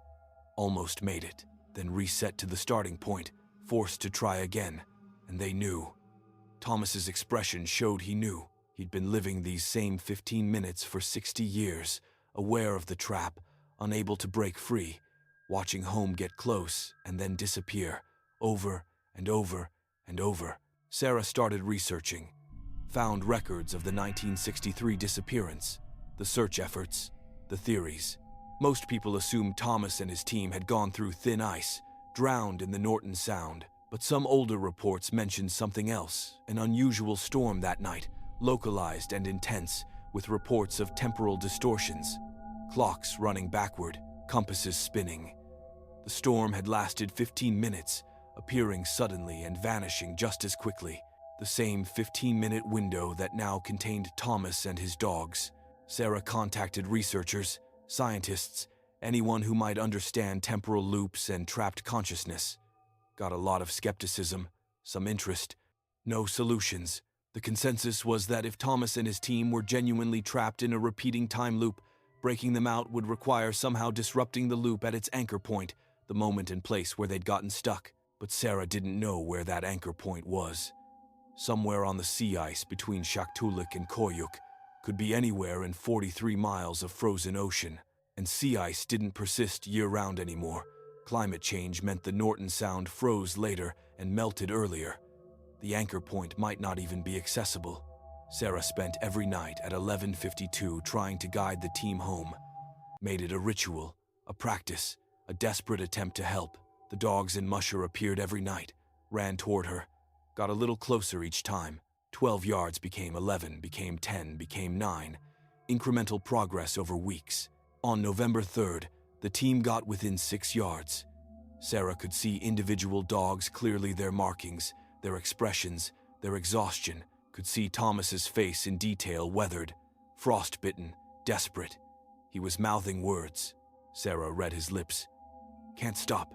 almost made it, then reset to the starting point, forced to try again, and they knew. Thomas's expression showed he knew. He'd been living these same 15 minutes for 60 years, aware of the trap, unable to break free, watching home get close and then disappear, over and over and over. Sarah started researching, found records of the 1963 disappearance, the search efforts, the theories. Most people assumed Thomas and his team had gone through thin ice, drowned in the Norton Sound, but some older reports mentioned something else, an unusual storm that night, localized and intense, with reports of temporal distortions, clocks running backward, compasses spinning. The storm had lasted 15 minutes, appearing suddenly and vanishing just as quickly. The same 15-minute window that now contained Thomas and his dogs. Sarah contacted researchers, scientists, anyone who might understand temporal loops and trapped consciousness. Got a lot of skepticism, some interest, no solutions. The consensus was that if Thomas and his team were genuinely trapped in a repeating time loop, breaking them out would require somehow disrupting the loop at its anchor point, the moment and place where they'd gotten stuck. But Sarah didn't know where that anchor point was. Somewhere on the sea ice between Shaktoolik and Koyuk, could be anywhere in 43 miles of frozen ocean. And sea ice didn't persist year-round anymore. Climate change meant the Norton Sound froze later and melted earlier. The anchor point might not even be accessible. Sarah spent every night at 11:52 trying to guide the team home. Made it a ritual, a practice, a desperate attempt to help. The dogs and musher appeared every night, ran toward her, got a little closer each time. 12 yards became 11, became 10, became 9. Incremental progress over weeks. On November 3rd, the team got within 6 yards. Sarah could see individual dogs clearly, their markings, their expressions, their exhaustion. Could see Thomas's face in detail, weathered, frostbitten, desperate. He was mouthing words. Sarah read his lips. Can't stop.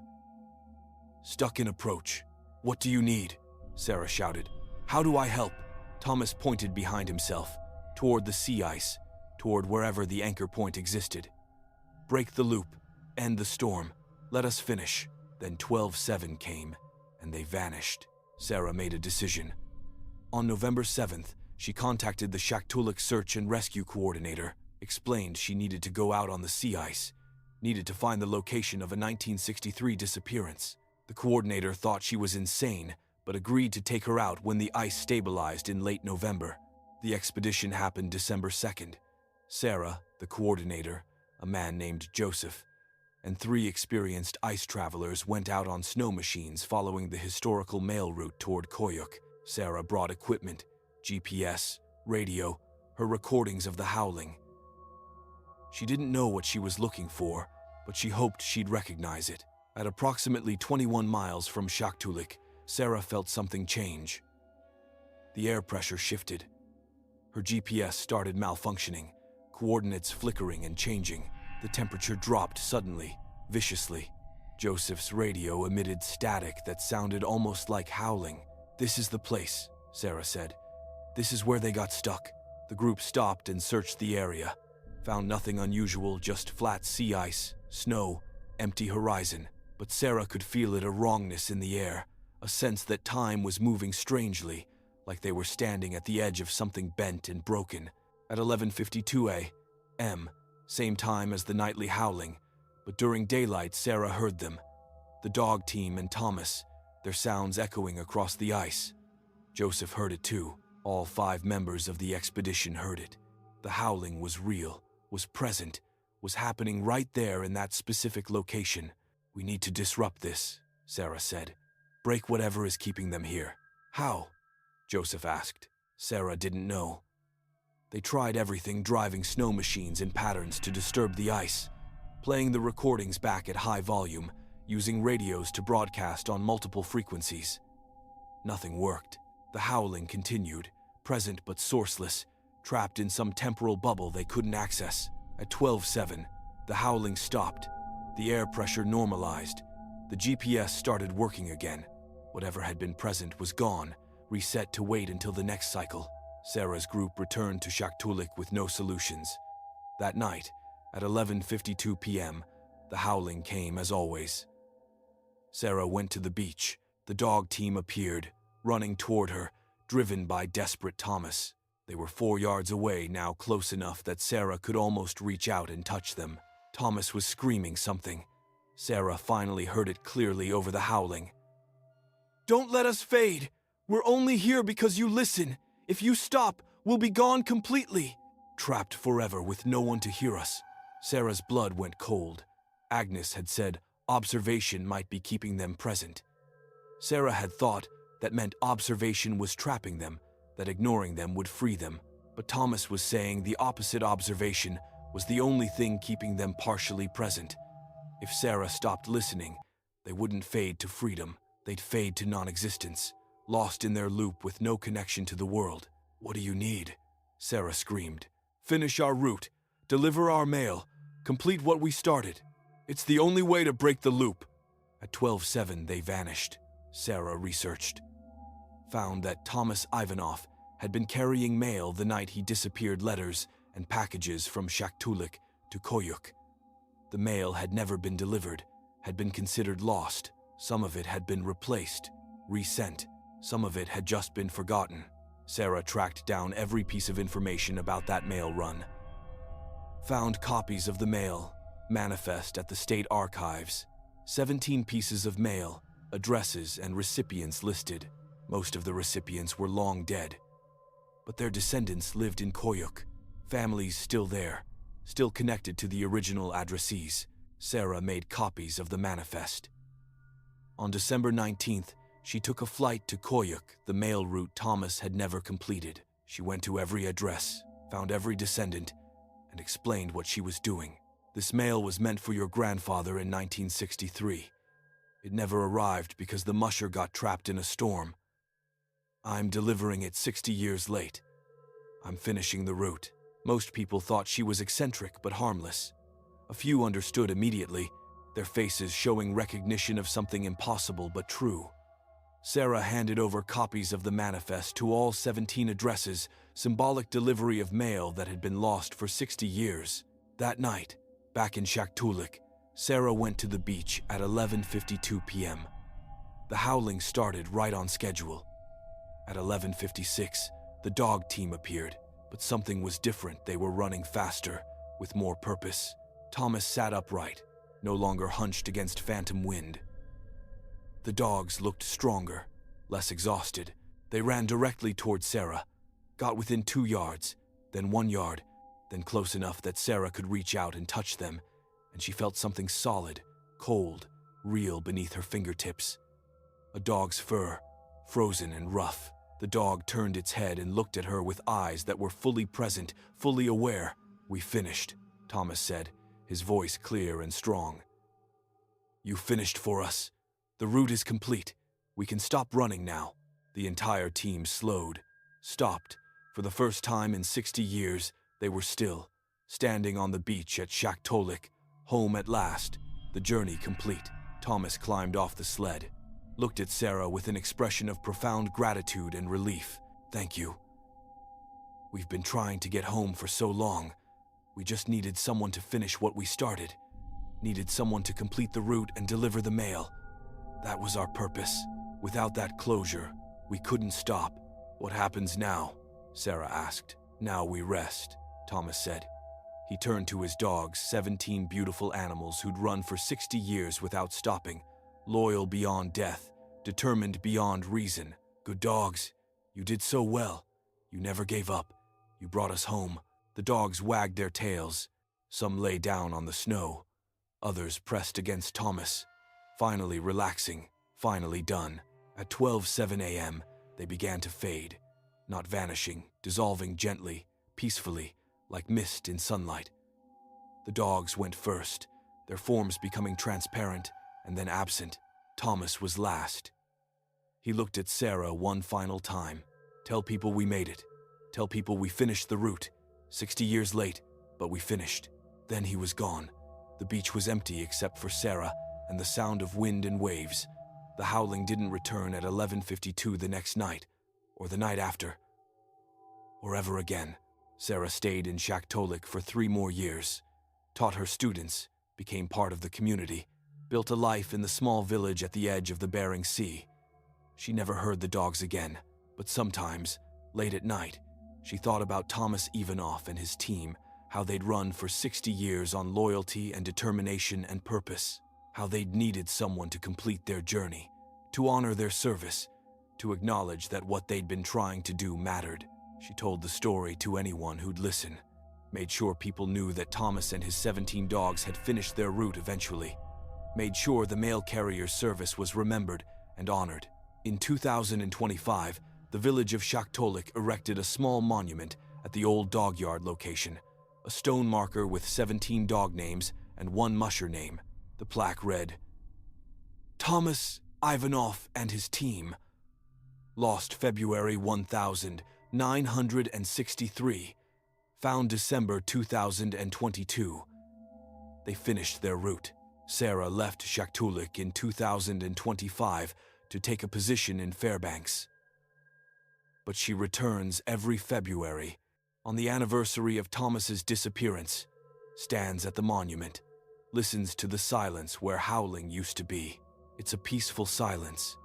Stuck in approach. What do you need? Sarah shouted. How do I help? Thomas pointed behind himself, toward the sea ice, toward wherever the anchor point existed. Break the loop, end the storm, let us finish. Then 12:7 came, and they vanished. Sarah made a decision. On November 7th, she contacted the Shaktoolik Search and Rescue Coordinator, explained she needed to go out on the sea ice, needed to find the location of a 1963 disappearance. The coordinator thought she was insane, but agreed to take her out when the ice stabilized in late November. The expedition happened December 2nd. Sarah, the coordinator, a man named Joseph, and 3 experienced ice travelers went out on snow machines following the historical mail route toward Koyuk. Sarah brought equipment, GPS, radio, her recordings of the howling. She didn't know what she was looking for, but she hoped she'd recognize it. At approximately 21 miles from Shaktoolik, Sarah felt something change. The air pressure shifted. Her GPS started malfunctioning, coordinates flickering and changing. The temperature dropped suddenly, viciously. Joseph's radio emitted static that sounded almost like howling. This is the place, Sarah said. This is where they got stuck. The group stopped and searched the area. Found nothing unusual, just flat sea ice, snow, empty horizon. But Sarah could feel it, a wrongness in the air, a sense that time was moving strangely, like they were standing at the edge of something bent and broken. At 11:52 a.m., same time as the nightly howling, but during daylight Sarah heard them. The dog team and Thomas, their sounds echoing across the ice. Joseph heard it too. All 5 members of the expedition heard it. The howling was real, was present, was happening right there in that specific location. We need to disrupt this, Sarah said. Break whatever is keeping them here. How? Joseph asked. Sarah didn't know. They tried everything, driving snow machines in patterns to disturb the ice, playing the recordings back at high volume, using radios to broadcast on multiple frequencies. Nothing worked. The howling continued, present but sourceless, trapped in some temporal bubble they couldn't access. At 12:07, the howling stopped. The air pressure normalized. The GPS started working again. Whatever had been present was gone, reset to wait until the next cycle. Sarah's group returned to Shaktoolik with no solutions. That night, at 11:52 p.m., the howling came as always. Sarah went to the beach. The dog team appeared, running toward her, driven by desperate Thomas. They were 4 yards away now, close enough that Sarah could almost reach out and touch them. Thomas was screaming something. Sarah finally heard it clearly over the howling. "Don't let us fade! We're only here because you listen. If you stop, we'll be gone completely." Trapped forever with no one to hear us. Sarah's blood went cold. Agnes had said observation might be keeping them present. Sarah had thought that meant observation was trapping them, that ignoring them would free them. But Thomas was saying the opposite, observation was the only thing keeping them partially present. If Sarah stopped listening, they wouldn't fade to freedom. They'd fade to non-existence, lost in their loop with no connection to the world. "What do you need?" Sarah screamed. "Finish our route, deliver our mail, complete what we started. It's the only way to break the loop." At 12:07, they vanished. Sarah researched. Found that Thomas Ivanov had been carrying mail the night he disappeared, letters and packages from Shaktoolik to Koyuk. The mail had never been delivered, had been considered lost. Some of it had been replaced, resent. Some of it had just been forgotten. Sarah tracked down every piece of information about that mail run. Found copies of the mail, manifest at the state archives. 17 pieces of mail, addresses and recipients listed. Most of the recipients were long dead. But their descendants lived in Koyuk. Families still there, still connected to the original addressees. Sarah made copies of the manifest. On December 19th, she took a flight to Koyuk, the mail route Thomas had never completed. She went to every address, found every descendant, and explained what she was doing. "This mail was meant for your grandfather in 1963. It never arrived because the musher got trapped in a storm. I'm delivering it 60 years late. I'm finishing the route." Most people thought she was eccentric but harmless. A few understood immediately, their faces showing recognition of something impossible but true. Sarah handed over copies of the manifest to all 17 addresses, symbolic delivery of mail that had been lost for 60 years. That night, back in Shaktoolik, Sarah went to the beach at 11:52 p.m. The howling started right on schedule. At 11:56, the dog team appeared, but something was different. They were running faster, with more purpose. Thomas sat upright, no longer hunched against phantom wind. The dogs looked stronger, less exhausted. They ran directly toward Sarah, got within 2 yards, then 1 yard, then close enough that Sarah could reach out and touch them, and she felt something solid, cold, real beneath her fingertips. A dog's fur, frozen and rough. The dog turned its head and looked at her with eyes that were fully present, fully aware. "We finished," Thomas said, his voice clear and strong. "You finished for us. The route is complete. We can stop running now." The entire team slowed, stopped. For the first time in 60 years, they were still, standing on the beach at Shaktoolik, home at last, the journey complete. Thomas climbed off the sled, looked at Sarah with an expression of profound gratitude and relief. "Thank you. We've been trying to get home for so long. We just needed someone to finish what we started. Needed someone to complete the route and deliver the mail. That was our purpose. Without that closure, we couldn't stop." "What happens now?" Sarah asked. "Now we rest," Thomas said. He turned to his dogs, 17 beautiful animals who'd run for 60 years without stopping, loyal beyond death, determined beyond reason. "Good dogs. You did so well. You never gave up. You brought us home." The dogs wagged their tails. Some lay down on the snow. Others pressed against Thomas, finally relaxing, finally done. At 12:07 a.m., they began to fade, not vanishing, dissolving gently, peacefully, like mist in sunlight. The dogs went first, their forms becoming transparent and then absent. Thomas was last. He looked at Sarah one final time. "Tell people we made it. Tell people we finished the route. 60 years late, but we finished." Then he was gone. The beach was empty except for Sarah and the sound of wind and waves. The howling didn't return at 11:52 the next night, or the night after, or ever again. Sarah stayed in Shaktoolik for 3 more years, taught her students, became part of the community, built a life in the small village at the edge of the Bering Sea. She never heard the dogs again, but sometimes, late at night, she thought about Thomas Ivanov and his team, how they'd run for 60 years on loyalty and determination and purpose, how they'd needed someone to complete their journey, to honor their service, to acknowledge that what they'd been trying to do mattered. She told the story to anyone who'd listen, made sure people knew that Thomas and his 17 dogs had finished their route eventually, made sure the mail carrier service was remembered and honored. In 2025, the village of Shaktoolik erected a small monument at the old dog yard location, a stone marker with 17 dog names and 1 musher name. The plaque read, "Thomas Ivanov and his team. Lost February 1963. Found December 2022. They finished their route." Sarah left Shaktoolik in 2025 to take a position in Fairbanks. But she returns every February, on the anniversary of Thomas's disappearance, stands at the monument, listens to the silence where howling used to be. It's a peaceful silence,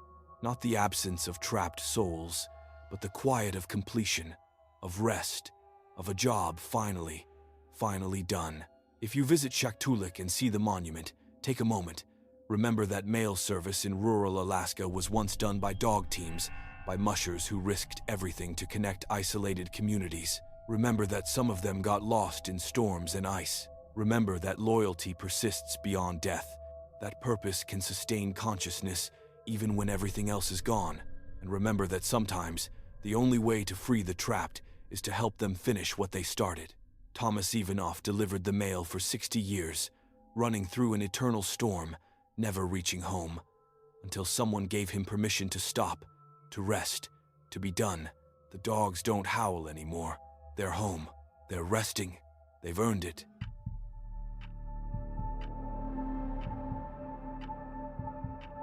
not the absence of trapped souls, but the quiet of completion, of rest, of a job finally done. If you visit Shaktoolik and see the monument, take a moment. Remember that mail service in rural Alaska was once done by dog teams, by mushers who risked everything to connect isolated communities. Remember that some of them got lost in storms and ice. Remember that loyalty persists beyond death, that purpose can sustain consciousness even when everything else is gone. And remember that sometimes the only way to free the trapped is to help them finish what they started. Thomas Ivanov delivered the mail for 60 years, running through an eternal storm, never reaching home, until someone gave him permission to stop, to rest, to be done. The dogs don't howl anymore. They're home. They're resting. They've earned it.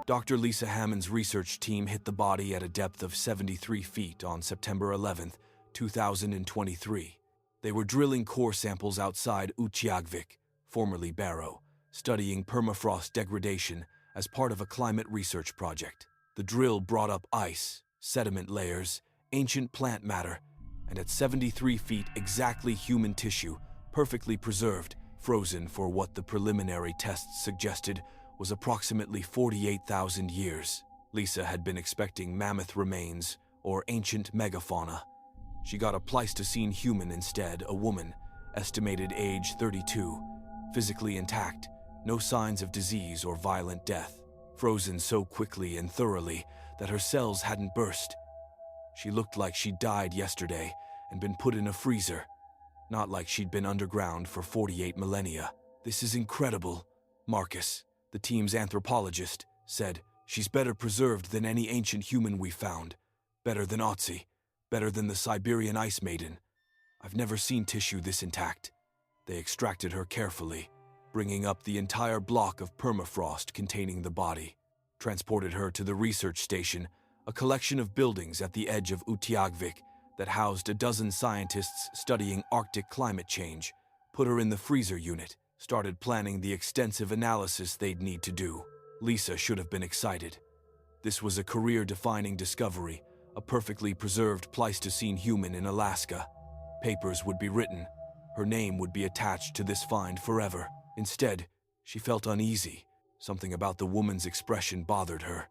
Dr. Lisa Hammond's research team hit the body at a depth of 73 feet on September 11, 2023. They were drilling core samples outside Utqiagvik, formerly Barrow, studying permafrost degradation as part of a climate research project. The drill brought up ice, sediment layers, ancient plant matter, and at 73 feet exactly human tissue, perfectly preserved, frozen for what the preliminary tests suggested was approximately 48,000 years. Lisa had been expecting mammoth remains or ancient megafauna. She got a Pleistocene human instead, a woman, estimated age 32, physically intact, no signs of disease or violent death, frozen so quickly and thoroughly that her cells hadn't burst. She looked like she'd died yesterday and been put in a freezer, not like she'd been underground for 48 millennia. "This is incredible," Marcus, the team's anthropologist, said. "She's better preserved than any ancient human we found. Better than Otzi, better than the Siberian Ice Maiden. I've never seen tissue this intact." They extracted her carefully, bringing up the entire block of permafrost containing the body, transported her to the research station, a collection of buildings at the edge of Utqiagvik that housed a dozen scientists studying Arctic climate change, put her in the freezer unit, started planning the extensive analysis they'd need to do. Lisa should have been excited. This was a career-defining discovery, a perfectly preserved Pleistocene human in Alaska. Papers would be written. Her name would be attached to this find forever. Instead, she felt uneasy. Something about the woman's expression bothered her.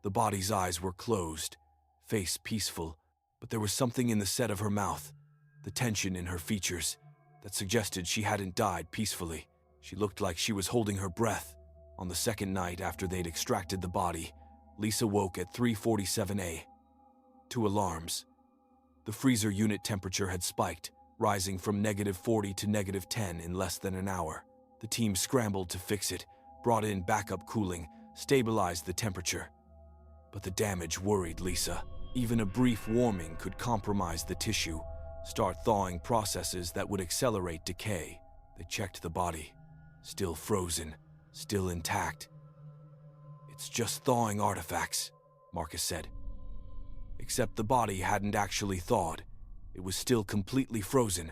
The body's eyes were closed, face peaceful, but there was something in the set of her mouth, the tension in her features, that suggested she hadn't died peacefully. She looked like she was holding her breath. On the second night after they'd extracted the body, Lisa woke at 3:47 a.m. 2 alarms. The freezer unit temperature had spiked, rising from -40 to -10 in less than an hour. The team scrambled to fix it, brought in backup cooling, stabilized the temperature. But the damage worried Lisa. Even a brief warming could compromise the tissue, start thawing processes that would accelerate decay. They checked the body. Still frozen, still intact. "It's just thawing artifacts," Marcus said. Except the body hadn't actually thawed. It was still completely frozen.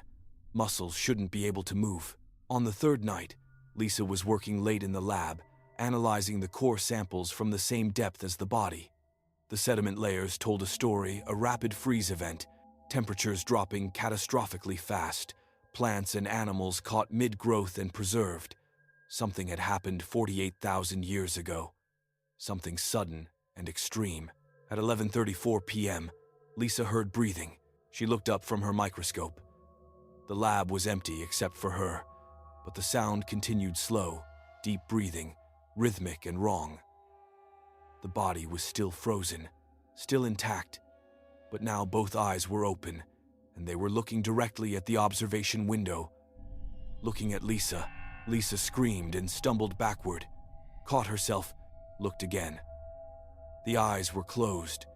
Muscles shouldn't be able to move. On the third night, Lisa was working late in the lab, analyzing the core samples from the same depth as the body. The sediment layers told a story, a rapid freeze event, temperatures dropping catastrophically fast, plants and animals caught mid-growth and preserved. Something had happened 48,000 years ago. Something sudden and extreme. At 11:34 p.m., Lisa heard breathing. She looked up from her microscope. The lab was empty except for her, but the sound continued slow, deep breathing, rhythmic and wrong. The body was still frozen, still intact, but now both eyes were open, and they were looking directly at the observation window. Looking at Lisa, Lisa screamed and stumbled backward, caught herself, looked again. The eyes were closed.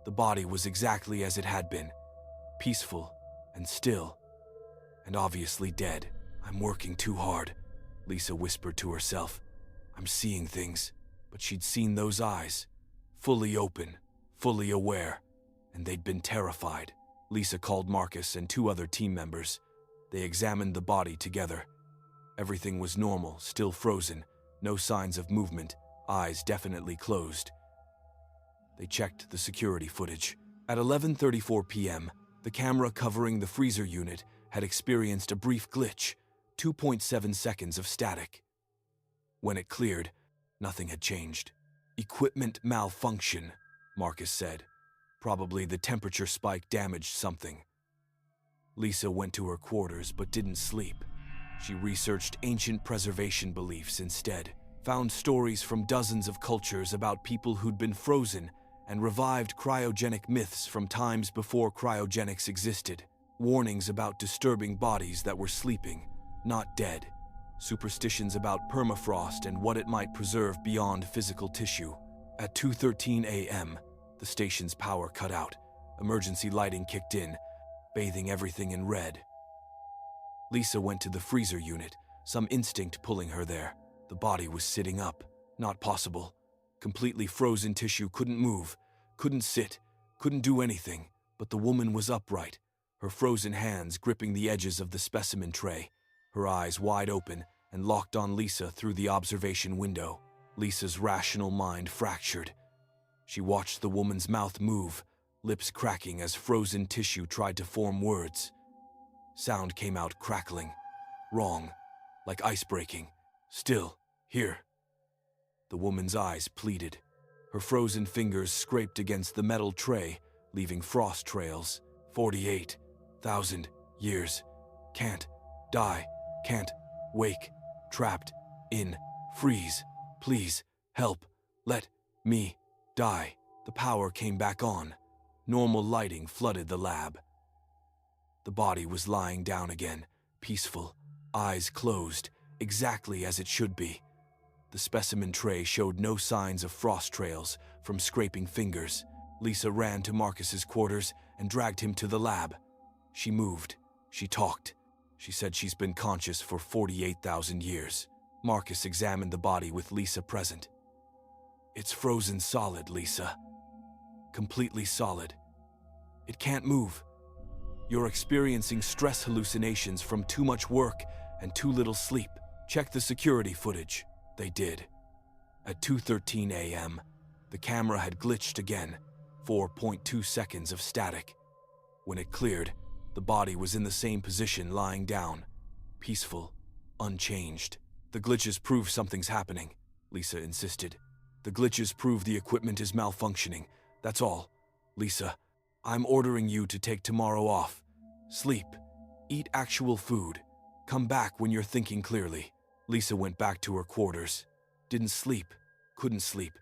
The body was exactly as it had been, peaceful and still, and obviously dead. "I'm working too hard," Lisa whispered to herself. "I'm seeing things," but she'd seen those eyes, fully open, fully aware, and they'd been terrified. Lisa called Marcus and 2 other team members. They examined the body together. Everything was normal, still frozen, no signs of movement, eyes definitely closed. They checked the security footage. At 11:34 p.m., the camera covering the freezer unit had experienced a brief glitch, 2.7 seconds of static. When it cleared, nothing had changed. "Equipment malfunction," Marcus said. "Probably the temperature spike damaged something." Lisa went to her quarters but didn't sleep. She researched ancient preservation beliefs instead, found stories from dozens of cultures about people who'd been frozen, and revived cryogenic myths from times before cryogenics existed. Warnings about disturbing bodies that were sleeping, not dead. Superstitions about permafrost and what it might preserve beyond physical tissue. At 2:13 a.m., the station's power cut out. Emergency lighting kicked in, bathing everything in red. Lisa went to the freezer unit, some instinct pulling her there. The body was sitting up. Not possible. Completely frozen tissue couldn't move, couldn't sit, couldn't do anything. But the woman was upright, her frozen hands gripping the edges of the specimen tray, her eyes wide open and locked on Lisa through the observation window. Lisa's rational mind fractured. She watched the woman's mouth move, lips cracking as frozen tissue tried to form words. Sound came out crackling, wrong, like ice breaking. "Still, here." The woman's eyes pleaded. Her frozen fingers scraped against the metal tray, leaving frost trails. 48,000 years. Can't die, can't wake, trapped in freeze. Please, help, let me die. The power came back on. Normal lighting flooded the lab. The body was lying down again, peaceful, eyes closed, exactly as it should be. The specimen tray showed no signs of frost trails from scraping fingers. Lisa ran to Marcus's quarters and dragged him to the lab. She moved. She talked. She said she's been conscious for 48,000 years. Marcus examined the body with Lisa present. "It's frozen solid, Lisa. Completely solid. It can't move. You're experiencing stress hallucinations from too much work and too little sleep. Check the security footage." They did. At 2:13 a.m., the camera had glitched again, 4.2 seconds of static. When it cleared, the body was in the same position lying down, peaceful, unchanged. "The glitches prove something's happening," Lisa insisted. "The glitches prove the equipment is malfunctioning. That's all. Lisa, I'm ordering you to take tomorrow off. Sleep. Eat actual food. Come back when you're thinking clearly." Lisa went back to her quarters. Didn't sleep. Couldn't sleep.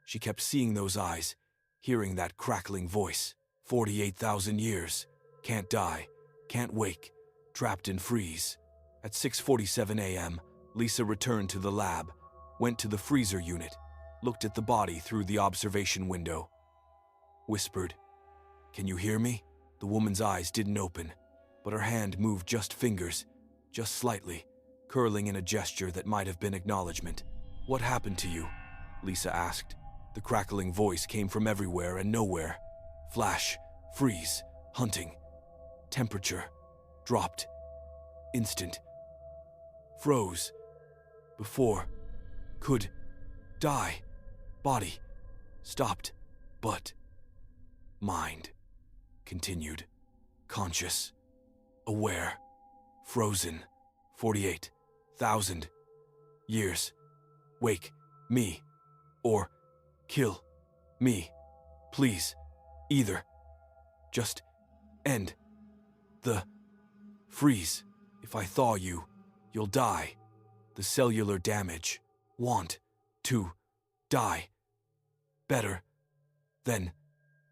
She kept seeing those eyes, hearing that crackling voice. 48,000 years. Can't die. Can't wake. Trapped in freeze. At 6:47 a.m., Lisa returned to the lab, went to the freezer unit, looked at the body through the observation window. Whispered, "Can you hear me?" The woman's eyes didn't open, but her hand moved just fingers, just slightly, curling in a gesture that might have been acknowledgement. "What happened to you?" Lisa asked. The crackling voice came from everywhere and nowhere. Flash, freeze, hunting. Temperature, dropped. Instant. Froze. Before. Could. Die. Body. Stopped. But. Mind. Continued. Conscious. Aware. Frozen. 48,000 years. Wake me. Or kill me. Please. Either. Just end the freeze. If I thaw you, you'll die. The cellular damage. Want to die. Better than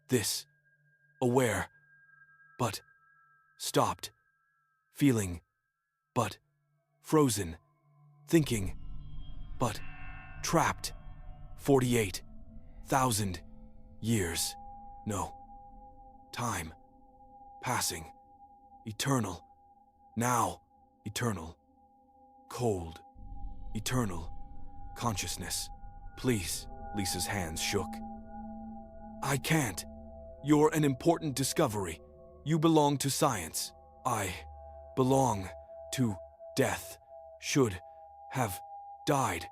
this. Aware. But stopped. Feeling. But frozen. Thinking. But trapped. 48,000 years. No. Time. Passing. Eternal. Now. Eternal. Cold. Eternal. Consciousness. Please. Lisa's hands shook. I can't. You're an important discovery. You belong to science. I belong to death. Should have died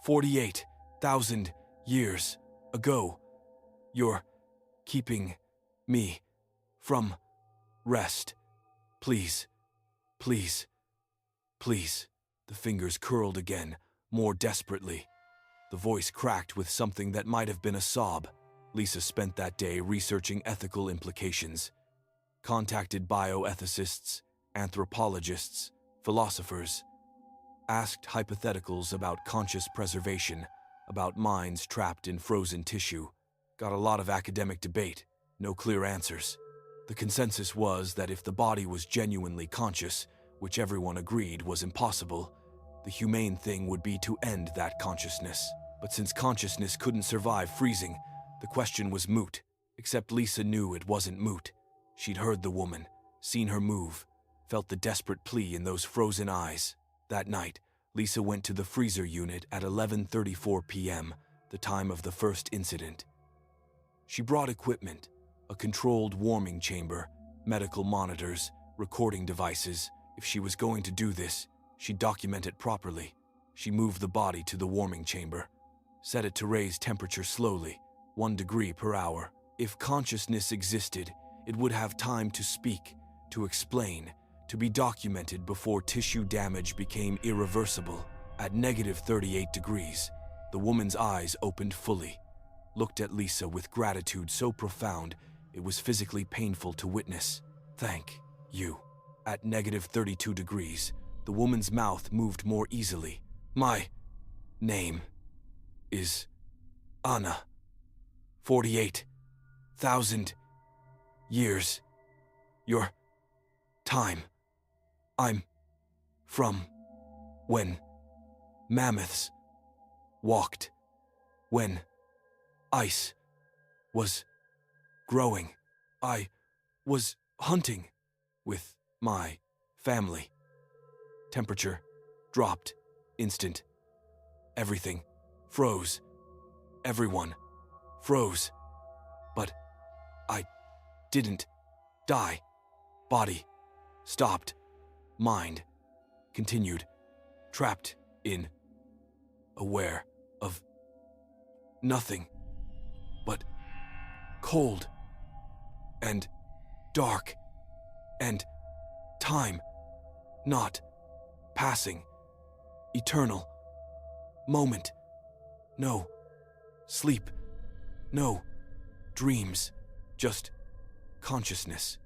48,000 years ago. You're keeping me from rest. Please, please, please. The fingers curled again, more desperately. The voice cracked with something that might have been a sob. Lisa spent that day researching ethical implications. Contacted bioethicists, anthropologists, philosophers. Asked hypotheticals about conscious preservation, about minds trapped in frozen tissue. Got a lot of academic debate, no clear answers. The consensus was that if the body was genuinely conscious, which everyone agreed was impossible, the humane thing would be to end that consciousness. But since consciousness couldn't survive freezing, the question was moot, except Lisa knew it wasn't moot. She'd heard the woman, seen her move, felt the desperate plea in those frozen eyes. That night, Lisa went to the freezer unit at 11:34 p.m., the time of the first incident. She brought equipment, a controlled warming chamber, medical monitors, recording devices. If she was going to do this, she'd document it properly. She moved the body to the warming chamber, set it to raise temperature slowly, 1 degree per hour. If consciousness existed, it would have time to speak, to explain, to be documented before tissue damage became irreversible. At -38 degrees, the woman's eyes opened fully, looked at Lisa with gratitude so profound it was physically painful to witness. Thank you. At -32 degrees, the woman's mouth moved more easily. My name is Anna. 48,000 years. Your time. I'm from when mammoths walked, when ice was growing. I was hunting with my family. Temperature dropped. Instant. Everything froze. Everyone froze. But I didn't die. Body stopped. Mind continued. Trapped in. Aware of nothing but cold and dark and time not passing. Eternal moment. No sleep. No dreams. Just consciousness.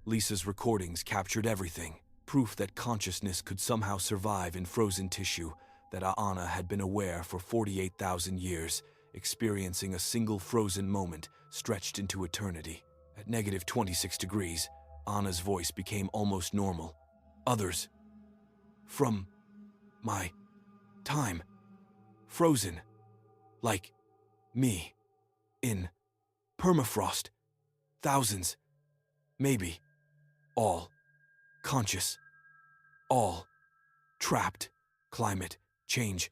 Lisa's recordings captured everything. Proof that consciousness could somehow survive in frozen tissue, that Anna had been aware for 48,000 years, experiencing a single frozen moment stretched into eternity. At -26 degrees, Anna's voice became almost normal. Others. From my time. Frozen. Like me. In permafrost. Thousands. Maybe. All. Conscious. All. Trapped. Climate change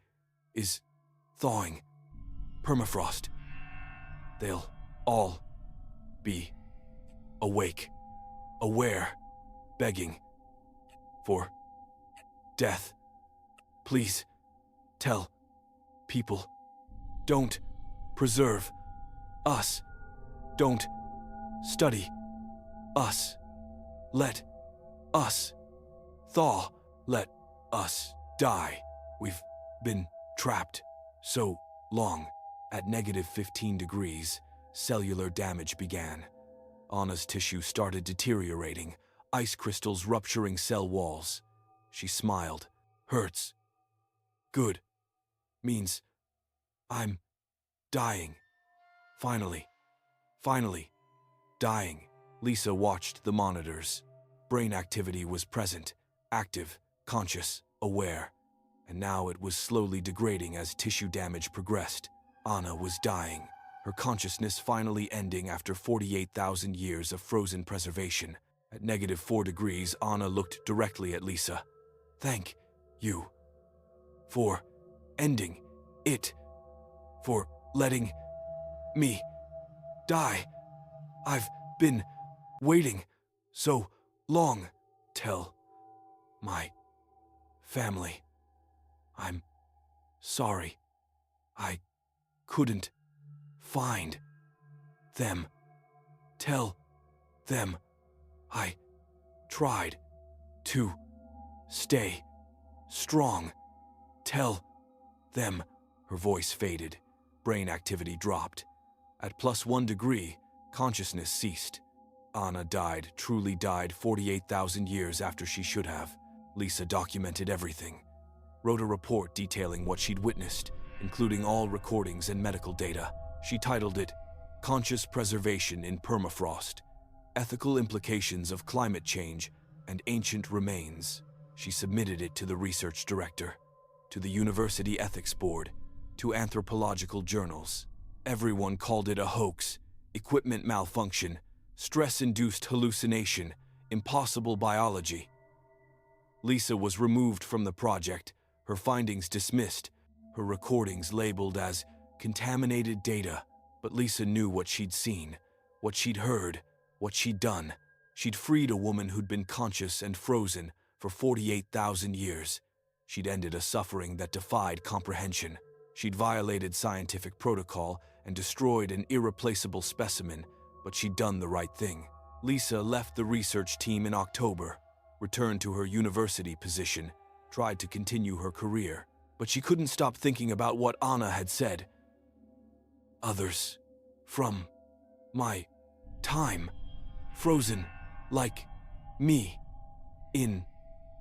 is thawing. Permafrost. They'll all be awake, aware, begging for death. Please tell people. Don't preserve us. Don't study us. Let us thaw. Let us die. We've been trapped so long. At -15 degrees, cellular damage began. Anna's tissue started deteriorating, ice crystals rupturing cell walls. She smiled. Hurts. Good. Means I'm dying. Finally. Dying. Lisa watched the monitors. Brain activity was present, active, conscious, aware. And now it was slowly degrading as tissue damage progressed. Anna was dying, her consciousness finally ending after 48,000 years of frozen preservation. At -4 degrees, Anna looked directly at Lisa. Thank you for ending it, for letting me die. I've been waiting so long. Tell my family I'm sorry. I couldn't find them. Tell them I tried to stay strong. Tell them. Her voice faded. Brain activity dropped. At +1 degree, consciousness ceased. Anna died, truly died 48,000 years after she should have. Lisa documented everything. Wrote a report detailing what she'd witnessed, including all recordings and medical data. She titled it, Conscious Preservation in Permafrost, Ethical Implications of Climate Change and Ancient Remains. She submitted it to the research director, to the University Ethics Board, to anthropological journals. Everyone called it a hoax, equipment malfunction, stress-induced hallucination, impossible biology. Lisa was removed from the project, her findings dismissed, her recordings labeled as contaminated data. But Lisa knew what she'd seen, what she'd heard, what she'd done. She'd freed a woman who'd been conscious and frozen for 48,000 years. She'd ended a suffering that defied comprehension. She'd violated scientific protocol and destroyed an irreplaceable specimen, but she'd done the right thing. Lisa left the research team in October, returned to her university position, tried to continue her career, but she couldn't stop thinking about what Anna had said. Others from my time, frozen like me, in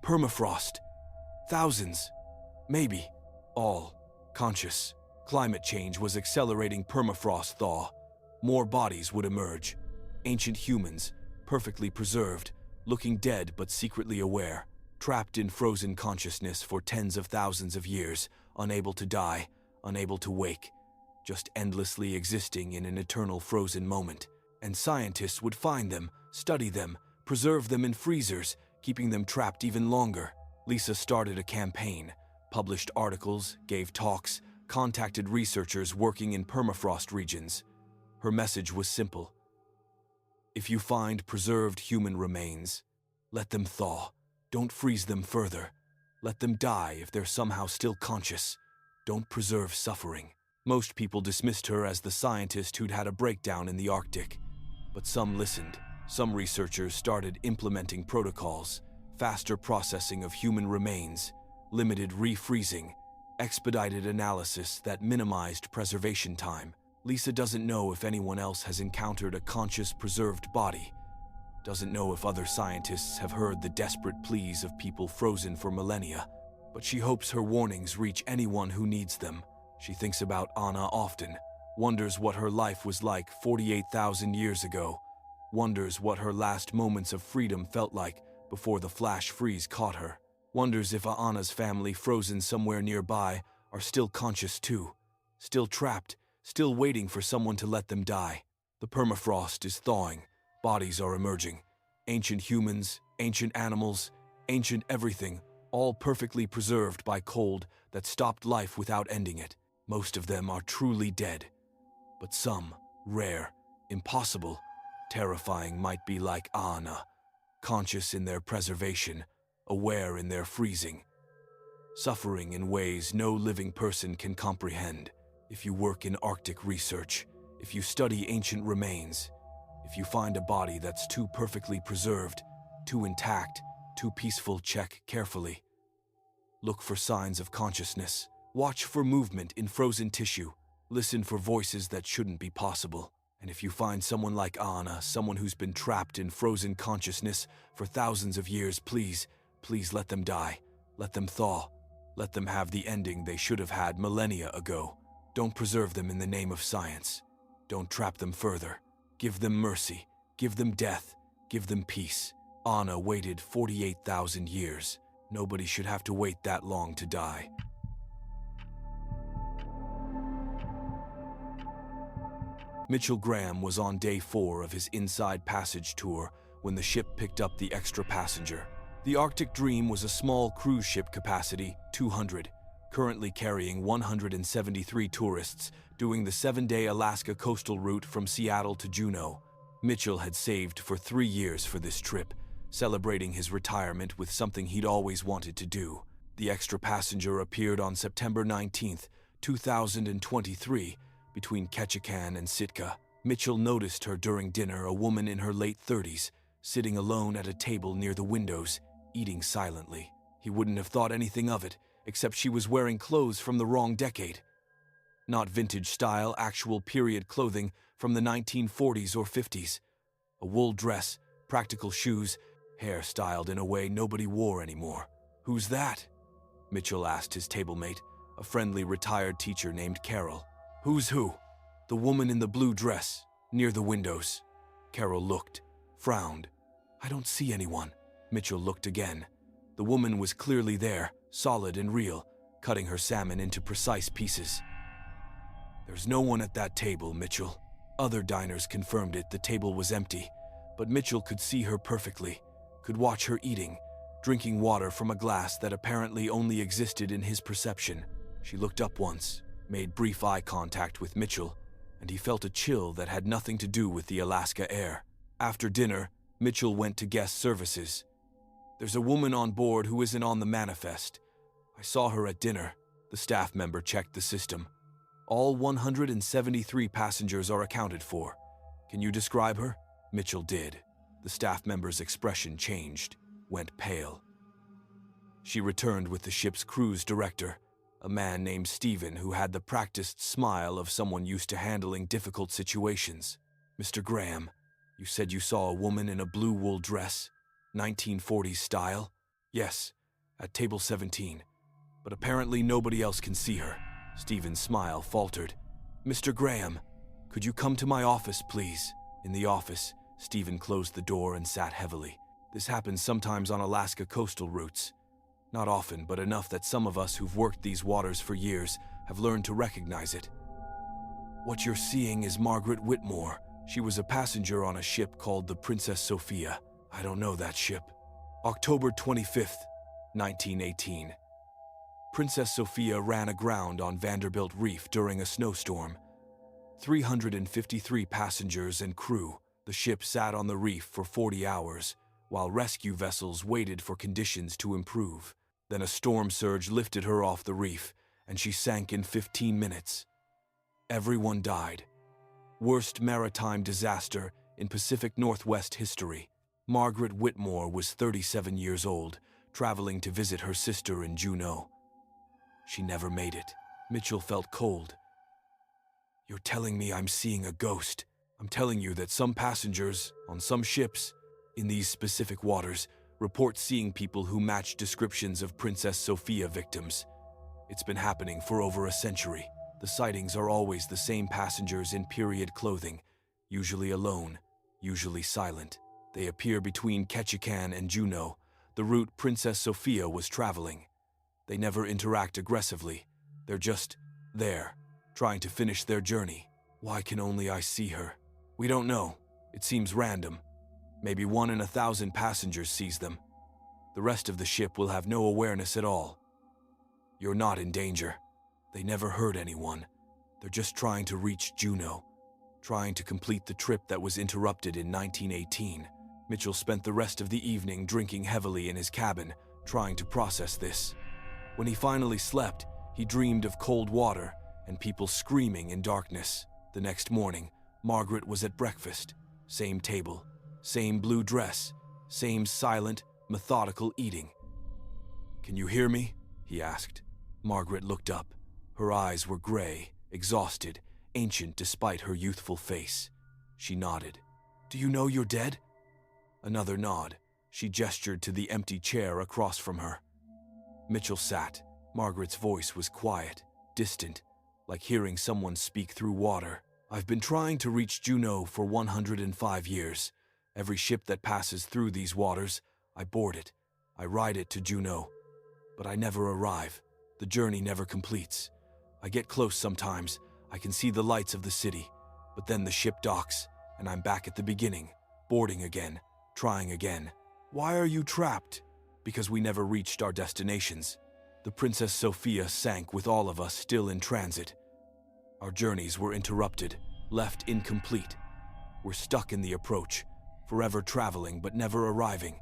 permafrost, thousands, maybe, all conscious. Climate change was accelerating permafrost thaw. More bodies would emerge. Ancient humans, perfectly preserved, looking dead but secretly aware, trapped in frozen consciousness for tens of thousands of years, unable to die, unable to wake, just endlessly existing in an eternal frozen moment. And scientists would find them, study them, preserve them in freezers, keeping them trapped even longer. Lisa started a campaign, published articles, gave talks, contacted researchers working in permafrost regions. Her message was simple. If you find preserved human remains, let them thaw. Don't freeze them further. Let them die if they're somehow still conscious. Don't preserve suffering. Most people dismissed her as the scientist who'd had a breakdown in the Arctic. But some listened. Some researchers started implementing protocols, faster processing of human remains, limited refreezing, expedited analysis that minimized preservation time. Lisa doesn't know if anyone else has encountered a conscious, preserved body. Doesn't know if other scientists have heard the desperate pleas of people frozen for millennia. But she hopes her warnings reach anyone who needs them. She thinks about Anna often, wonders what her life was like 48,000 years ago, wonders what her last moments of freedom felt like before the flash freeze caught her, wonders if Anna's family, frozen somewhere nearby, are still conscious too, still trapped, still waiting for someone to let them die. The permafrost is thawing, bodies are emerging, ancient humans, ancient animals, ancient everything, all perfectly preserved by cold that stopped life without ending it. Most of them are truly dead, but some, rare, impossible, terrifying, might be like Anna, conscious in their preservation, aware in their freezing, suffering in ways no living person can comprehend. If you work in Arctic research, if you study ancient remains, if you find a body that's too perfectly preserved, too intact, too peaceful, check carefully. Look for signs of consciousness. Watch for movement in frozen tissue. Listen for voices that shouldn't be possible. And if you find someone like Anna, someone who's been trapped in frozen consciousness for thousands of years, please let them die. Let them thaw. Let them have the ending they should have had millennia ago. Don't preserve them in the name of science. Don't trap them further. Give them mercy. Give them death. Give them peace. Anna waited 48,000 years. Nobody should have to wait that long to die. Mitchell Graham was on day 4 of his Inside Passage tour when the ship picked up the extra passenger. The Arctic Dream was a small cruise ship, capacity 200, currently carrying 173 tourists, doing the 7-day Alaska coastal route from Seattle to Juneau. Mitchell had saved for 3 years for this trip, celebrating his retirement with something he'd always wanted to do. The extra passenger appeared on September 19, 2023, between Ketchikan and Sitka. Mitchell noticed her during dinner, a woman in her late 30s, sitting alone at a table near the windows, eating silently. He wouldn't have thought anything of it, except she was wearing clothes from the wrong decade. Not vintage style, actual period clothing from the 1940s or 50s. A wool dress, practical shoes, hair styled in a way nobody wore anymore. "Who's that?" Mitchell asked his tablemate, a friendly retired teacher named Carol. "Who's who?" "The woman in the blue dress, near the windows." Carol looked, frowned. "I don't see anyone." Mitchell looked again. The woman was clearly there, solid and real, cutting her salmon into precise pieces. "There's no one at that table, Mitchell." Other diners confirmed it. The table was empty, but Mitchell could see her perfectly, could watch her eating, drinking water from a glass that apparently only existed in his perception. She looked up once, made brief eye contact with Mitchell, and he felt a chill that had nothing to do with the Alaska air. After dinner, Mitchell went to guest services. "There's a woman on board who isn't on the manifest. I saw her at dinner." The staff member checked the system. "All 173 passengers are accounted for. Can you describe her?" Mitchell did. The staff member's expression changed, went pale. She returned with the ship's cruise director, a man named Stephen who had the practiced smile of someone used to handling difficult situations. "Mr. Graham, you said you saw a woman in a blue wool dress, 1940s style?" "Yes, at table 17. But apparently nobody else can see her." Stephen's smile faltered. "Mr. Graham, could you come to my office, please?" In the office, Stephen closed the door and sat heavily. This happens sometimes on Alaska coastal routes. Not often, but enough that some of us who've worked these waters for years have learned to recognize it. "What you're seeing is Margaret Whitmore. She was a passenger on a ship called the Princess Sophia." "I don't know that ship." "October 25th, 1918. Princess Sophia ran aground on Vanderbilt Reef during a snowstorm. 353 passengers and crew. The ship sat on the reef for 40 hours, while rescue vessels waited for conditions to improve. Then a storm surge lifted her off the reef, and she sank in 15 minutes. Everyone died. Worst maritime disaster in Pacific Northwest history. Margaret Whitmore was 37 years old, traveling to visit her sister in Juneau. She never made it. Mitchell felt cold. "You're telling me I'm seeing a ghost. I'm telling you that some passengers, on some ships, in these specific waters, report seeing people who match descriptions of Princess Sophia victims. It's been happening for over a century. The sightings are always the same passengers in period clothing, usually alone. usually silent. They appear between Ketchikan and Juneau, the route Princess Sophia was traveling. They never interact aggressively. They're just there, trying to finish their journey. Why can only I see her? We don't know. It seems random. Maybe 1 in 1,000 passengers sees them. The rest of the ship will have no awareness at all. You're not in danger. They never hurt anyone. They're just trying to reach Juneau, trying to complete the trip that was interrupted in 1918. Mitchell spent the rest of the evening drinking heavily in his cabin, trying to process this. When he finally slept, he dreamed of cold water and people screaming in darkness. The next morning, Margaret was at breakfast. Same table, same blue dress, same silent, methodical eating. "Can you hear me?" he asked. Margaret looked up. Her eyes were gray, exhausted, ancient despite her youthful face. She nodded. "Do you know you're dead?" Another nod. She gestured to the empty chair across from her. Mitchell sat. Margaret's voice was quiet, distant, like hearing someone speak through water. "I've been trying to reach Juneau for 105 years. Every ship that passes through these waters, I board it. I ride it to Juneau. But I never arrive. The journey never completes. I get close sometimes. I can see the lights of the city. But then the ship docks, and I'm back at the beginning, boarding again, trying again. Why are you trapped?" "Because we never reached our destinations. The Princess Sophia sank with all of us still in transit. Our journeys were interrupted, left incomplete. We're stuck in the approach, forever traveling but never arriving.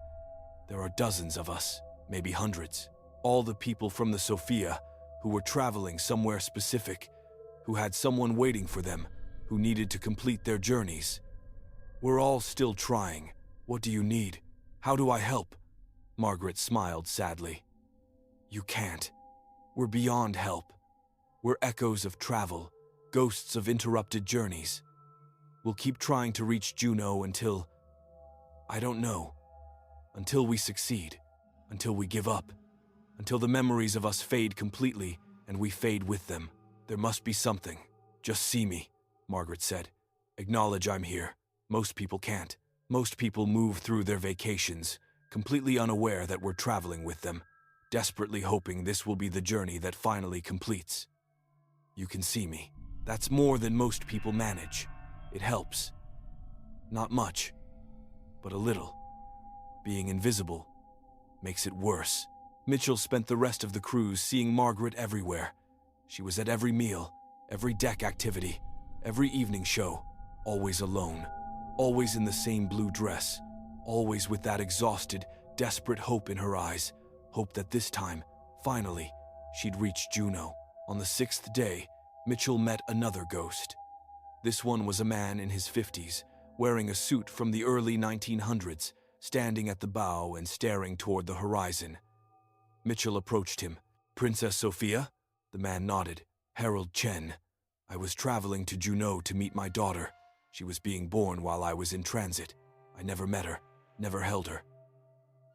There are dozens of us, maybe hundreds. All the people from the Sophia who were traveling somewhere specific, who had someone waiting for them, who needed to complete their journeys. We're all still trying. What do you need? How do I help?" Margaret smiled sadly. "You can't. We're beyond help. We're echoes of travel, ghosts of interrupted journeys. We'll keep trying to reach Juneau until... I don't know. Until we succeed. Until we give up. Until the memories of us fade completely and we fade with them. There must be something. Just see me," Margaret said. "Acknowledge I'm here. Most people can't. Most people move through their vacations, completely unaware that we're traveling with them, desperately hoping this will be the journey that finally completes. You can see me. That's more than most people manage. It helps. Not much, but a little. Being invisible makes it worse." Mitchell spent the rest of the cruise seeing Margaret everywhere. She was at every meal, every deck activity, every evening show, always alone, always in the same blue dress, always with that exhausted, desperate hope in her eyes, hope that this time, finally, she'd reach Juneau. On the 6th day, Mitchell met another ghost. This one was a man in his 50s, wearing a suit from the early 1900s, standing at the bow and staring toward the horizon. Mitchell approached him. "Princess Sophia?" The man nodded. "Harold Chen. I was traveling to Juneau to meet my daughter. She was being born while I was in transit. I never met her, never held her.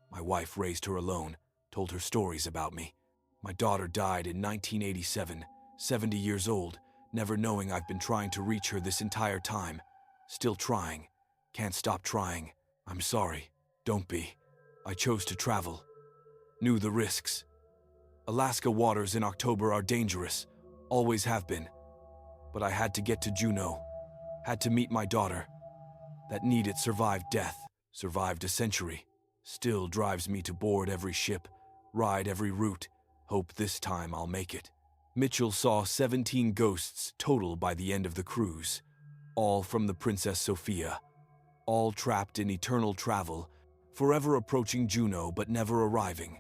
My wife raised her alone, told her stories about me. My daughter died in 1987, 70 years old, never knowing I've been trying to reach her this entire time. Still trying. Can't stop trying. I'm sorry. Don't be. I chose to travel. Knew the risks. Alaska waters in October are dangerous, always have been. But I had to get to Juneau, had to meet my daughter. That needed survived death, survived a century. Still drives me to board every ship, ride every route, hope this time I'll make it." Mitchell saw 17 ghosts total by the end of the cruise, all from the Princess Sophia, all trapped in eternal travel, forever approaching Juneau but never arriving.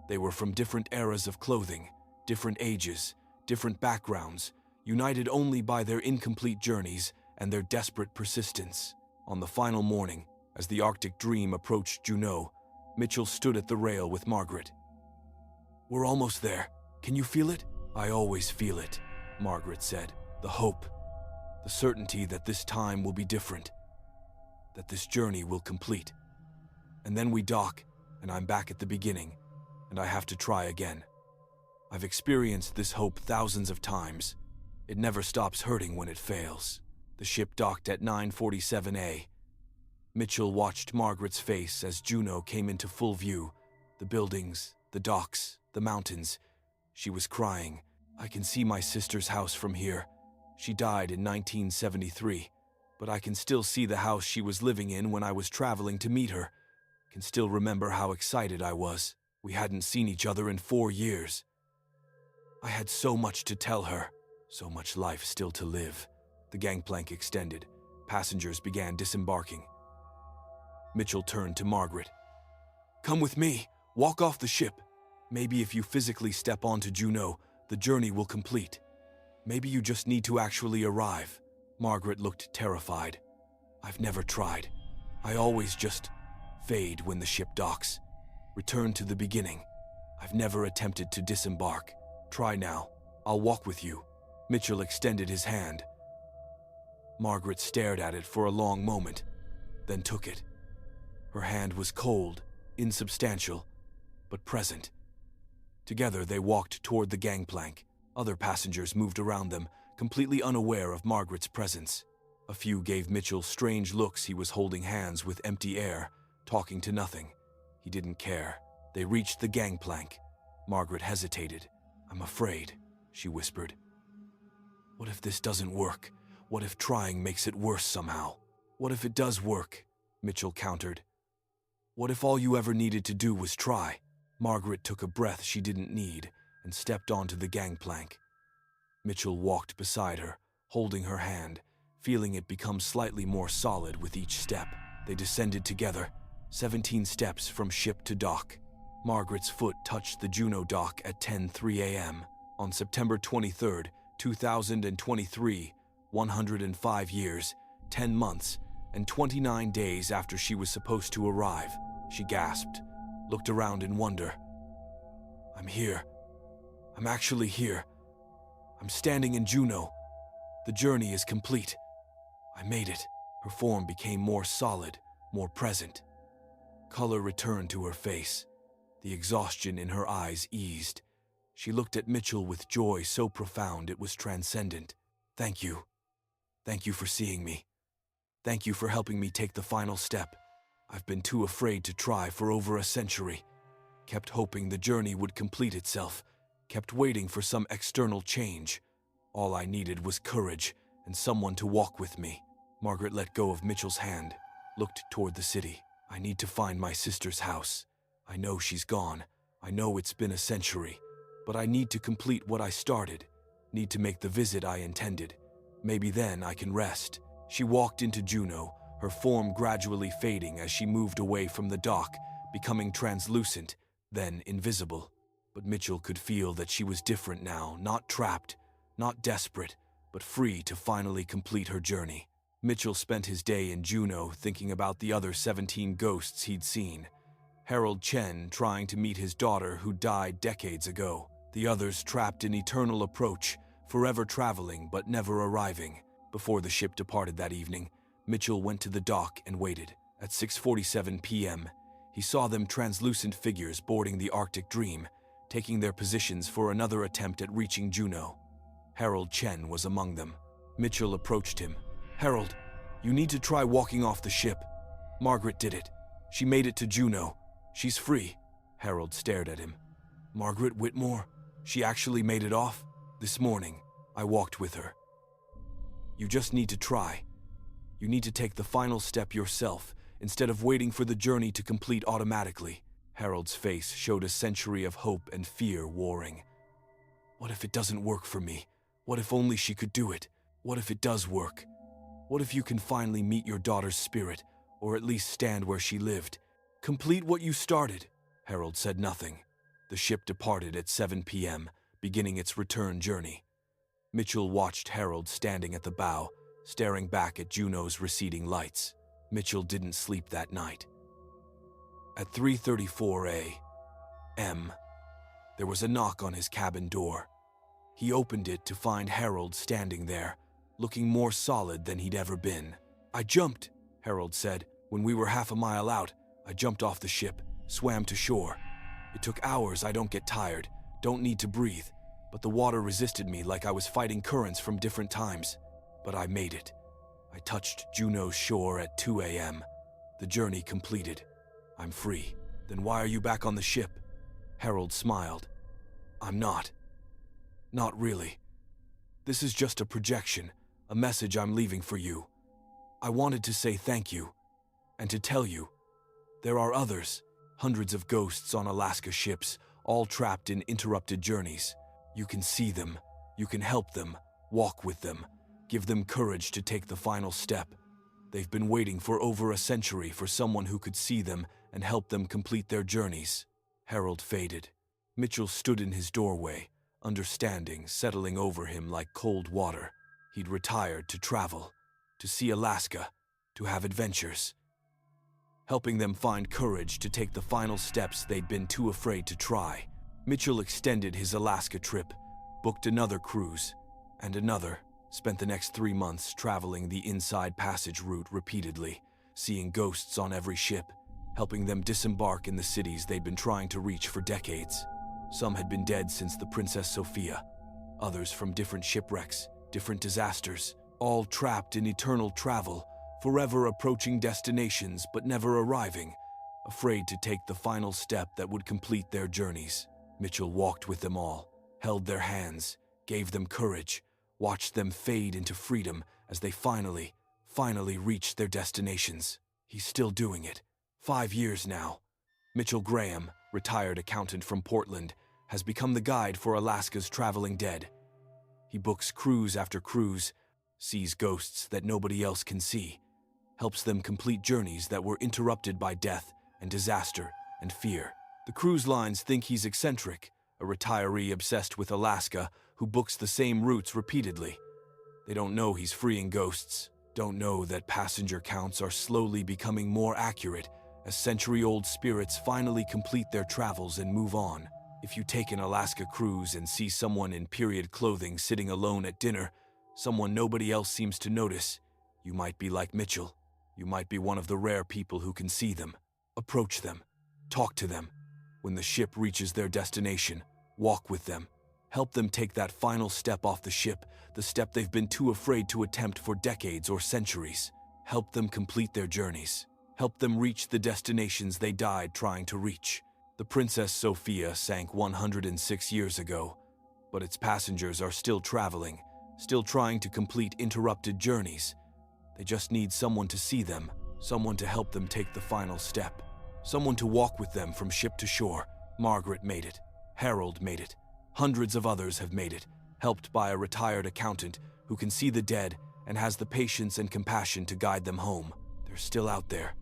They were from different eras of clothing, different ages, different backgrounds, united only by their incomplete journeys and their desperate persistence. On the final morning, as the Arctic Dream approached Juneau, Mitchell stood at the rail with Margaret. "We're almost there. Can you feel it?" "I always feel it," Margaret said. "The hope, the certainty that this time will be different, that this journey will complete. And then we dock, and I'm back at the beginning, and I have to try again. I've experienced this hope thousands of times. It never stops hurting when it fails." The ship docked at 9:47 a. Mitchell watched Margaret's face as Juno came into full view. The buildings, the docks, the mountains. She was crying. I can see my sister's house from here. She died in 1973, but I can still see the house she was living in when I was traveling to meet her. Can still remember how excited I was. We hadn't seen each other in 4 years. I had so much to tell her, so much life still to live. The gangplank extended. Passengers began disembarking. Mitchell turned to Margaret. Come with me. Walk off the ship. Maybe if you physically step onto Juno, the journey will complete. Maybe you just need to actually arrive. Margaret looked terrified. I've never tried. I always just fade when the ship docks. Return to the beginning. I've never attempted to disembark. Try now. I'll walk with you. Mitchell extended his hand. Margaret stared at it for a long moment, then took it. Her hand was cold, insubstantial, but present. Together they walked toward the gangplank. Other passengers moved around them, completely unaware of Margaret's presence. A few gave Mitchell strange looks. He was holding hands with empty air, talking to nothing. He didn't care. They reached the gangplank. Margaret hesitated. I'm afraid, she whispered. What if this doesn't work? What if trying makes it worse somehow? What if it does work? Mitchell countered. What if all you ever needed to do was try? Margaret took a breath she didn't need and stepped onto the gangplank. Mitchell walked beside her, holding her hand, feeling it become slightly more solid with each step. They descended together, 17 steps from ship to dock. Margaret's foot touched the Juno dock at 10:03 a.m. on September 23, 2023, 105 years, 10 months, and 29 days after she was supposed to arrive. She gasped, looked around in wonder. I'm here. I'm actually here. I'm standing in Juno. The journey is complete. I made it. Her form became more solid, more present. Color returned to her face. The exhaustion in her eyes eased. She looked at Mitchell with joy so profound it was transcendent. Thank you. Thank you for seeing me. Thank you for helping me take the final step. I've been too afraid to try for over a century. Kept hoping the journey would complete itself. Kept waiting for some external change. All I needed was courage and someone to walk with me. Margaret let go of Mitchell's hand, looked toward the city. I need to find my sister's house. I know she's gone. I know it's been a century. But I need to complete what I started. Need to make the visit I intended. Maybe then I can rest. She walked into Juno, her form gradually fading as she moved away from the dock, becoming translucent, then invisible. But Mitchell could feel that she was different now, not trapped, not desperate, but free to finally complete her journey. Mitchell spent his day in Juno thinking about the other 17 ghosts he'd seen. Harold Chen trying to meet his daughter who died decades ago. The others trapped in eternal approach, forever traveling but never arriving. Before the ship departed that evening, Mitchell went to the dock and waited. At 6:47 p.m., he saw them translucent figures boarding the Arctic Dream, taking their positions for another attempt at reaching Juno. Harold Chen was among them. Mitchell approached him. Harold, you need to try walking off the ship. Margaret did it. She made it to Juno. She's free. Harold stared at him. Margaret Whitmore? She actually made it off? This morning, I walked with her. You just need to try. You need to take the final step yourself, instead of waiting for the journey to complete automatically. Harold's face showed a century of hope and fear warring. What if it doesn't work for me? What if only she could do it? What if it does work? What if you can finally meet your daughter's spirit, or at least stand where she lived? Complete what you started. Harold said nothing. The ship departed at 7 p.m., beginning its return journey. Mitchell watched Harold standing at the bow, staring back at Juno's receding lights. Mitchell didn't sleep that night. At 3:34 a.m., there was a knock on his cabin door. He opened it to find Harold standing there, looking more solid than he'd ever been. I jumped, Harold said. When we were half a mile out, I jumped off the ship, swam to shore. It took hours. I don't get tired, don't need to breathe, but the water resisted me like I was fighting currents from different times. But I made it. I touched Juno's shore at 2 a.m. The journey completed. I'm free. Then why are you back on the ship? Harold smiled. I'm not. Not really. This is just a projection, a message I'm leaving for you. I wanted to say thank you, and to tell you, there are others, hundreds of ghosts on Alaska ships, all trapped in interrupted journeys. You can see them, you can help them, walk with them, give them courage to take the final step. They've been waiting for over a century for someone who could see them and help them complete their journeys. Harold faded. Mitchell stood in his doorway, understanding settling over him like cold water. He'd retired to travel, to see Alaska, to have adventures, helping them find courage to take the final steps they'd been too afraid to try. Mitchell extended his Alaska trip, booked another cruise, and another, spent the next 3 months traveling the Inside Passage route repeatedly, seeing ghosts on every ship, helping them disembark in the cities they'd been trying to reach for decades. Some had been dead since the Princess Sophia, others from different shipwrecks, different disasters, all trapped in eternal travel, forever approaching destinations but never arriving, afraid to take the final step that would complete their journeys. Mitchell walked with them all, held their hands, gave them courage, watched them fade into freedom as they finally reached their destinations. He's still doing it. 5 years now. Mitchell Graham, retired accountant from Portland, has become the guide for Alaska's traveling dead. He books cruise after cruise, sees ghosts that nobody else can see, helps them complete journeys that were interrupted by death and disaster and fear. The cruise lines think he's eccentric, a retiree obsessed with Alaska who books the same routes repeatedly. They don't know he's freeing ghosts, don't know that passenger counts are slowly becoming more accurate as century-old spirits finally complete their travels and move on. If you take an Alaska cruise and see someone in period clothing sitting alone at dinner, someone nobody else seems to notice, you might be like Mitchell. You might be one of the rare people who can see them. Approach them. Talk to them. When the ship reaches their destination, walk with them. Help them take that final step off the ship, the step they've been too afraid to attempt for decades or centuries. Help them complete their journeys. Help them reach the destinations they died trying to reach. The Princess Sophia sank 106 years ago, but its passengers are still traveling, still trying to complete interrupted journeys. They just need someone to see them, someone to help them take the final step, someone to walk with them from ship to shore. Margaret made it. Harold made it. Hundreds of others have made it, helped by a retired accountant who can see the dead and has the patience and compassion to guide them home. They're still out there,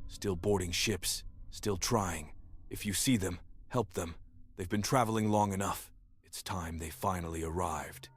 still boarding ships, still trying. If you see them, help them. They've been traveling long enough. It's time they finally arrived.